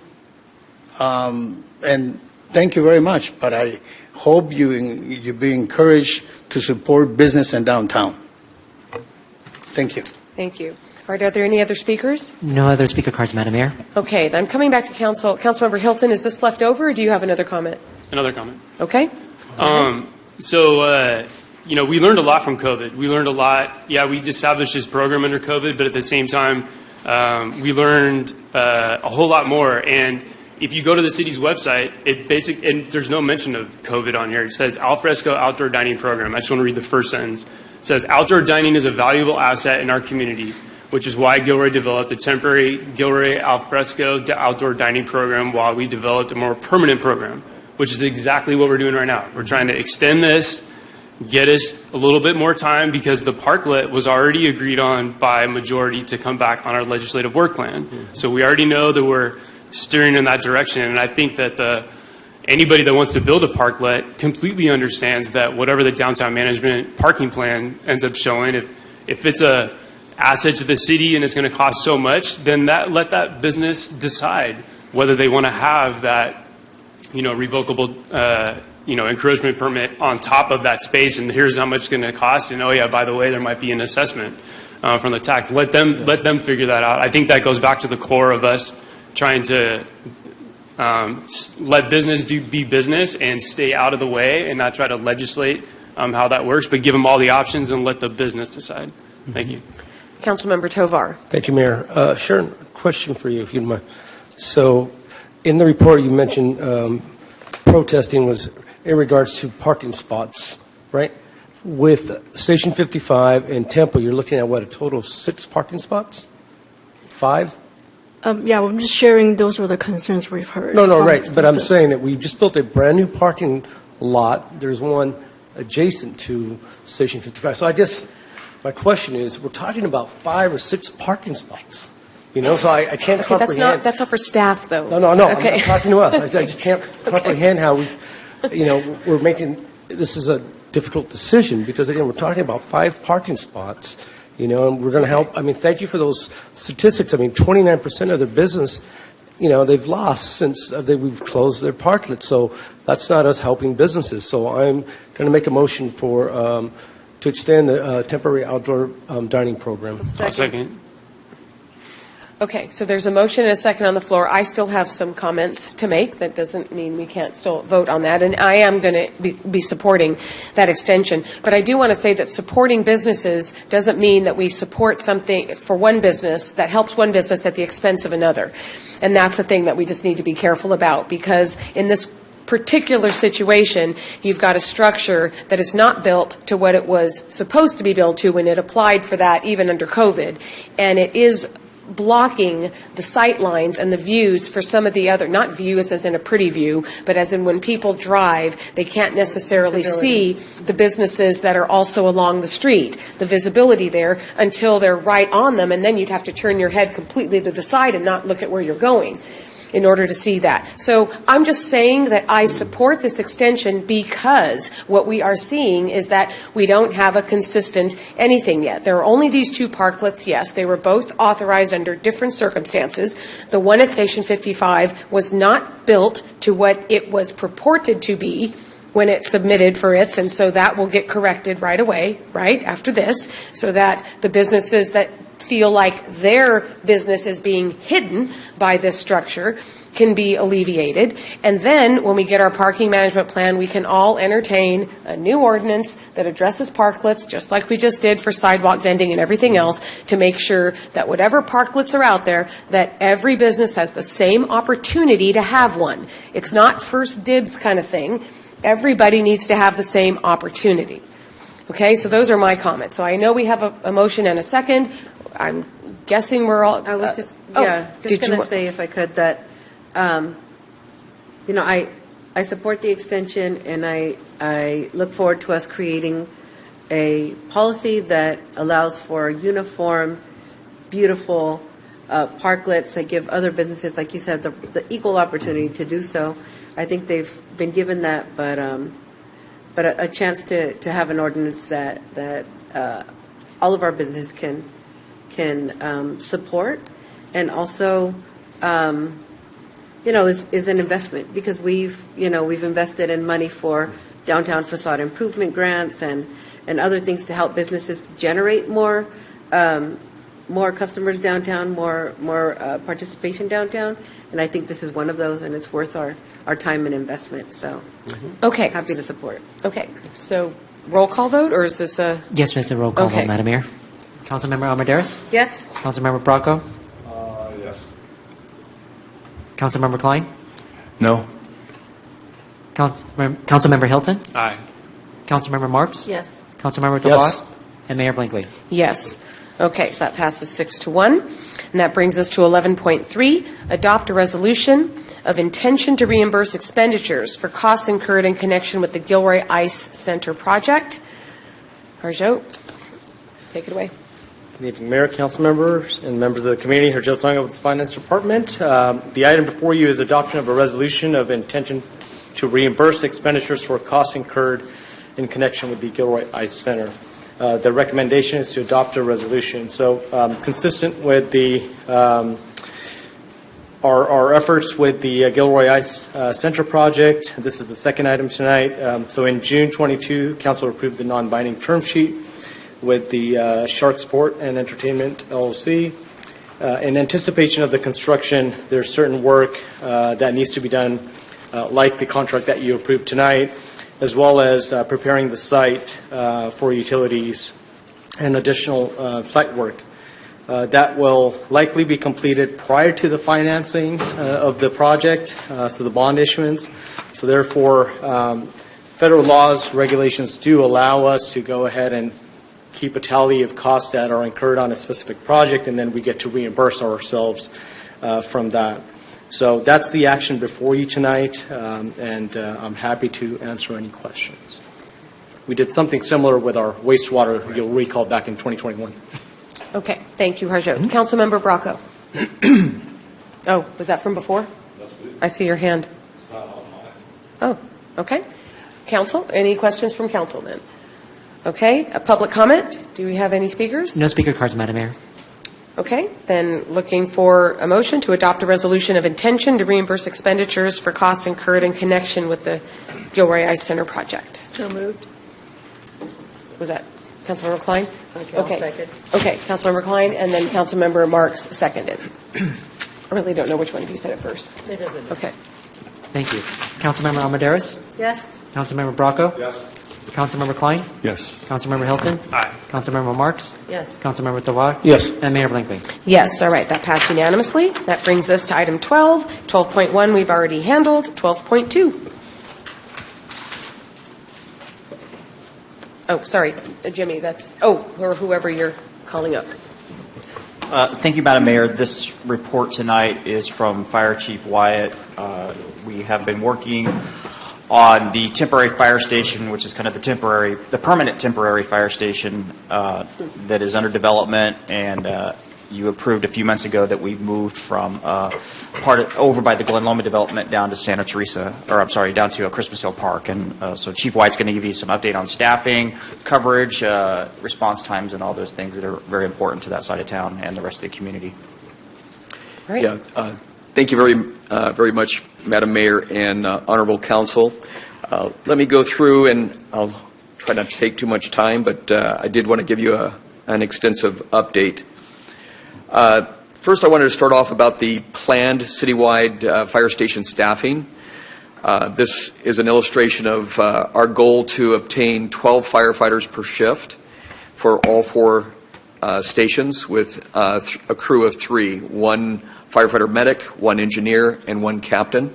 Speaker 10: And thank you very much. But I hope you be encouraged to support business in downtown. Thank you.
Speaker 3: Thank you. Are there any other speakers?
Speaker 16: No other speaker cards, Madam Mayor.
Speaker 3: Okay, then coming back to Council. Councilmember Hilton, is this left over, or do you have another comment?
Speaker 12: Another comment.
Speaker 3: Okay.
Speaker 12: We learned a lot from COVID. We learned a lot. Yeah, we established this program under COVID, but at the same time, we learned a whole lot more. And if you go to the city's website, and there's no mention of COVID on here. It says alfresco outdoor dining program. I just want to read the first sentence. It says outdoor dining is a valuable asset in our community, which is why Gilroy developed a temporary Gilroy alfresco outdoor dining program while we developed a more permanent program, which is exactly what we're doing right now. We're trying to extend this, get us a little bit more time, because the parklet was already agreed on by a majority to come back on our legislative work plan. So we already know that we're steering in that direction, and I think that anybody that wants to build a parklet completely understands that whatever the downtown management parking plan ends up showing, if it's a asset to the city and it's going to cost so much, then let that business decide whether they want to have that revocable encroachment permit on top of that space, and here's how much it's going to cost, and oh yeah, by the way, there might be an assessment from the tax. Let them figure that out. I think that goes back to the core of us trying to let business be business and stay out of the way and not try to legislate how that works, but give them all the options and let the business decide. Thank you.
Speaker 3: Councilmember Tovar.
Speaker 15: Thank you, Mayor. Sharon, question for you, if you don't mind. So, in the report, you mentioned protesting was in regards to parking spots, right? With Station 55 and Temple, you're looking at what, a total of 6 parking spots? 5?
Speaker 7: Yeah, I'm just sharing those were the concerns we've heard.
Speaker 15: No, right. But I'm saying that we just built a brand new parking lot. There's one adjacent to Station 55. So I guess my question is, we're talking about 5 or 6 parking spots. So I can't comprehend.
Speaker 3: That's not for staff, though.
Speaker 15: No.
Speaker 3: Okay.
Speaker 15: I'm talking to us. I just can't comprehend how we're making this is a difficult decision, because again, we're talking about 5 parking spots. And we're going to help. I mean, thank you for those statistics. I mean, 29% of their business they've lost since we've closed their parklets. So that's not us helping businesses. So I'm going to make a motion to extend the temporary outdoor dining program.
Speaker 12: I'll second.
Speaker 3: Okay, so there's a motion and a second on the floor. I still have some comments to make. That doesn't mean we can't still vote on that. And I am going to be supporting that extension. But I do want to say that supporting businesses doesn't mean that we support something for one business that helps one business at the expense of another. And that's the thing that we just need to be careful about, because in this particular situation, you've got a structure that is not built to what it was supposed to be built to when it applied for that, even under COVID. And it is blocking the sight lines and the views for some of the other, not views as in a pretty view, but as in when people drive, they can't necessarily see the businesses that are also along the street, the visibility there, until they're right on them, and then you'd have to turn your head completely to the side and not look at where you're going in order to see that. So I'm just saying that I support this extension because what we are seeing is that we don't have a consistent anything yet. There are only these two parklets, yes. They were both authorized under different circumstances. The one at Station 55 was not built to what it was purported to be when it submitted for its, and so that will get corrected right away, right, after this, so that the businesses that feel like their business is being hidden by this structure can be alleviated. And then when we get our parking management plan, we can all entertain a new ordinance that addresses parklets, just like we just did for sidewalk vending and everything else, to make sure that whatever parklets are out there, that every business has the same opportunity to have one. It's not first dibs kind of thing. Everybody needs to have the same opportunity. Okay, so those are my comments. So I know we have a motion and a second. I'm guessing we're all...
Speaker 17: I was just going to say, if I could, that, I support the extension, and I look forward to us creating a policy that allows for uniform, beautiful parklets that give other businesses, like you said, the equal opportunity to do so. I think they've been given that, but a chance to have an ordinance that all of our businesses can support, and also, is an investment, because we've invested in money for downtown facade improvement grants and other things to help businesses generate more customers downtown, more participation downtown, and I think this is one of those, and it's worth our time and investment. So,
Speaker 3: okay,
Speaker 17: happy to support.
Speaker 3: Okay, so roll call vote, or is this a?
Speaker 16: Yes, it's a roll call vote, Madam Mayor. Councilmember Almaderis?
Speaker 17: Yes.
Speaker 16: Councilmember Bracco?
Speaker 8: Yes.
Speaker 16: Councilmember Klein?
Speaker 14: No.
Speaker 16: Councilmember Hilton?
Speaker 12: Aye.
Speaker 16: Councilmember Marks?
Speaker 17: Yes.
Speaker 16: Councilmember Tovar?
Speaker 15: Yes.
Speaker 16: And Mayor Blankley?
Speaker 3: Yes. Okay, so that passes 6-1. And that brings us to 11.3, adopt a resolution of intention to reimburse expenditures for costs incurred in connection with the Gilroy Ice Center project. Harjot, take it away.
Speaker 6: Good evening, Mayor, council members, and members of the community. Harjot Sangha with the Finance Department. The item before you is adoption of a resolution of intention to reimburse expenditures for costs incurred in connection with the Gilroy Ice Center. The recommendation is to adopt a resolution. So, consistent with the our efforts with the Gilroy Ice Center project, this is the second item tonight. So, in June 22, Council approved the non-binding term sheet with the Shark Sport and Entertainment LLC. In anticipation of the construction, there's certain work that needs to be done, like the contract that you approved tonight, as well as preparing the site for utilities and additional site work. That will likely be completed prior to the financing of the project, so the bond issuance. So therefore, federal laws, regulations do allow us to go ahead and keep a tally of costs that are incurred on a specific project, and then we get to reimburse ourselves from that. So that's the action before you tonight, and I'm happy to answer any questions. We did something similar with our wastewater, you'll recall, back in 2021.
Speaker 3: Okay, thank you, Harjot. Councilmember Bracco. Oh, was that from before? I see your hand.
Speaker 8: It's not on mine.
Speaker 3: Oh, okay. Council, any questions from council then? Okay, a public comment? Do we have any speakers?
Speaker 16: No speaker cards, Madam Mayor.
Speaker 3: Okay, then looking for a motion to adopt a resolution of intention to reimburse expenditures for costs incurred in connection with the Gilroy Ice Center project.
Speaker 13: So moved.
Speaker 3: Was that Councilmember Klein?
Speaker 13: Okay, I'll second.
Speaker 3: Okay, Councilmember Klein, and then Councilmember Marks seconded. I really don't know which one of you said it first.
Speaker 13: It doesn't matter.
Speaker 3: Okay.
Speaker 16: Thank you. Councilmember Almaderis?
Speaker 13: Yes.
Speaker 16: Councilmember Bracco?
Speaker 8: Yes.
Speaker 16: Councilmember Klein?
Speaker 14: Yes.
Speaker 16: Councilmember Hilton?
Speaker 12: Aye.
Speaker 16: Councilmember Marks?
Speaker 13: Yes.
Speaker 16: Councilmember Tovar?
Speaker 15: Yes.
Speaker 16: And Mayor Blankley.
Speaker 3: Yes, all right, that passed unanimously. That brings us to item 12. 12.1 we've already handled. 12.2. Oh, sorry, Jimmy, that's, or whoever you're calling up.
Speaker 21: Thank you, Madam Mayor. This report tonight is from Fire Chief Wyatt. We have been working on the temporary fire station, which is kind of the permanent temporary fire station that is under development, and you approved a few months ago that we moved from over by the Glen Loma development down to Santa Teresa, down to Christmas Hill Park. And so Chief White's going to give you some update on staffing, coverage, response times, and all those things that are very important to that side of town and the rest of the community.
Speaker 3: All right.
Speaker 11: Yeah, thank you very much, Madam Mayor and Honorable Council. Let me go through, and I'll try not to take too much time, but I did want to give you an extensive update. First, I wanted to start off about the planned citywide fire station staffing. This is an illustration of our goal to obtain 12 firefighters per shift for all 4 stations with a crew of 3, 1 firefighter medic, 1 engineer, and 1 captain.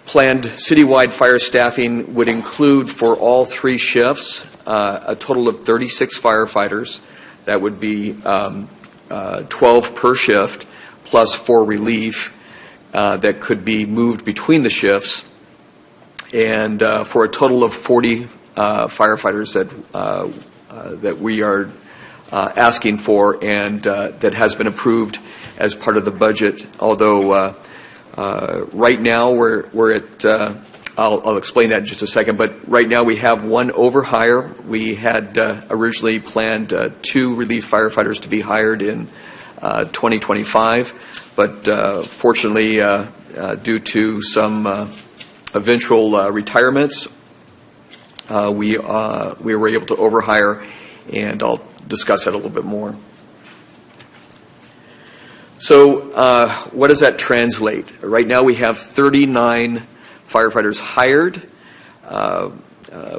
Speaker 11: Planned citywide fire staffing would include for all 3 shifts a total of 36 firefighters. That would be 12 per shift, plus 4 relief that could be moved between the shifts, and for a total of 40 firefighters that we are asking for, and that has been approved as part of the budget. Although right now we're at I'll explain that in just a second, but right now we have 1 overhire. We had originally planned 2 relief firefighters to be hired in 2025, but fortunately, due to some eventual retirements, we were able to overhire, and I'll discuss that a little bit more. So what does that translate? Right now we have 39 firefighters hired,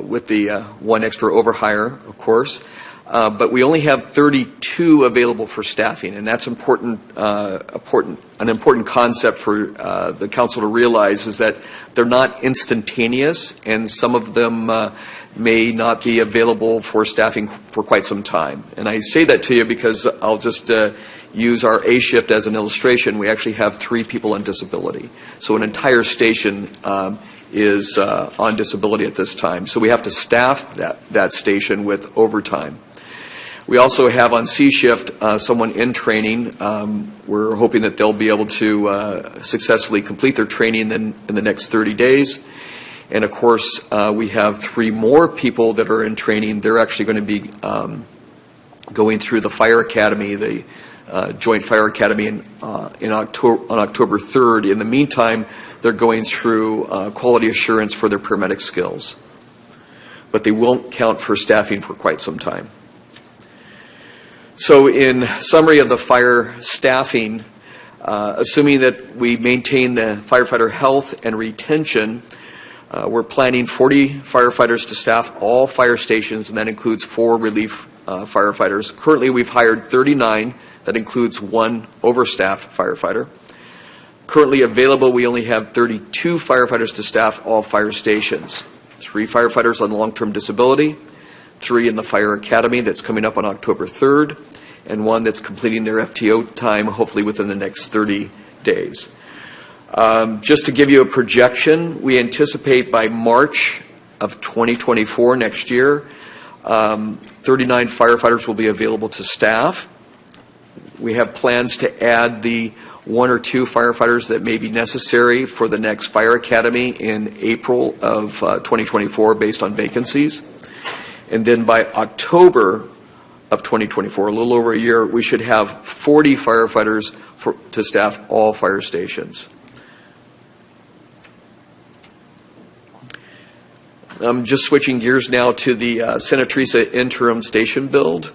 Speaker 11: with the 1 extra overhire, of course, but we only have 32 available for staffing, and that's an important concept for the council to realize, is that they're not instantaneous, and some of them may not be available for staffing for quite some time. And I say that to you because I'll just use our A shift as an illustration. We actually have 3 people on disability. So an entire station is on disability at this time. So we have to staff that station with overtime. We also have on C shift someone in training. We're hoping that they'll be able to successfully complete their training in the next 30 days. And of course, we have 3 more people that are in training. They're actually going to be going through the fire academy, the Joint Fire Academy on October 3rd. In the meantime, they're going through quality assurance for their paramedic skills. But they won't count for staffing for quite some time. So in summary of the fire staffing, assuming that we maintain the firefighter health and retention, we're planning 40 firefighters to staff all fire stations, and that includes 4 relief firefighters. Currently, we've hired 39. That includes 1 overstaffed firefighter. Currently available, we only have 32 firefighters to staff all fire stations. 3 firefighters on long-term disability, 3 in the fire academy that's coming up on October 3rd, and 1 that's completing their FTO time, hopefully within the next 30 days. Just to give you a projection, we anticipate by March of 2024, next year, 39 firefighters will be available to staff. We have plans to add the 1 or 2 firefighters that may be necessary for the next fire academy in April of 2024 based on vacancies. And then by October of 2024, a little over a year, we should have 40 firefighters to staff all fire stations. I'm just switching gears now to the Santa Teresa interim station build.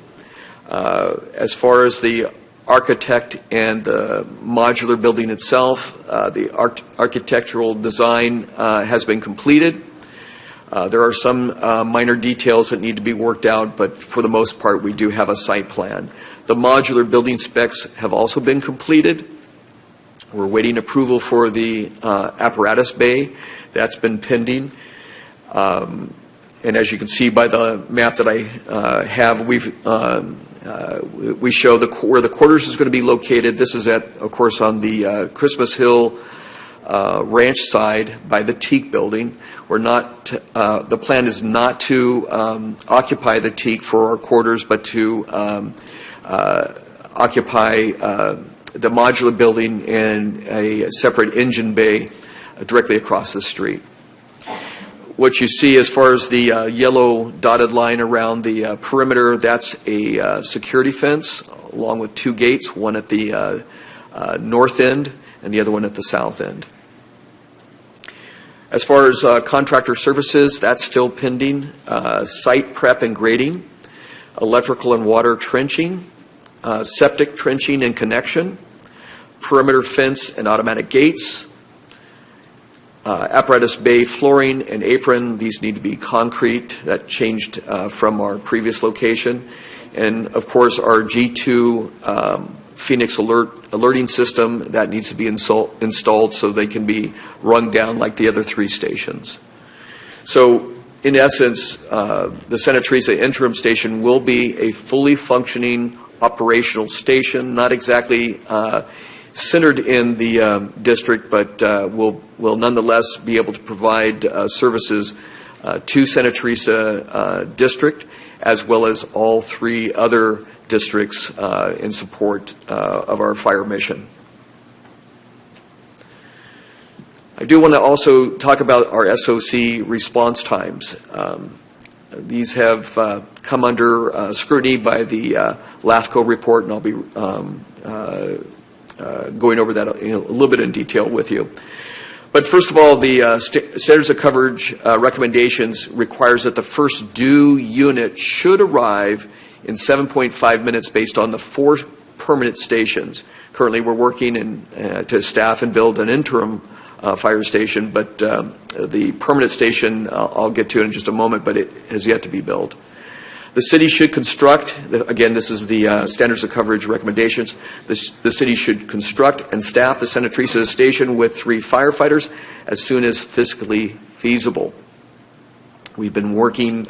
Speaker 11: As far as the architect and the modular building itself, the architectural design has been completed. There are some minor details that need to be worked out, but for the most part, we do have a site plan. The modular building specs have also been completed. We're waiting approval for the apparatus bay. That's been pending. And as you can see by the map that I have, we show where the quarters is going to be located. This is of course, on the Christmas Hill ranch side by the teak building. The plan is not to occupy the teak for our quarters, but to occupy the modular building and a separate engine bay directly across the street. What you see as far as the yellow dotted line around the perimeter, that's a security fence along with two gates, one at the north end and the other one at the south end. As far as contractor services, that's still pending. Site prep and grading, electrical and water trenching, septic trenching and connection, perimeter fence and automatic gates, apparatus bay flooring and apron. These need to be concrete. That changed from our previous location. And of course, our G2 Phoenix alerting system, that needs to be installed so they can be rung down like the other three stations. So in essence, the Santa Teresa interim station will be a fully functioning operational station, not exactly centered in the district, but will nonetheless be able to provide services to Santa Teresa district, as well as all three other districts in support of our fire mission. I do want to also talk about our SOC response times. These have come under scrutiny by the LAFCO report, and I'll be going over that a little bit in detail with you. But first of all, the standards of coverage recommendations requires that the first due unit should arrive in 7.5 minutes based on the 4 permanent stations. Currently, we're working to staff and build an interim fire station, but the permanent station I'll get to in just a moment, but it has yet to be built. The city should construct, again, this is the standards of coverage recommendations, the city should construct and staff the Santa Teresa station with 3 firefighters as soon as fiscally feasible. We've been working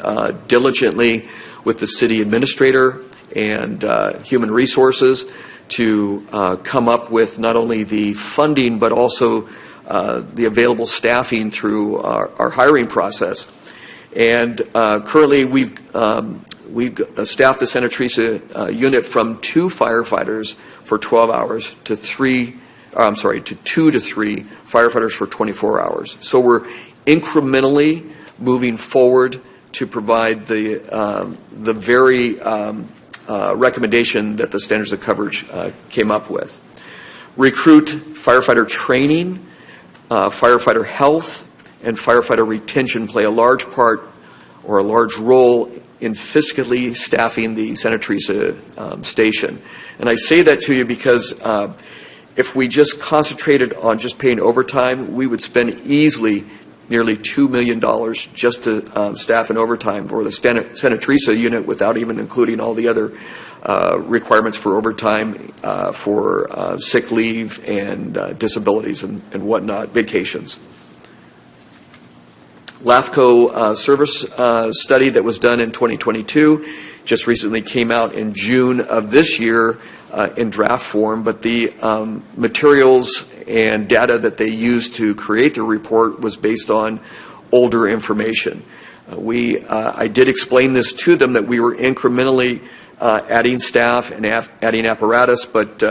Speaker 11: diligently with the city administrator and human resources to come up with not only the funding but also the available staffing through our hiring process. And currently we've staffed the Santa Teresa unit from 2 firefighters for 12 hours to 2 to 3 firefighters for 24 hours. So we're incrementally moving forward to provide the very recommendation that the standards of coverage came up with. Recruit firefighter training, firefighter health, and firefighter retention play a large part or a large role in fiscally staffing the Santa Teresa station. And I say that to you because if we just concentrated on just paying overtime, we would spend easily nearly $2 million just to staff an overtime for the Santa Teresa unit without even including all the other requirements for overtime for sick leave and disabilities and whatnot, vacations. LAFCO service study that was done in 2022 just recently came out in June of this year in draft form, but the materials and data that they used to create the report was based on older information. I did explain this to them that we were incrementally adding staff and adding apparatus, but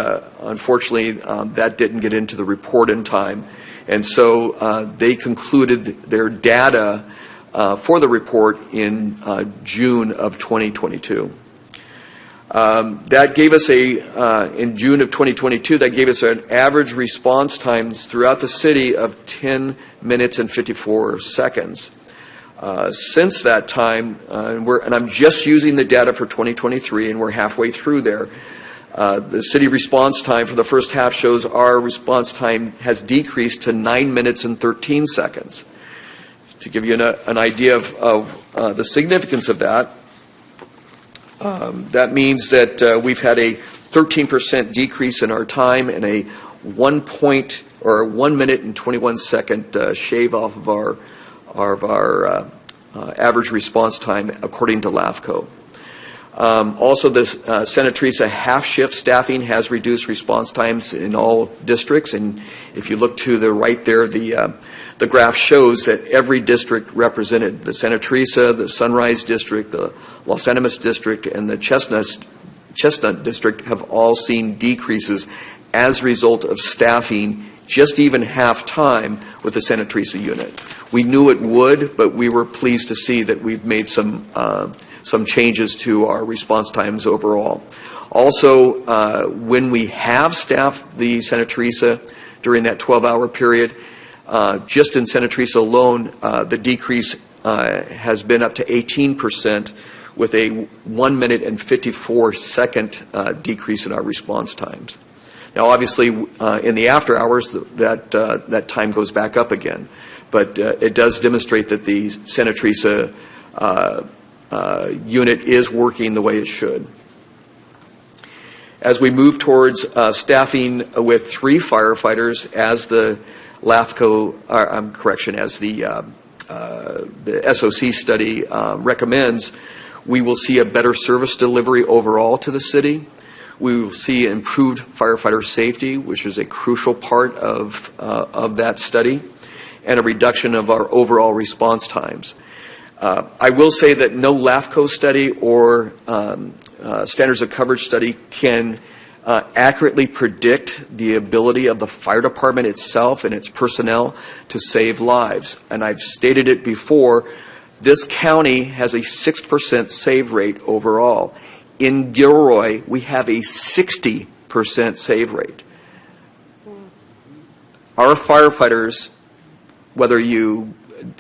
Speaker 11: unfortunately that didn't get into the report in time. And so they concluded their data for the report in June of 2022. That gave us in June of 2022, that gave us an average response times throughout the city of 10 minutes and 54 seconds. Since that time, and I'm just using the data for 2023, and we're halfway through there, the city response time for the first half shows our response time has decreased to 9 minutes and 13 seconds. To give you an idea of the significance of that, that means that we've had a 13% decrease in our time and a 1 minute and 21 second shave off of our average response time, according to LAFCO. Also, the Santa Teresa half-shift staffing has reduced response times in all districts, and if you look to the right there, the graph shows that every district represented, the Santa Teresa, the Sunrise District, the Los Animas District, and the Chestnut District have all seen decreases as a result of staffing just even half-time with the Santa Teresa unit. We knew it would, but we were pleased to see that we've made some changes to our response times overall. Also, when we have staffed the Santa Teresa during that 12-hour period, just in Santa Teresa alone, the decrease has been up to 18%, with a 1 minute and 54 second decrease in our response times. Now, obviously, in the after hours, that time goes back up again, but it does demonstrate that the Santa Teresa unit is working the way it should. As we move towards staffing with 3 firefighters, as the LAFCO, as the SOC study recommends, we will see a better service delivery overall to the city. We will see improved firefighter safety, which is a crucial part of that study, and a reduction of our overall response times. I will say that no LAFCO study or standards of coverage study can accurately predict the ability of the fire department itself and its personnel to save lives. And I've stated it before, this county has a 6% save rate overall. In Gilroy, we have a 60% save rate. Our firefighters, whether you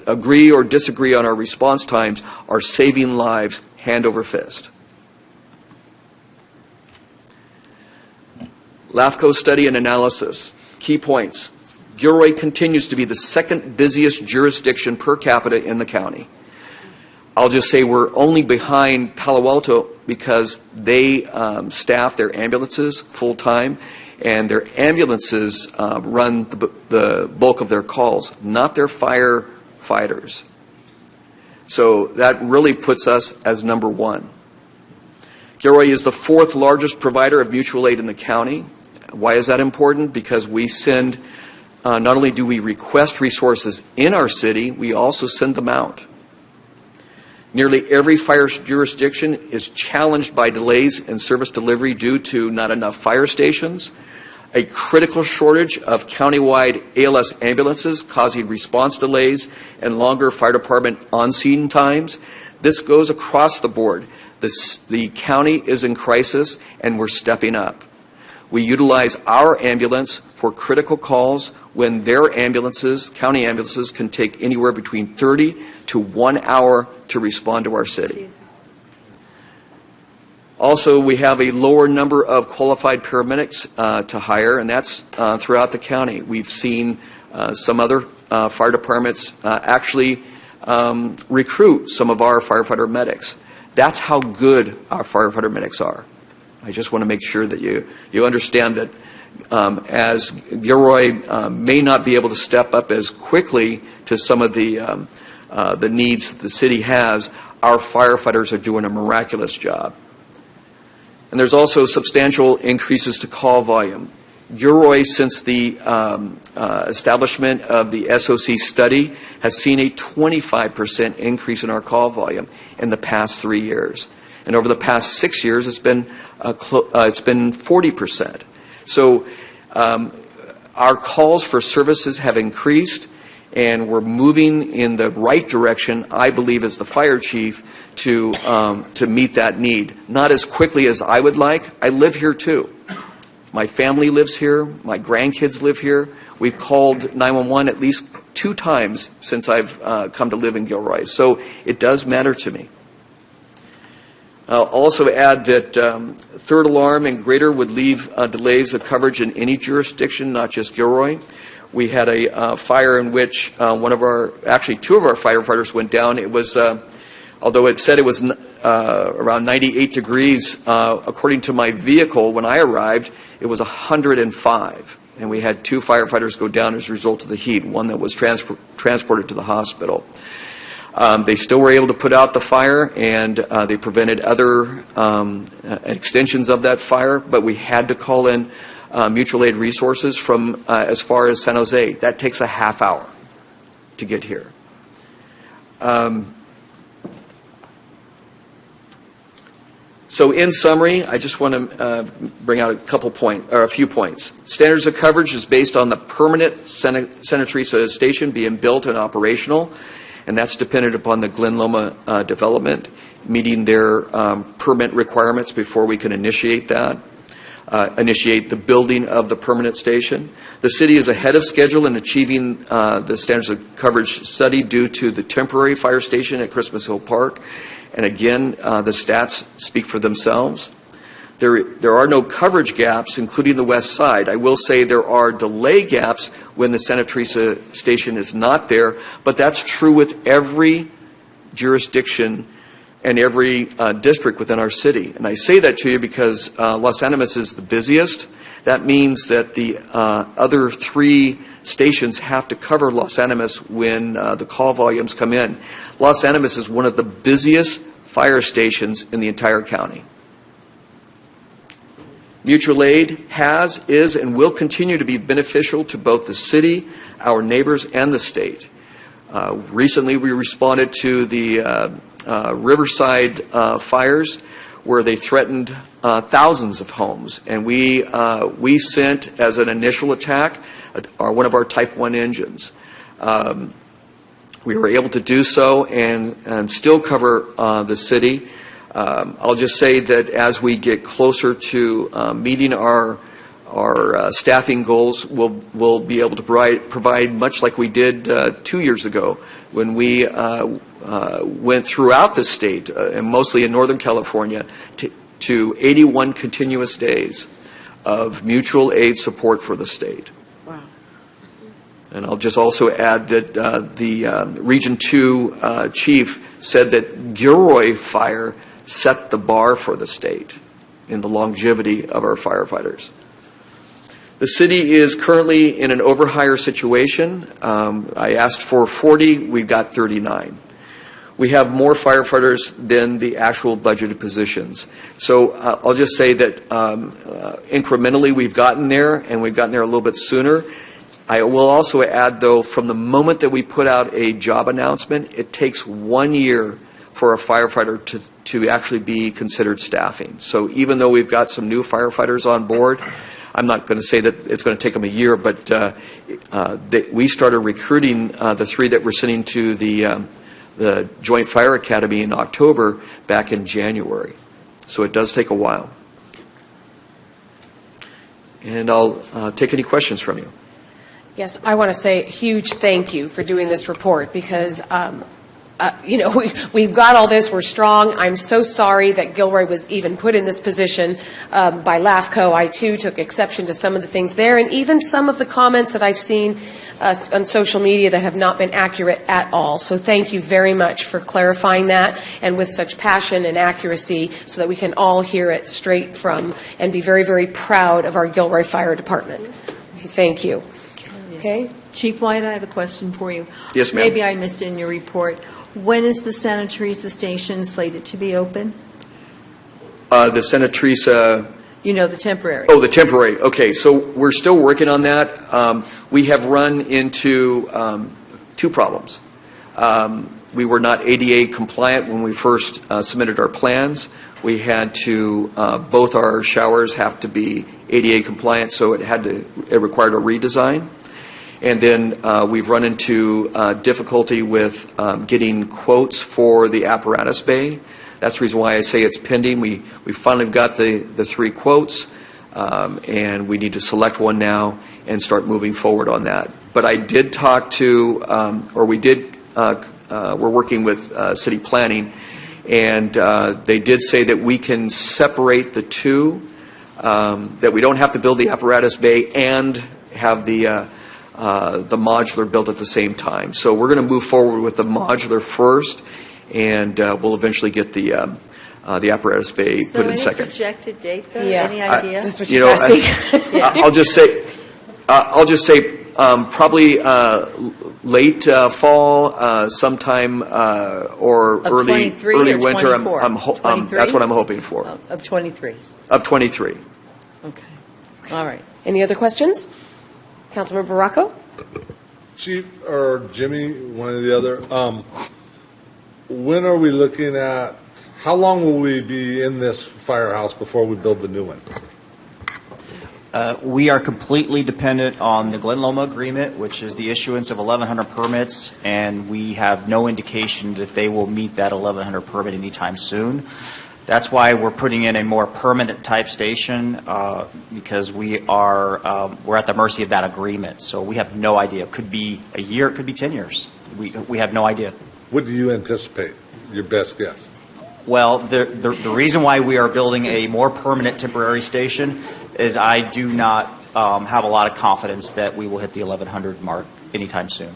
Speaker 11: agree or disagree on our response times, are saving lives hand over fist. LAFCO study and analysis. Key points. Gilroy continues to be the second busiest jurisdiction per capita in the county. I'll just say we're only behind Palo Alto because they staff their ambulances full time, and their ambulances run the bulk of their calls, not their firefighters. So that really puts us as number 1. Gilroy is the 4th largest provider of mutual aid in the county. Why is that important? Because we send, not only do we request resources in our city, we also send them out. Nearly every fire jurisdiction is challenged by delays in service delivery due to not enough fire stations, a critical shortage of countywide ALS ambulances causing response delays and longer fire department on-scene times. This goes across the board. The county is in crisis, and we're stepping up. We utilize our ambulance for critical calls when their ambulances, county ambulances, can take anywhere between 30 to 1 hour to respond to our city. Also, we have a lower number of qualified paramedics to hire, and that's throughout the county. We've seen some other fire departments actually recruit some of our firefighter medics. That's how good our firefighter medics are. I just want to make sure that you understand that as Gilroy may not be able to step up as quickly to some of the needs that the city has, our firefighters are doing a miraculous job. And there's also substantial increases to call volume. Gilroy, since the establishment of the SOC study, has seen a 25% increase in our call volume in the past 3 years. And over the past 6 years, it's been 40%. So our calls for services have increased, and we're moving in the right direction, I believe, as the fire chief, to meet that need. Not as quickly as I would like. I live here too. My family lives here. My grandkids live here. We've called 911 at least 2 times since I've come to live in Gilroy. So it does matter to me. I'll also add that third alarm and greater would leave delays of coverage in any jurisdiction, not just Gilroy. We had a fire in which two of our firefighters went down. It was, although it said it was around 98 degrees, according to my vehicle when I arrived, it was 105. And we had 2 firefighters go down as a result of the heat, one that was transported to the hospital. They still were able to put out the fire, and they prevented other extensions of that fire, but we had to call in mutual aid resources from as far as San Jose. That takes a half hour to get here. So in summary, I just want to bring out a few points. Standards of coverage is based on the permanent Santa Teresa station being built and operational, and that's dependent upon the Glen Loma development, meeting their permit requirements before we can initiate that, initiate the building of the permanent station. The city is ahead of schedule in achieving the standards of coverage study due to the temporary fire station at Christmas Hill Park. And again, the stats speak for themselves. There are no coverage gaps, including the west side. I will say there are delay gaps when the Santa Teresa station is not there, but that's true with every jurisdiction and every district within our city. And I say that to you because Los Animas is the busiest. That means that the other 3 stations have to cover Los Animas when the call volumes come in. Los Animas is one of the busiest fire stations in the entire county. Mutual aid is, and will continue to be beneficial to both the city, our neighbors, and the state. Recently, we responded to the Riverside fires, where they threatened thousands of homes, and we sent, as an initial attack, one of our Type 1 engines. We were able to do so and still cover the city. I'll just say that as we get closer to meeting our staffing goals, we'll be able to provide much like we did 2 years ago when we went throughout the state, and mostly in Northern California, to 81 continuous days of mutual aid support for the state. And I'll just also add that the Region 2 chief said that Gilroy fire set the bar for the state in the longevity of our firefighters. The city is currently in an overhire situation. I asked for 40, we've got 39. We have more firefighters than the actual budgeted positions. So I'll just say that incrementally we've gotten there, and we've gotten there a little bit sooner. I will also add, though, from the moment that we put out a job announcement, it takes 1 year for a firefighter to actually be considered staffing. So even though we've got some new firefighters on board, I'm not going to say that it's going to take them a year, but we started recruiting the 3 that we're sending to the Joint Fire Academy in October back in January. So it does take a while. And I'll take any questions from you.
Speaker 3: Yes, I want to say a huge thank you for doing this report because, we've got all this. We're strong. I'm so sorry that Gilroy was even put in this position by LAFCO. I, too, took exception to some of the things there and even some of the comments that I've seen on social media that have not been accurate at all. So thank you very much for clarifying that and with such passion and accuracy so that we can all hear it straight from and be very, very proud of our Gilroy Fire Department. Thank you. Okay.
Speaker 13: Chief White, I have a question for you.
Speaker 11: Yes, ma'am.
Speaker 13: Maybe I missed it in your report. When is the Santa Teresa station slated to be open?
Speaker 11: The Santa Teresa...
Speaker 13: the temporary.
Speaker 11: Oh, the temporary. Okay, so we're still working on that. We have run into 2 problems. We were not ADA compliant when we first submitted our plans. We had to, both our showers have to be ADA compliant, so it required a redesign. And then we've run into difficulty with getting quotes for the apparatus bay. That's the reason why I say it's pending. We finally got the 3 quotes, and we need to select one now and start moving forward on that. But I did talk to, we're working with city planning, and they did say that we can separate the two, that we don't have to build the apparatus bay and have the modular built at the same time. So we're going to move forward with the modular first, and we'll eventually get the apparatus bay
Speaker 13: So
Speaker 11: put in
Speaker 13: any
Speaker 11: second.
Speaker 13: projected date, though?
Speaker 3: Yeah.
Speaker 13: Any idea?
Speaker 3: That's what she's asking.
Speaker 11: I'll just say probably late fall, sometime or
Speaker 13: Of
Speaker 11: early
Speaker 13: 23 or
Speaker 11: winter.
Speaker 13: 24?
Speaker 11: That's what I'm hoping for.
Speaker 13: Of 23.
Speaker 11: Of 23.
Speaker 13: Okay. All right.
Speaker 3: Any other questions? Councilmember Rocco?
Speaker 8: Chief or Jimmy, one or the other, when are we looking at, how long will we be in this firehouse before we build the new one?
Speaker 21: We are completely dependent on the Glen Loma agreement, which is the issuance of 1,100 permits, and we have no indication that they will meet that 1,100 permit anytime soon. That's why we're putting in a more permanent type station, because we're at the mercy of that agreement. So we have no idea. It could be a year, it could be 10 years. We have no idea.
Speaker 8: What do you anticipate? Your best guess?
Speaker 21: Well, the reason why we are building a more permanent temporary station is I do not have a lot of confidence that we will hit the 1,100 mark anytime soon.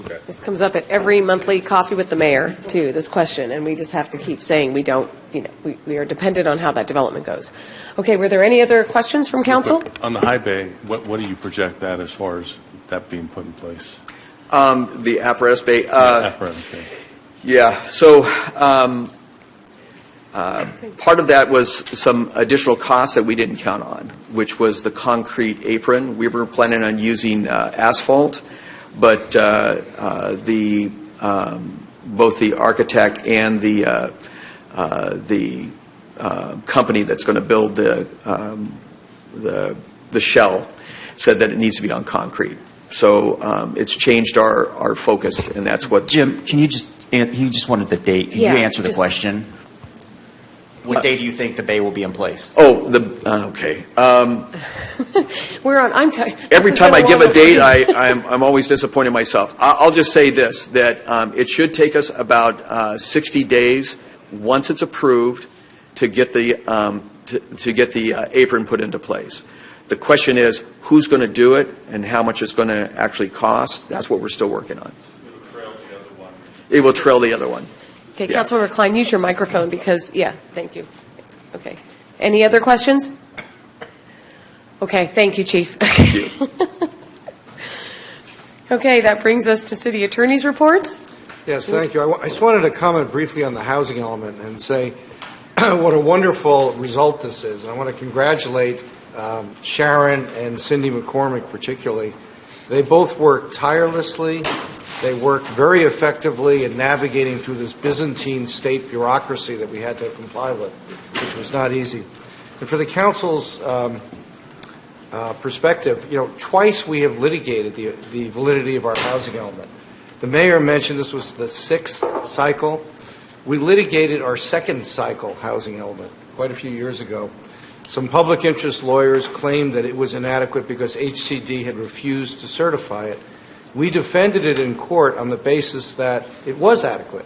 Speaker 8: Okay.
Speaker 3: This comes up at every monthly coffee with the mayor, too, this question, and we just have to keep saying we don't, we are dependent on how that development goes. Okay, were there any other questions from council?
Speaker 14: On the high bay, what do you project that as far as that being put in place?
Speaker 11: The apparatus bay.
Speaker 14: Apparatus bay.
Speaker 11: Yeah. So part of that was some additional costs that we didn't count on, which was the concrete apron. We were planning on using asphalt, but both the architect and the company that's going to build the shell said that it needs to be on concrete. So it's changed our focus, and that's what.
Speaker 21: Jim, he just wanted the date. Can you answer the question? What day do you think the bay will be in place?
Speaker 11: Oh, okay.
Speaker 3: We're on. I'm tired.
Speaker 11: Every time I give a date, I'm always disappointed myself. I'll just say this: that it should take us about 60 days once it's approved to get the apron put into place. The question is, who's going to do it and how much it's going to actually cost? That's what we're still working on. It will trail the other one.
Speaker 3: Okay, Councilmember Klein, use your microphone because, thank you. Okay. Any other questions? Okay, thank you, Chief.
Speaker 11: Thank you.
Speaker 3: Okay, that brings us to City Attorney's reports.
Speaker 1: Yes, thank you. I just wanted to comment briefly on the housing element and say what a wonderful result this is. And I want to congratulate Sharon and Cindy McCormick particularly. They both worked tirelessly. They worked very effectively in navigating through this Byzantine state bureaucracy that we had to comply with, which was not easy. And for the council's perspective, twice we have litigated the validity of our housing element. The mayor mentioned this was the 6th cycle. We litigated our 2nd cycle housing element quite a few years ago. Some public interest lawyers claimed that it was inadequate because HCD had refused to certify it. We defended it in court on the basis that it was adequate,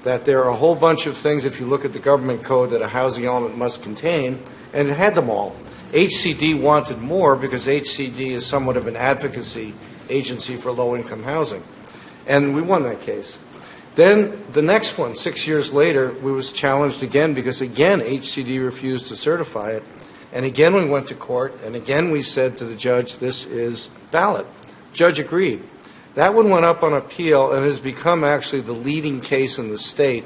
Speaker 1: that there are a whole bunch of things, if you look at the government code, that a housing element must contain, and it had them all. HCD wanted more because HCD is somewhat of an advocacy agency for low-income housing. And we won that case. Then the next one, 6 years later, we was challenged again because, again, HCD refused to certify it. And again, we went to court, and again, we said to the judge, this is valid. Judge agreed. That one went up on appeal and has become actually the leading case in the state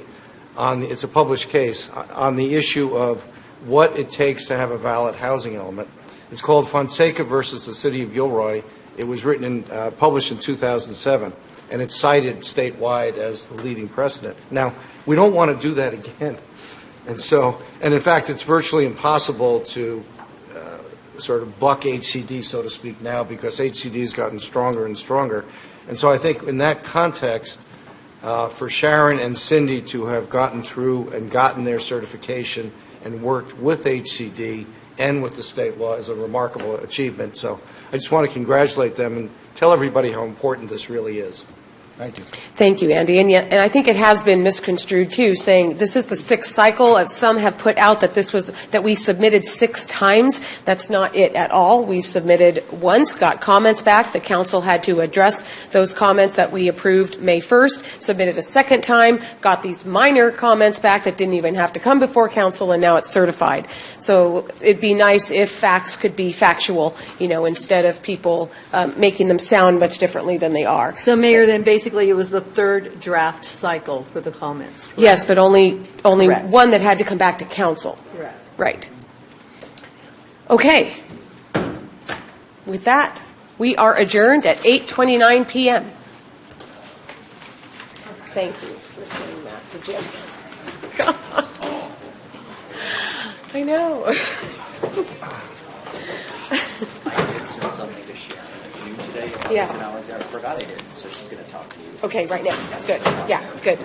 Speaker 1: it's a published case, on the issue of what it takes to have a valid housing element. It's called Fonseca versus the City of Gilroy. It was written and published in 2007, and it's cited statewide as the leading precedent. Now, we don't want to do that again. And in fact, it's virtually impossible to sort of buck HCD, so to speak, now, because HCD has gotten stronger and stronger. And so I think in that context, for Sharon and Cindy to have gotten through and gotten their certification and worked with HCD and with the state law is a remarkable achievement. So I just want to congratulate them and tell everybody how important this really is. Thank you.
Speaker 3: Thank you, Andy. And I think it has been misconstrued, too, saying this is the sixth cycle. And some have put out that we submitted 6 times. That's not it at all. We've submitted once, got comments back. The council had to address those comments that we approved May 1st, submitted a second time, got these minor comments back that didn't even have to come before council, and now it's certified. So it'd be nice if facts could be factual, instead of people making them sound much differently than they are.
Speaker 13: So, Mayor, then basically it was the third draft cycle for the comments. Correct?
Speaker 3: Yes, but only
Speaker 13: Correct.
Speaker 3: one that had to come back to council.
Speaker 13: Correct.
Speaker 3: Right. Okay. With that, we are adjourned at 8:29 p.m. Thank you for saying that to Jim. God. I know.
Speaker 21: I did send something to Sharon today.
Speaker 3: Yeah.
Speaker 21: And I forgot I did, so she's going to talk to you.
Speaker 3: Okay, right now. Good. Yeah, good.